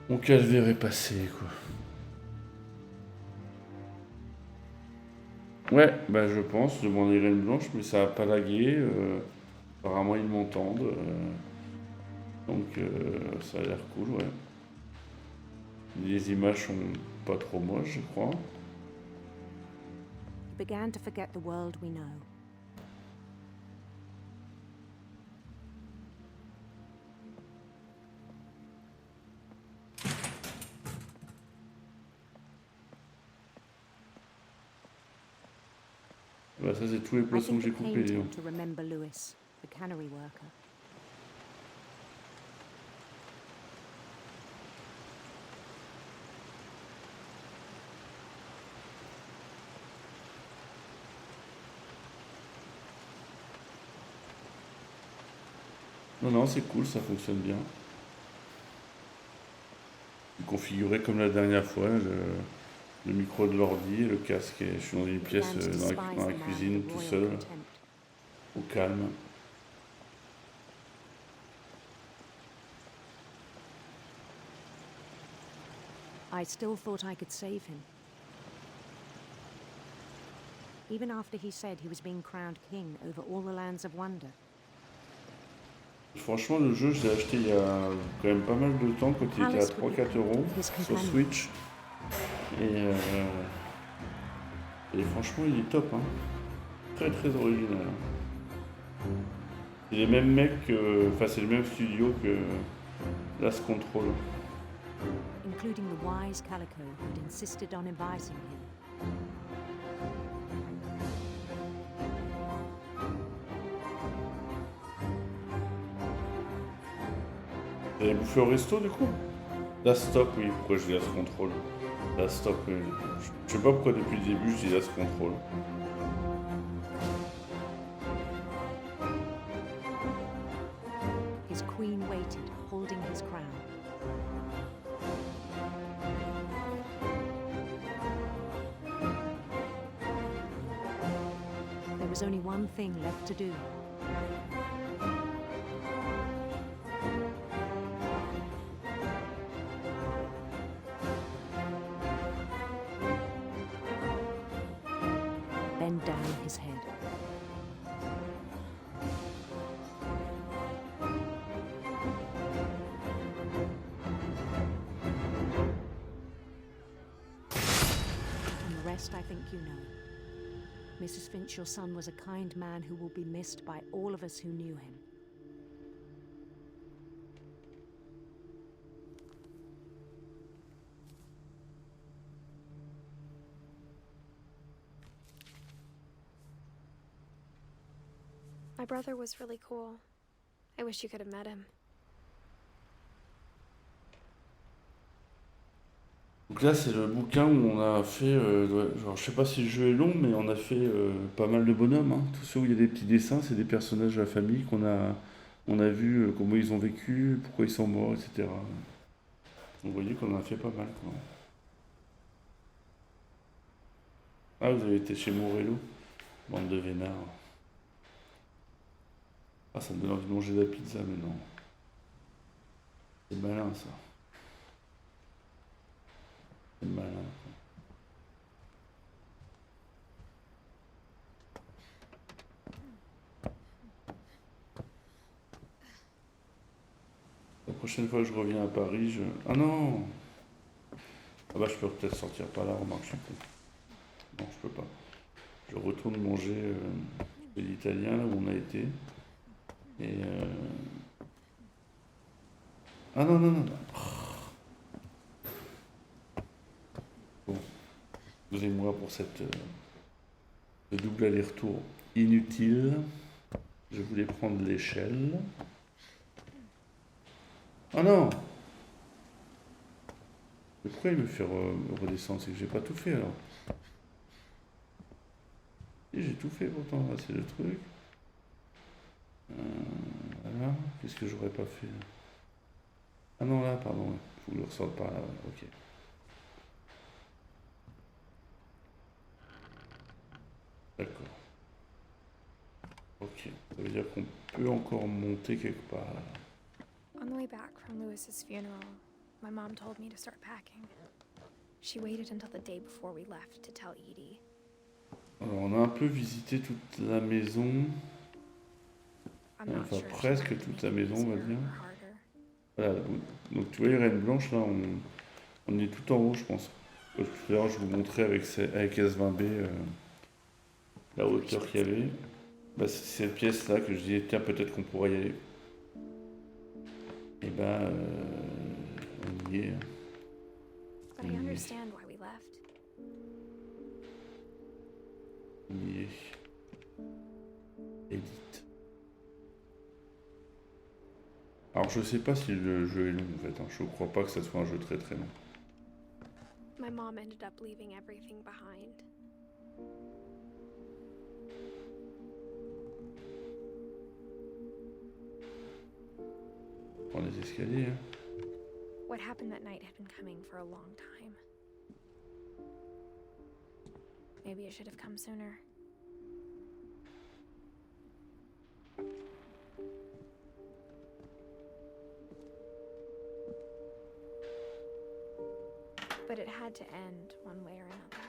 Mon calvaire est passé, quoi. Ouais, bah je pense, de mon irène blanche, mais ça a pas lagué. Apparemment, ils m'entendent. Donc, ça a l'air cool, ouais. Les images sont pas trop moches, je crois. He began to forget the world we know. Bah, ça, c'est tous les I poissons que think j'ai it coupés, pained dis him donc. to remember Lewis, the cannery worker. Non, non, c'est cool, ça fonctionne bien. Configuré comme la dernière fois, le micro de l'ordi, le casque, et je suis dans une pièce dans la cuisine tout seul, au calme. I still thought I could save him. Even after he said he was being crowned king over all the lands of wonder. Franchement, le jeu, je l'ai acheté il y a quand même pas mal de temps, quand il était à 3-4 euros sur Switch. Et franchement, il est top. Hein. Très très original. C'est les mêmes mecs, enfin c'est le même studio que Last Control. Including the wise Calico who'd insisted on advising him. Vous avez bouffé au resto du coup? Last Stop, oui, pourquoi je dis Last Control? Last Stop, oui. Je sais pas pourquoi depuis le début je dis Last Control. His queen waited, holding his crown. There was only one thing left to do. Bend down his head. And the rest I think you know. Mrs. Finch, your son was a kind man who will be missed by all of us who knew him. My brother was really cool. I wish you could have met him. Donc là, c'est le bouquin où on a fait, genre, je sais pas si le jeu est long, mais on a fait pas mal de bonhommes. Hein. Tous ceux où il y a des petits dessins, c'est des personnages de la famille on a vu comment ils ont vécu, pourquoi ils sont morts, etc. Donc, vous voyez qu'on en a fait pas mal, quoi. Ah, vous avez été chez Morello, bande de vénards. Ah, ça me donne envie de manger de la pizza maintenant. C'est malin, ça. C'est malin. La prochaine fois que je reviens à Paris, je... Ah non! Ah bah je peux peut-être sortir par là, remarque, je sais plus. Non, je peux pas. Je retourne manger l'italien, là où on a été. Et ah non, non, non, non. Bon. Excusez-moi pour cette ce double aller-retour inutile. Je voulais prendre l'échelle. Ah non! Mais pourquoi il me fait redescendre? C'est que j'ai pas tout fait alors. Et j'ai tout fait pourtant, là, c'est le truc. Voilà. Qu'est-ce que j'aurais pas fait là? Ah non, là, pardon. Ouais. Faut que je ressorte par là, ouais. Ok. D'accord. Ok. Ça veut dire qu'on peut encore monter quelque part. On the way back from Lewis's funeral, my mom told me to start packing. She waited until the day before we left to tell Edie. Alors, on a un peu visité toute la maison. Enfin, presque toute la maison, on va dire. Voilà, donc tu vois les reines blanches, là, on est tout en haut, je pense. Tout à l'heure, je vous montrais avec S20B la hauteur qu'il y avait. Bah, c'est cette pièce-là que je disais, tiens, peut-être qu'on pourrait y aller. Et ben, on y est. But I understand why we left. On y est. Edith. Alors je sais pas si le jeu est long en fait, hein. Je crois pas que ça soit un jeu très très long. My mom ended up leaving everything behind. On prend les escaliers, hein. What happened that night had been coming for a long time. Maybe it should have come sooner. But it had to end one way or another.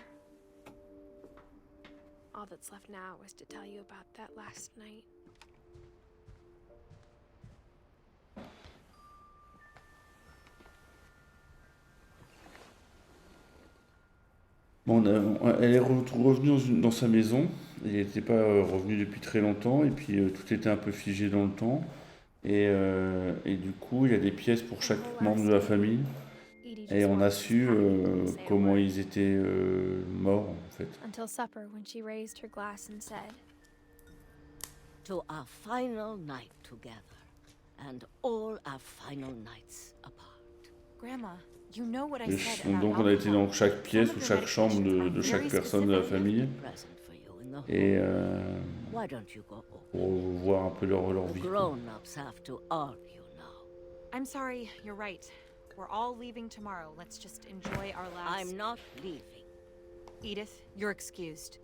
All that's left now is to tell you about that last night. Bon, elle est revenue dans sa maison. Elle n'était pas revenue depuis très longtemps et puis tout était un peu figé dans le temps. Et du coup, il y a des pièces pour chaque membre de la famille. Et on a su comment ils étaient morts en fait. Until supper, when she raised her glass and said, "To our final night together, and all our final nights apart." Grandma, you know what I said about Donc on a été dans chaque pièce ou chaque chambre de chaque personne de la famille. Et pour voir un peu leur vie. Grown-ups have to argue now. I'm sorry, you're right. We're all leaving tomorrow. Let's just enjoy our last... I'm not leaving. Edith, you're excused.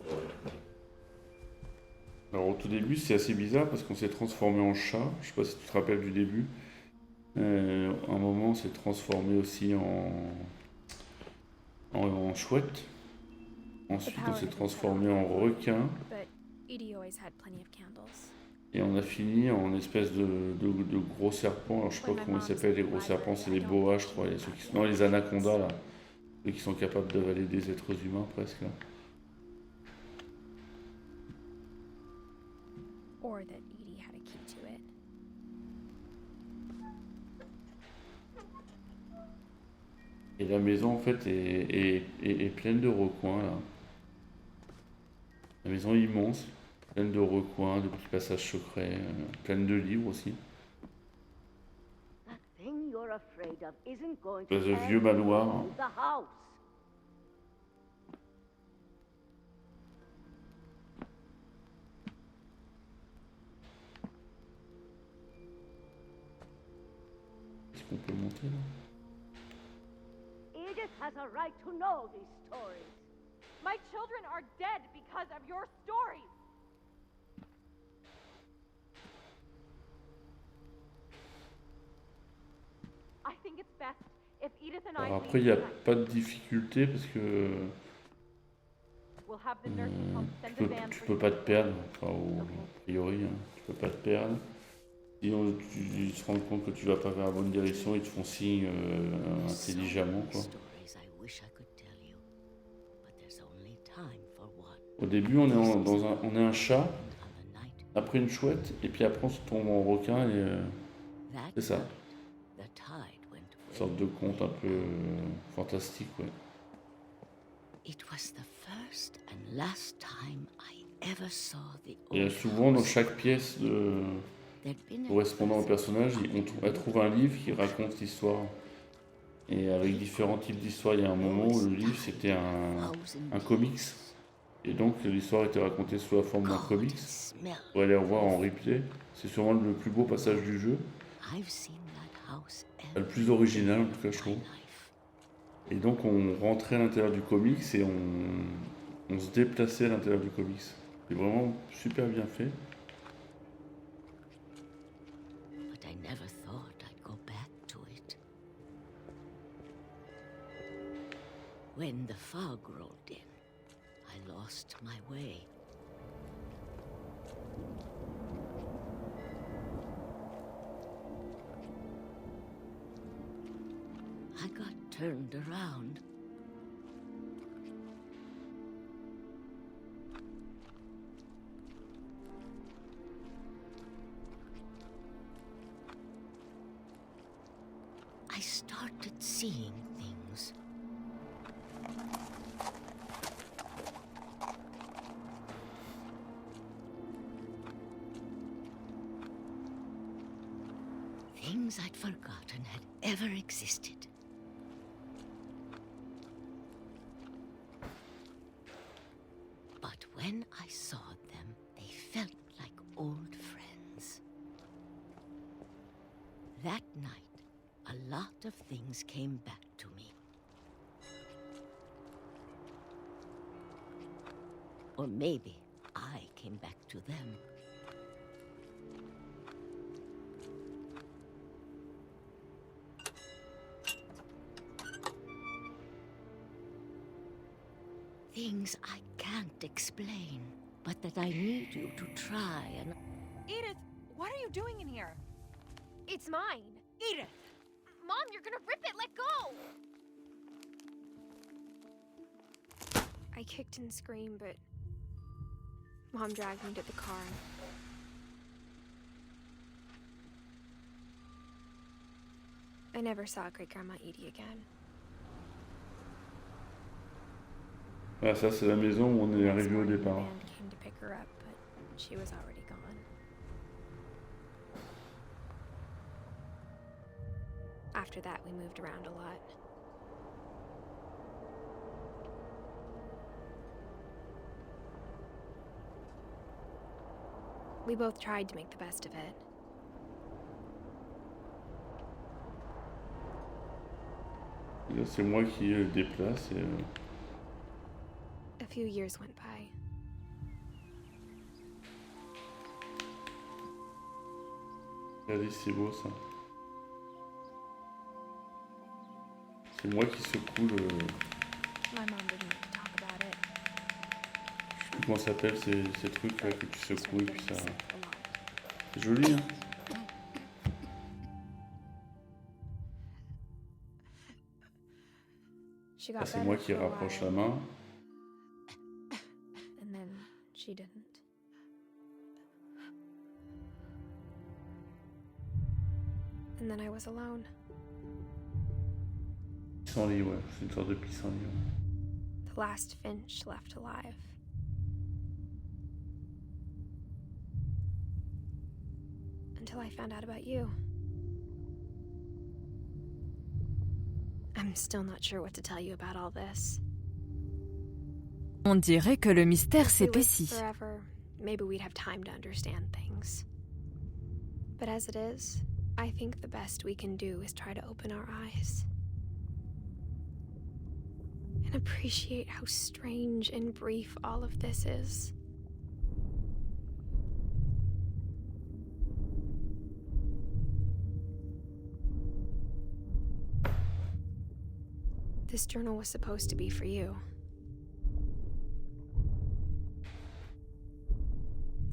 Alors au tout début c'est assez bizarre parce qu'on s'est transformé en chat. Je sais pas si tu te rappelles du début. À un moment on s'est transformé aussi en chouette. Ensuite on s'est transformé en requin. Edie always had plenty of candles. Et on a fini en espèce de gros serpents. Alors je sais pas comment ils s'appellent les gros serpents, c'est les boas je crois. Non, les anacondas là. Ceux qui sont capables d'avaler des êtres humains presque là. Or that Edie had a key to it. Et la maison en fait est pleine de recoins là. La maison est immense. Pleine de recoins, de petits passages secrets, pleine de livres aussi. Dans un vieux manoir. Est-ce qu'on peut monter là? Edith has a right to know these stories. My children are dead because of your stories. Alors après, il n'y a pas de difficulté parce que tu peux pas te perdre, enfin, a priori, hein, tu peux pas te perdre. Si tu se rends compte que tu vas pas vers la bonne direction, ils te font signe intelligemment, quoi. Au début, on est un chat, après une chouette, et puis après on se tombe en requin et c'est ça. Une sorte de conte un peu fantastique, ouais. Et souvent dans chaque pièce correspondant au personnage, elle trouve un livre qui raconte l'histoire Et avec différents types d'histoires, il y a un moment où le livre c'était un comics. Et donc l'histoire était racontée sous la forme d'un comics. Vous pourrez aller revoir en replay. C'est sûrement le plus beau passage du jeu. Le plus original en tout cas je trouve. Et donc on rentrait à l'intérieur du comics et on se déplaçait à l'intérieur du comics. C'est vraiment super bien fait. But I never thought I'd go back to it. When the fog rolled in, I lost my way. I got turned around. I started seeing things. Things I'd forgotten had ever existed. But when I saw them, they felt like old friends. That night, a lot of things came back to me. Or maybe I came back to them. Things I can't explain, but that I need you to try and... Edith, what are you doing in here? It's mine. Edith! Mom, you're gonna rip it. Let go. I kicked and screamed, but Mom dragged me to the car. I never saw Great-Grandma Edie again. Ah, ça c'est la maison où on est arrivé au départ. The band came to pick her up, but she was already gone. After that, we moved around a lot. We both tried to make the best of it. Là, c'est moi qui le déplace et... A few years went by. Regardez, c'est beau ça. C'est moi qui secoue le... My mom didn't talk about it. Je sais plus comment ça s'appelle ces trucs là que tu secoues et puis ça... C'est joli hein. She got Ah, c'est better moi qui for a rapproche while, la main. and then she didn't. And then I was alone. Pissenlit, ouais. C'est une sorte de pissenlit. Ouais. The last Finch left alive. Until I found out about you. I'm still not sure what to tell you about all this. On dirait que le mystère If we lived s'épaissit. forever, maybe we'd have time to understand things. But as it is, I think the best we can do is try to open our eyes. And appreciate how strange and brief all of this is. This journal was supposed to be for you.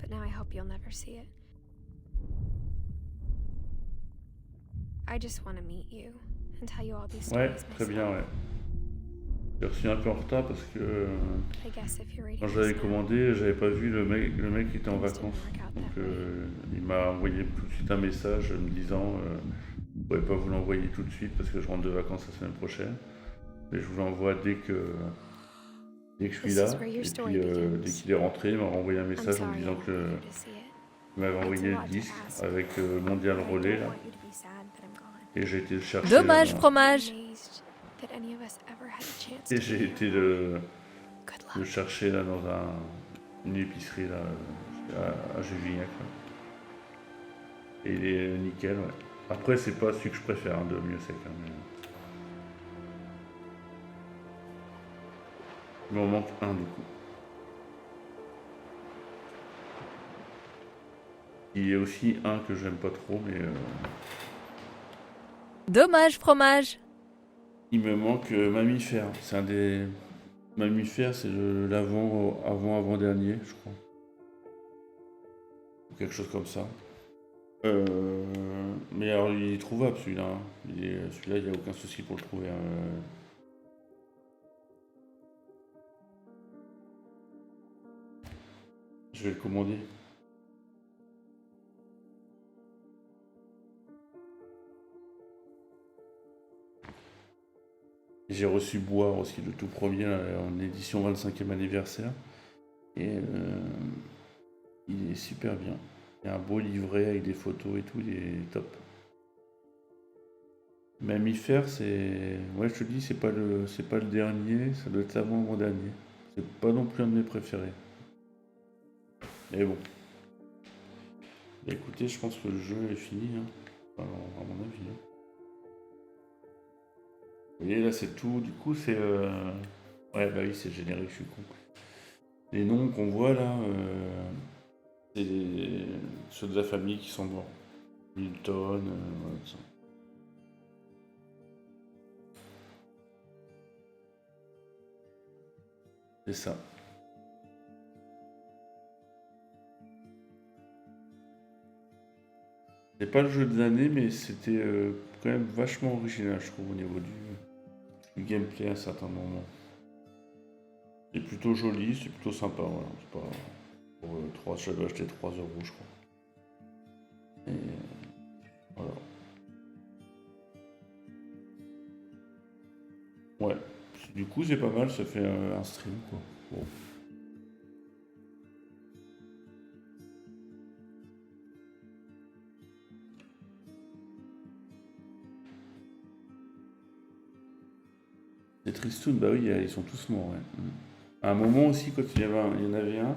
But now I hope you'll never see it. I just want to meet you and tell you all these Ouais, stories très myself. bien, ouais. J'ai reçu un peu en retard parce que I guess if you're ready quand to j'avais snap. commandé, j'avais pas vu le mec qui était en Things didn't vacances. work out Donc that way. il m'a envoyé tout de suite un message me disant je pourrais pas vous l'envoyer tout de suite parce que je rentre de vacances la semaine prochaine. Mais je vous l'envoie dès que je suis This là. is where your Et story puis begins. dès qu'il est rentré, il m'a renvoyé un I'm message en me sorry I disant won't que be there to see it. il m'avait It's envoyé a le lot to disque ask, avec Mondial but I Relais don't là. want you to be sad that I'm gone. Et j'ai été le chercher Dommage, là-bas. fromage. Maybe pleased that any of us ever had a chance Et to j'ai be été here. le chercher là dans une épicerie là, à Juvignac. Là. Et il est nickel, ouais. Après, c'est pas celui que je préfère, hein, de mieux sec. Hein, mais... il m'en manque un du coup. Il y a aussi un que j'aime pas trop, mais Dommage, fromage. il me manque Mammifère. C'est un des... Mammifère, c'est l'avant-avant-dernier, je crois. Ou quelque chose comme ça. Mais alors, il est trouvable, celui-là. Hein. Celui-là, il n'y a aucun souci pour le trouver. Hein. Je vais le commander. J'ai reçu Boire aussi, le tout premier, là, en édition 25e anniversaire. Et il est super bien. Il y a un beau livret avec des photos et tout, il est top. Mammifère, c'est... Ouais, je te dis, c'est pas le dernier, ça doit être l'avant-avant-dernier. C'est pas non plus un de mes préférés. Mais bon. Écoutez, je pense que le jeu est fini, hein. Enfin, à mon avis. Hein. Vous voyez, là, c'est tout. Du coup, c'est... Ouais, bah oui, c'est générique, je suis con. Les noms qu'on voit, là, c'est ceux de la famille qui sont morts. Milton, voilà, tout ça. C'est ça. C'est pas le jeu de l'année, mais c'était quand même vachement original, je trouve, au niveau du gameplay à un certain moment. C'est plutôt joli, c'est plutôt sympa, voilà. C'est pas... Pour j'avais acheté 3 €, je crois. Et voilà. Ouais. Du coup, c'est pas mal, ça fait un stream, quoi. Bon. C'est tristoun, bah oui, ils sont tous morts, ouais. À un moment aussi, quand il y en avait un,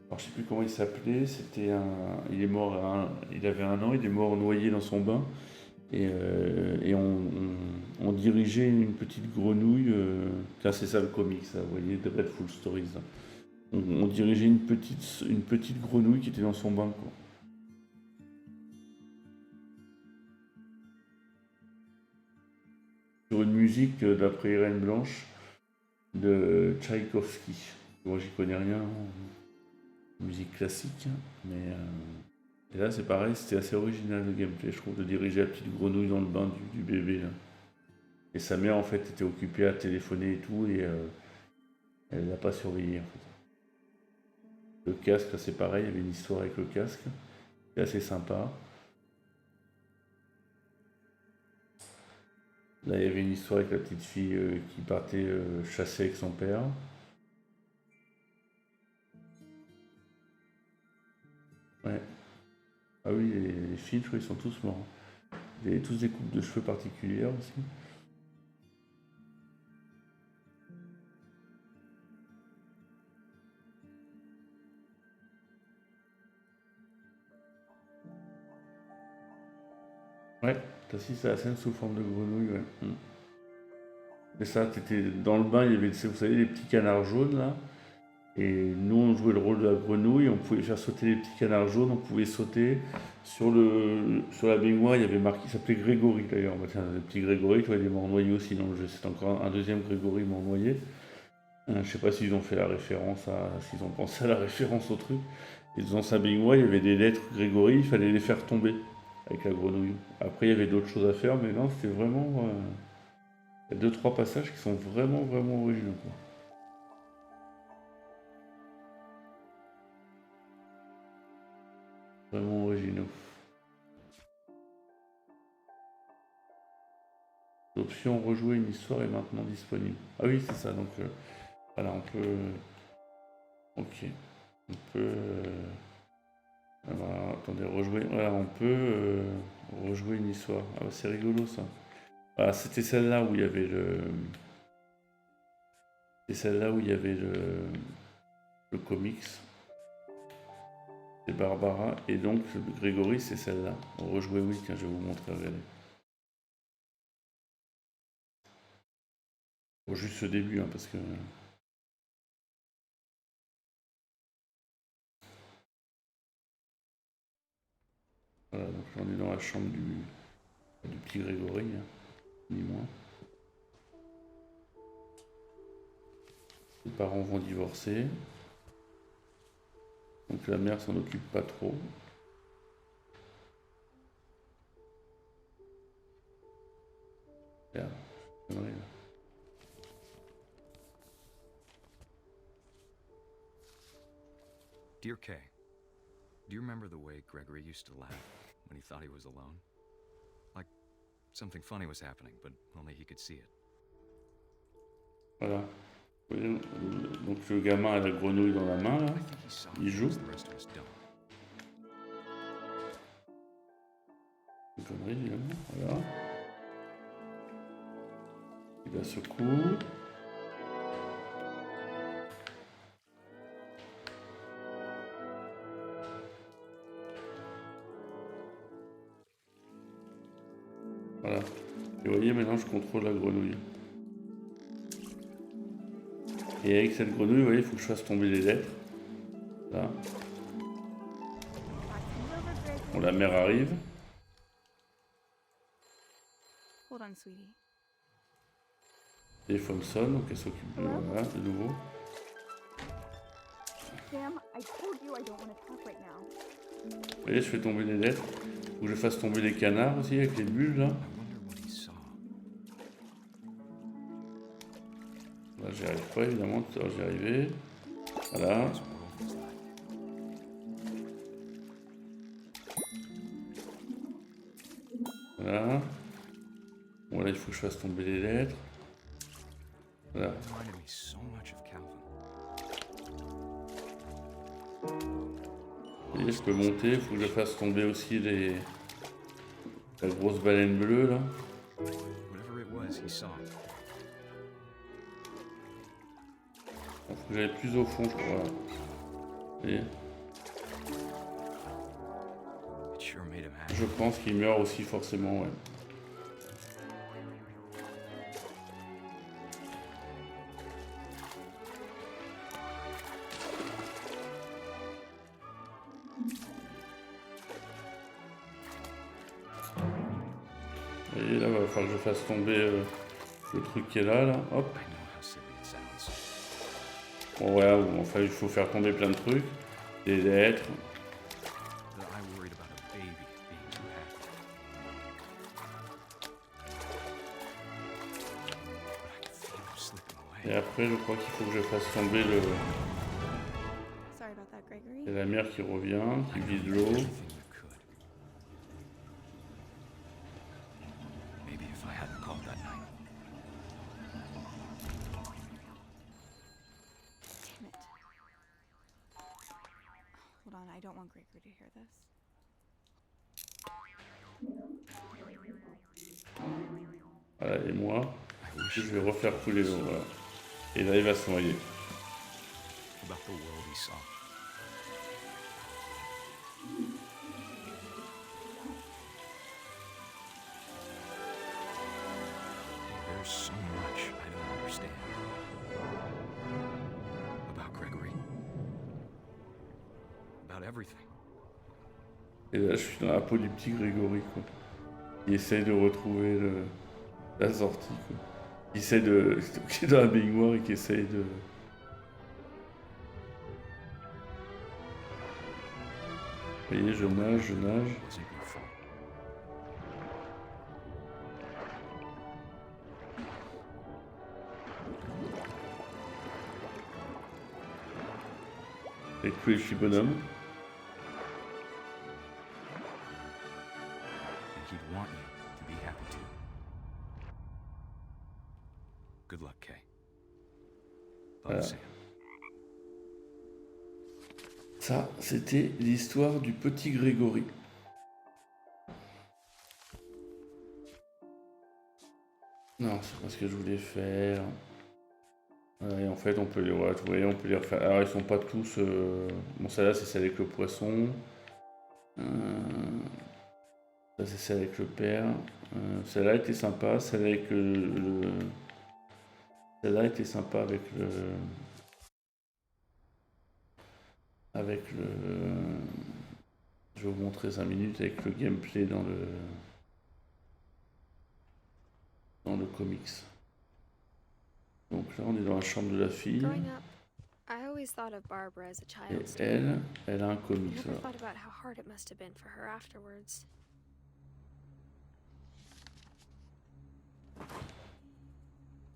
alors je sais plus comment il s'appelait, c'était un... Il est mort, il avait 1 an, il est mort noyé dans son bain. Et on dirigeait une petite grenouille, là c'est ça le comics, ça, vous voyez, Dreadful Stories. Là. On dirigeait une petite grenouille qui était dans son bain, quoi. Sur une musique d'après Irène Blanche de Tchaïkovski. Moi j'y connais rien, musique classique, mais et là c'est pareil, c'était assez original le gameplay, je trouve, de diriger la petite grenouille dans le bain du bébé là. Et sa mère en fait était occupée à téléphoner et tout, et elle l'a pas surveillé en fait. Le casque, là c'est pareil, il y avait une histoire avec le casque, c'est assez sympa. Là, il y avait une histoire avec la petite fille qui partait chasser avec son père. Ouais. Ah oui, les filles, je crois, ils sont tous morts. Ils avaient tous des coupes de cheveux particulières aussi. Ouais, t'as assisté à la scène sous forme de grenouille, ouais. Mais ça, t'étais dans le bain, il y avait, vous savez, les petits canards jaunes là. Et nous, on jouait le rôle de la grenouille, on pouvait faire sauter les petits canards jaunes, on pouvait sauter sur la baignoire, il y avait marqué, il s'appelait Grégory d'ailleurs. Bah, tiens, le petit Grégory, tu vois, il est mort noyé aussi dans le jeu, c'est encore un deuxième Grégory mort noyé. Je sais pas s'ils ont fait la référence s'ils ont pensé à la référence au truc. Et dans sa baignoire, il y avait des lettres Grégory, il fallait les faire tomber avec la grenouille. Après, il y avait d'autres choses à faire, mais non, c'était vraiment... il y a 2-3 passages qui sont vraiment, vraiment originaux, quoi. Vraiment originaux. L'option rejouer une histoire est maintenant disponible. Ah oui, c'est ça, donc voilà, on peut... Ok. On peut... Alors, attendez, rejouer... Voilà, on peut rejouer une histoire. Ah bah, c'est rigolo ça. Ah, c'était celle-là où il y avait le... C'est celle-là où il y avait le comics. C'est Barbara. Et donc, Grégory, c'est celle-là. On rejouait, oui, tiens, je vais vous montrer, regardez. Bon, juste ce début, hein, parce que... Voilà, donc là, on est dans la chambre du petit Grégory, hein, ni moins. Les parents vont divorcer. Donc la mère s'en occupe pas trop. Merde, connerie, là. Dear Kay, do you remember the way Gregory used to laugh when he thought he was alone? Like something funny was happening, but only he could see it. Voilà. Donc le gamin a la grenouille dans la main, là. Il joue. Une connerie, évidemment. Voilà. Il la secoue. Voilà. Et vous voyez, maintenant je contrôle la grenouille. Et avec cette grenouille, vous voyez, il faut que je fasse tomber les lettres. Là. Bon, la mère arrive. Hold on, sweetie. Les femmes sonnent, donc elle s'occupe de, voilà, de nouveau. Sam, I told you I don't want to talk right now. Vous voyez, je fais tomber les lettres. Faut que je fasse tomber les canards aussi, avec les bulles, là. Là, j'y arrive pas, évidemment. Tout à l'heure, j'y arrivais. Voilà. Voilà. Bon, là, il faut que je fasse tomber les lettres. Voilà. Vous voyez, je peux monter. Il faut que je fasse tomber aussi la grosse baleine bleue, là. Il faut que j'aille plus au fond, je crois. Vous voyez ? Je pense qu'il meurt aussi forcément, ouais. Et là, il va falloir que je fasse tomber le truc qui est là. Hop. Bon, voilà, bon, enfin, il faut faire tomber plein de trucs. Des lettres. Et après, je crois qu'il faut que je fasse tomber le... C'est la mère qui revient, qui vide l'eau. Hold on, I don't want Gregory to hear this. Voilà, et moi, je vais refaire couler l'eau, voilà. Et là, il va se noyer. There's so much I don't understand about Gregory, about everything. Et là, je suis dans la peau du petit Grégory, quoi. Il essaye de retrouver la sortie, quoi. Il essaye de... qui est dans la baignoire et qui essaye de... Vous voyez, je nage, je nage. Avec tous les petits bonhommes. He'd want you to be happy too. Good luck, Kay. Voilà. Ça, c'était l'histoire du petit Grégory. Non, c'est pas ce que je voulais faire. Et en fait, on peut les, ouais, vous voyez, on peut les refaire. Alors, ils sont pas tous. Bon, celle-là, c'est celle avec le poisson. Ça, c'est celle avec le père. Celle-là était sympa. Celle avec Celle-là était sympa avec le. Avec le. Je vais vous montrer 5 minutes avec le gameplay dans le comics. Donc là, on est dans la chambre de la fille. Growing up, I always thought of Barbara as a Et child. elle a un comics. I never Là. thought about how hard it must have been for her afterwards.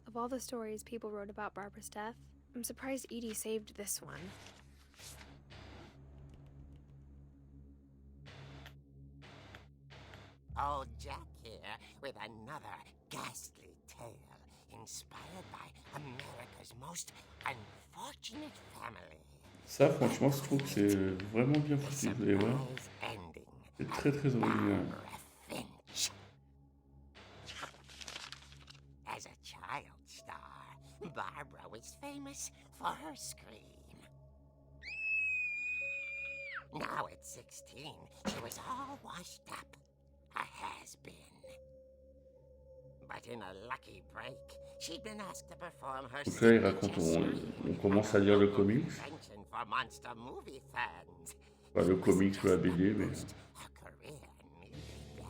Of all the stories people wrote about Barbara's death, I'm surprised Edie saved this one. Old Jack here with another ghastly tale inspired by America's most unfortunate family. Ça, franchement, je trouve que c'est vraiment bien foutu. Vous allez voir. C'est très très original. Finch. As a child star, Barbara was famous for her scream. Now at 16, she was all washed up. A has-been. But in a lucky break, she'd been asked to perform her Donc là, il raconte, on commence à lire le comics. convention for monster movie fans. Pas le comics ou la BD, mais. Her career in music.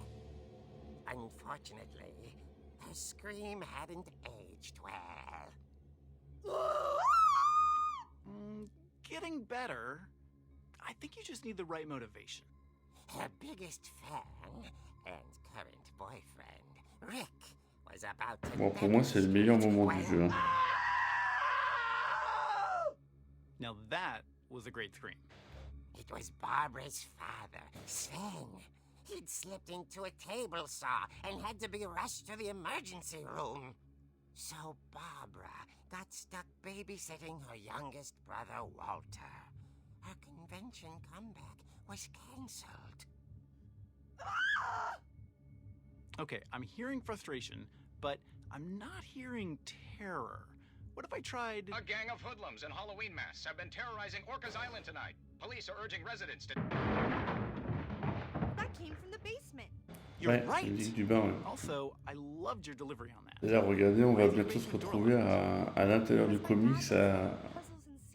Unfortunately, her scream hadn't aged well. Getting better. I think you just need the right motivation. Her biggest fan and current boyfriend, Rick, was about to Bon, pour moi, c'est le meilleur moment du jeu. Hein. Now that was a great scream. It was Barbara's father, Sven. He'd slipped into a table saw and had to be rushed to the emergency room. So Barbara got stuck babysitting her youngest brother, Walter. Her convention comeback was cancelled. Okay, I'm hearing frustration, but I'm not hearing terror. What if I tried... A gang of hoodlums in Halloween masks have been terrorizing Orcas Island tonight. Police are urging residents to... That came from the basement. You're Ouais, right. c'est musique du bain. Ouais. Also, I loved your delivery on that. D'ailleurs, regardez, on va bientôt se retrouver à l'intérieur du comics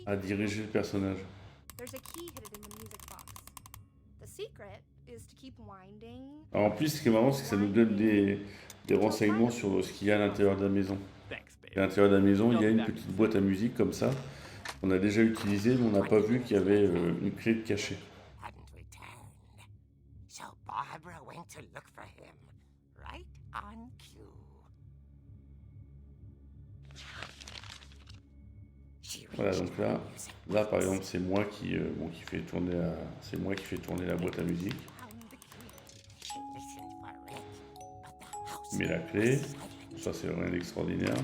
à diriger le personnage. There's a key hidden in the music box. The secret is to keep winding. Alors, en plus, ce qui est marrant, c'est que ça nous donne des renseignements sur ce qu'il y a à l'intérieur de la maison. À l'intérieur de la maison, il y a une petite boîte à musique comme ça, qu'on a déjà utilisée, mais on n'a pas vu qu'il y avait une clé de cachet. Hadn't returned. So Barbara went to look for him, right on cue. Voilà, donc là par exemple, c'est moi qui fait tourner la boîte à musique. Je mets la clé, ça c'est rien d'extraordinaire.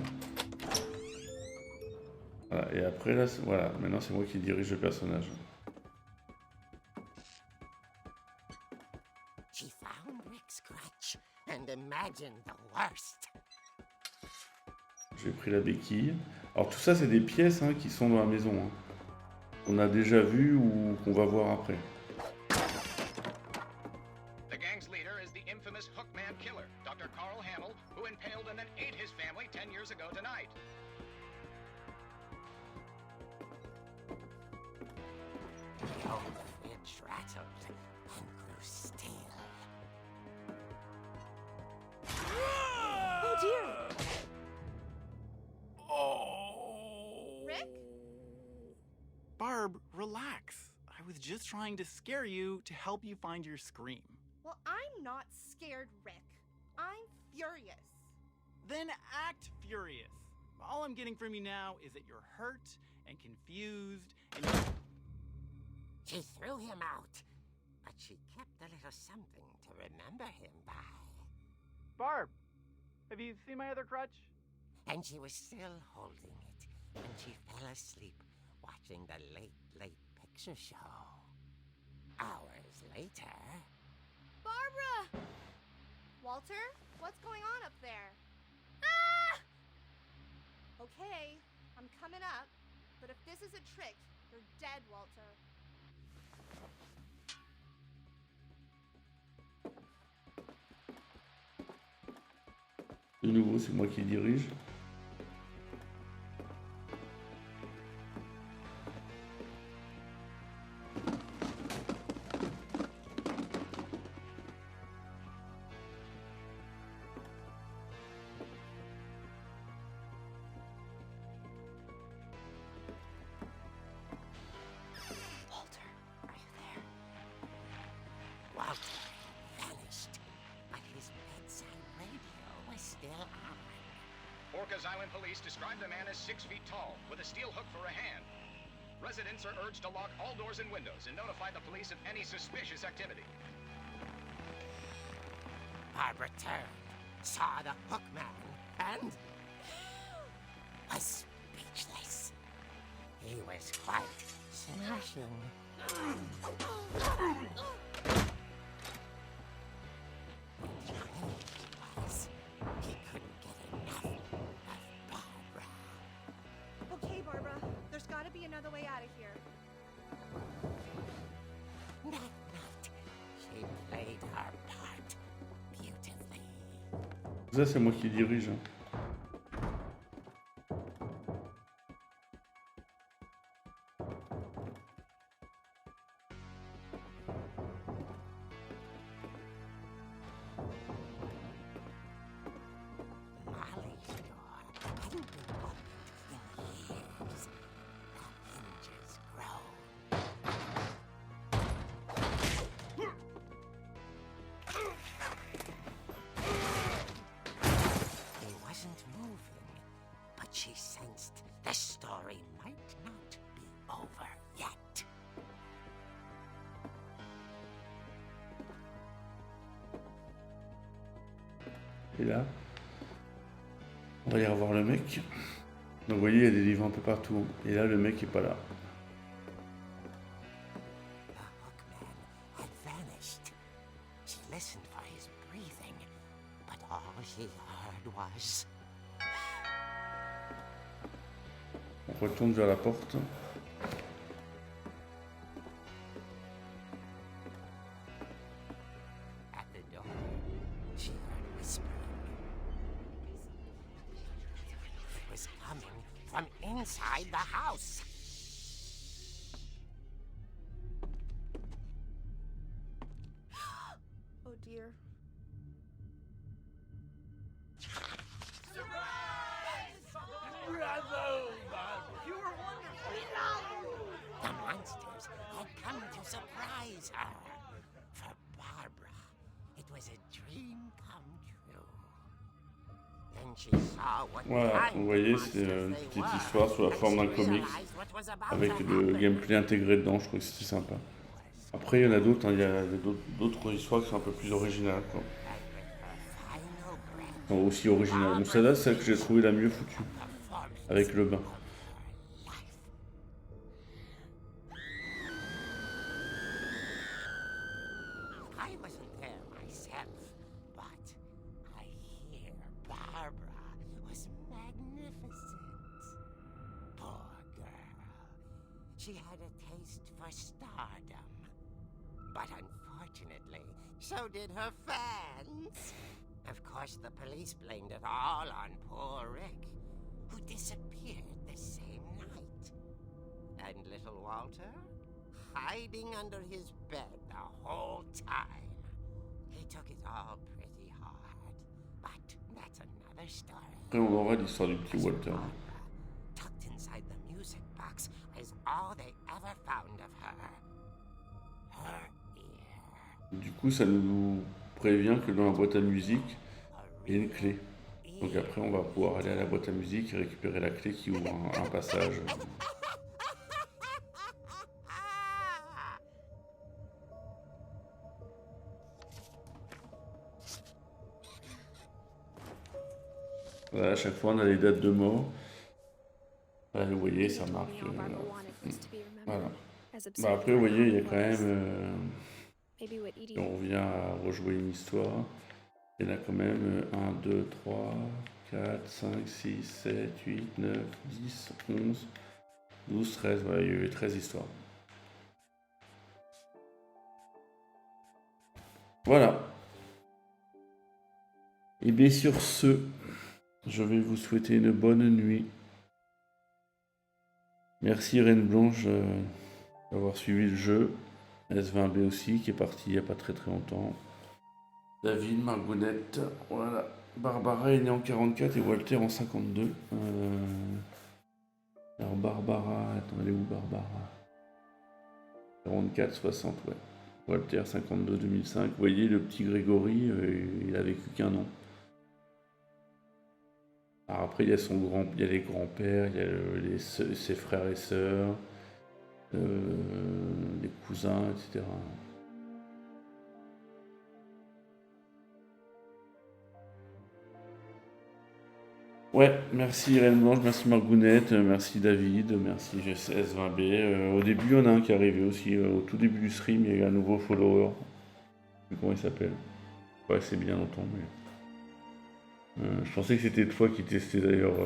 Voilà, et après là, voilà, maintenant c'est moi qui dirige le personnage. She found Rick's crutch and imagined the worst. J'ai pris la béquille. Alors tout ça c'est des pièces hein, qui sont dans la maison. Hein. On a déjà vu ou qu'on va voir après. The gang's leader is the infamous Hookman killer, Dr. Carl Hamill, who impaled and then ate his family 10 years ago tonight. The old fridge rattled and grew still. Oh dear! Rick? Barb, relax. I was just trying to scare you to help you find your scream. Well, I'm not scared, Rick. I'm furious. Then act furious. All I'm getting from you now is that you're hurt and confused and She threw him out, but she kept a little something to remember him by. Barb, have you seen my other crutch? And she was still holding it when she fell asleep watching the late picture show. Hours later... Barbara! Walter, what's going on up there? Ah! Okay, I'm coming up. But if this is a trick, you're dead, Walter. De nouveau, c'est moi qui dirige. Walter vanished, but his bedside radio was still on. Orcas Island police describe the man as 6 feet tall, with a steel hook for a hand. Residents are urged to lock all doors and windows and notify the police of any suspicious activity. Barbara turned, saw the hook man, and was speechless. He was quite smashing. He couldn't get enough of Barbara. Okay, Barbara, there's gotta be another way out of here. That night, she played her part beautifully. Ça, c'est moi qui dirige. Hein. She sensed the story might not be over yet. Et là, on va aller revoir le mec. Donc vous voyez, il y a des livres un peu partout. Et là, le mec est pas là. The hookman had vanished. She listened for his breathing, but all she heard was... On retourne vers la porte. At the door, she heard whispering. It was coming from inside the house. Oh dear. The monsters had come to surprise her. For Barbara, it was a dream come true. Then she saw what Voilà, vous voyez, c'est une petite histoire sous la forme d'un comics avec le gameplay intégré dedans. Je trouve que c'était sympa. Après, il y en a d'autres, hein, il y a d'autres histoires qui sont un peu plus originales, quoi. Enfin, aussi originales. Donc celle-là, c'est celle que j'ai trouvée la mieux foutue, avec le bain. I wasn't there myself, but I hear Barbara was magnificent. Poor girl. She had a taste for stardom. But unfortunately, so did her fans. Of course, the police blamed it all on poor Rick, who disappeared the same night. And little Walter, hiding under his bed the whole time. He took it all pretty hard, but that's another story. Après, on aura l'histoire du petit Walter. Tucked inside the music box is all they ever found of her. Her ear. Du coup, ça nous prévient que dans la boîte à musique, il y a une clé. Donc après, on va pouvoir aller à la boîte à musique et récupérer la clé qui ouvre un passage. Voilà, à chaque fois, on a les dates de mort. Là, vous voyez, ça marque. Voilà. Bah, après, vous voyez, il y a quand même... si on revient à rejouer une histoire, il y en a quand même 1, 2, 3, 4, 5, 6, 7, 8, 9, 10, 11, 12, 13. Voilà, il y a eu 13 histoires. Voilà. Et bien sur ce, je vais vous souhaiter une bonne nuit. Merci Reine Blanche d'avoir suivi le jeu. S20B aussi, qui est parti il n'y a pas très longtemps. David, Margounette, voilà. Barbara est née en 44 et Walter en 52. Alors Barbara, attends, elle est où Barbara? 44, 60, ouais. Walter, 52, 2005. Vous voyez, le petit Grégory, il a vécu qu'un an. Alors après, il y a les grands-pères, il y a ses frères et sœurs, les cousins, etc. Ouais, merci Irène Blanche, merci Margounette, merci David, merci GCS20B. Au début, il y en a un qui est arrivé aussi. Au tout début du stream, il y a eu un nouveau follower. Je sais plus comment il s'appelle. Ouais, c'est bien longtemps, mais. Je pensais que c'était toi qui testais d'ailleurs.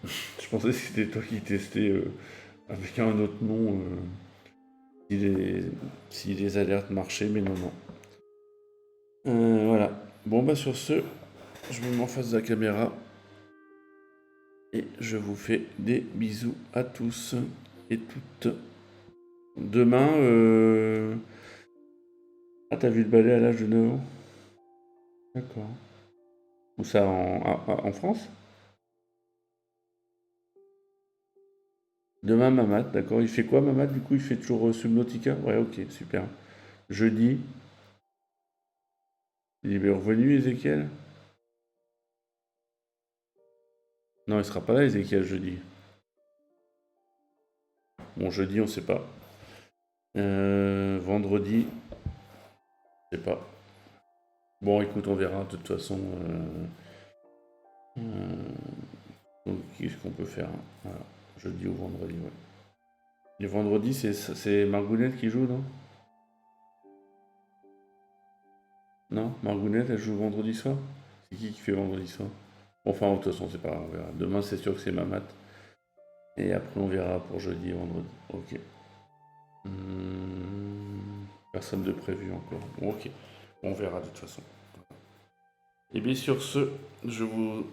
Je pensais que c'était toi qui testais avec un autre nom. Si les alertes marchaient, mais non, non. Voilà. Bon, bah sur ce, je me mets en face de la caméra. Et je vous fais des bisous à tous et toutes. Demain, Ah, t'as vu le ballet à l'âge de 9 ans? D'accord. Où ça, en France? Demain, Mamat, d'accord. Il fait quoi, Mamat? Du coup, il fait toujours Subnautica? Ouais, ok, super. Jeudi. Il est bien revenu, Ézéchiel? Non, il sera pas là, Ézéchiel, jeudi. Bon, jeudi, on sait pas. Vendredi, je sais pas. Bon, écoute, on verra. De toute façon, qu'est-ce qu'on peut faire? Voilà. Jeudi ou vendredi, ouais. Les vendredis, c'est Margounette qui joue, non? Non, Margounette, elle joue vendredi soir? C'est qui fait vendredi soir? Enfin, de toute façon, c'est pas grave, on verra. Demain, c'est sûr que c'est Mamat. Et après, on verra pour jeudi et vendredi. Ok. Personne de prévu encore. Bon, ok. On verra de toute façon. Et bien sur ce, je vous...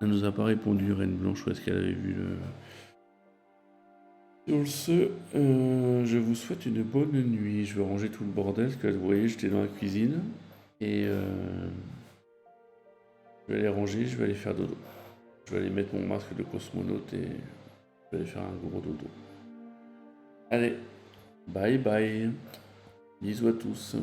Elle nous a pas répondu, Reine Blanche, où est-ce qu'elle avait vu le... Sur ce, je vous souhaite une bonne nuit. Je vais ranger tout le bordel, parce que vous voyez, j'étais dans la cuisine. Et je vais aller ranger, je vais aller faire dodo. Je vais aller mettre mon masque de cosmonaute et je vais aller faire un gros dodo. Allez, bye bye. Bisous à tous.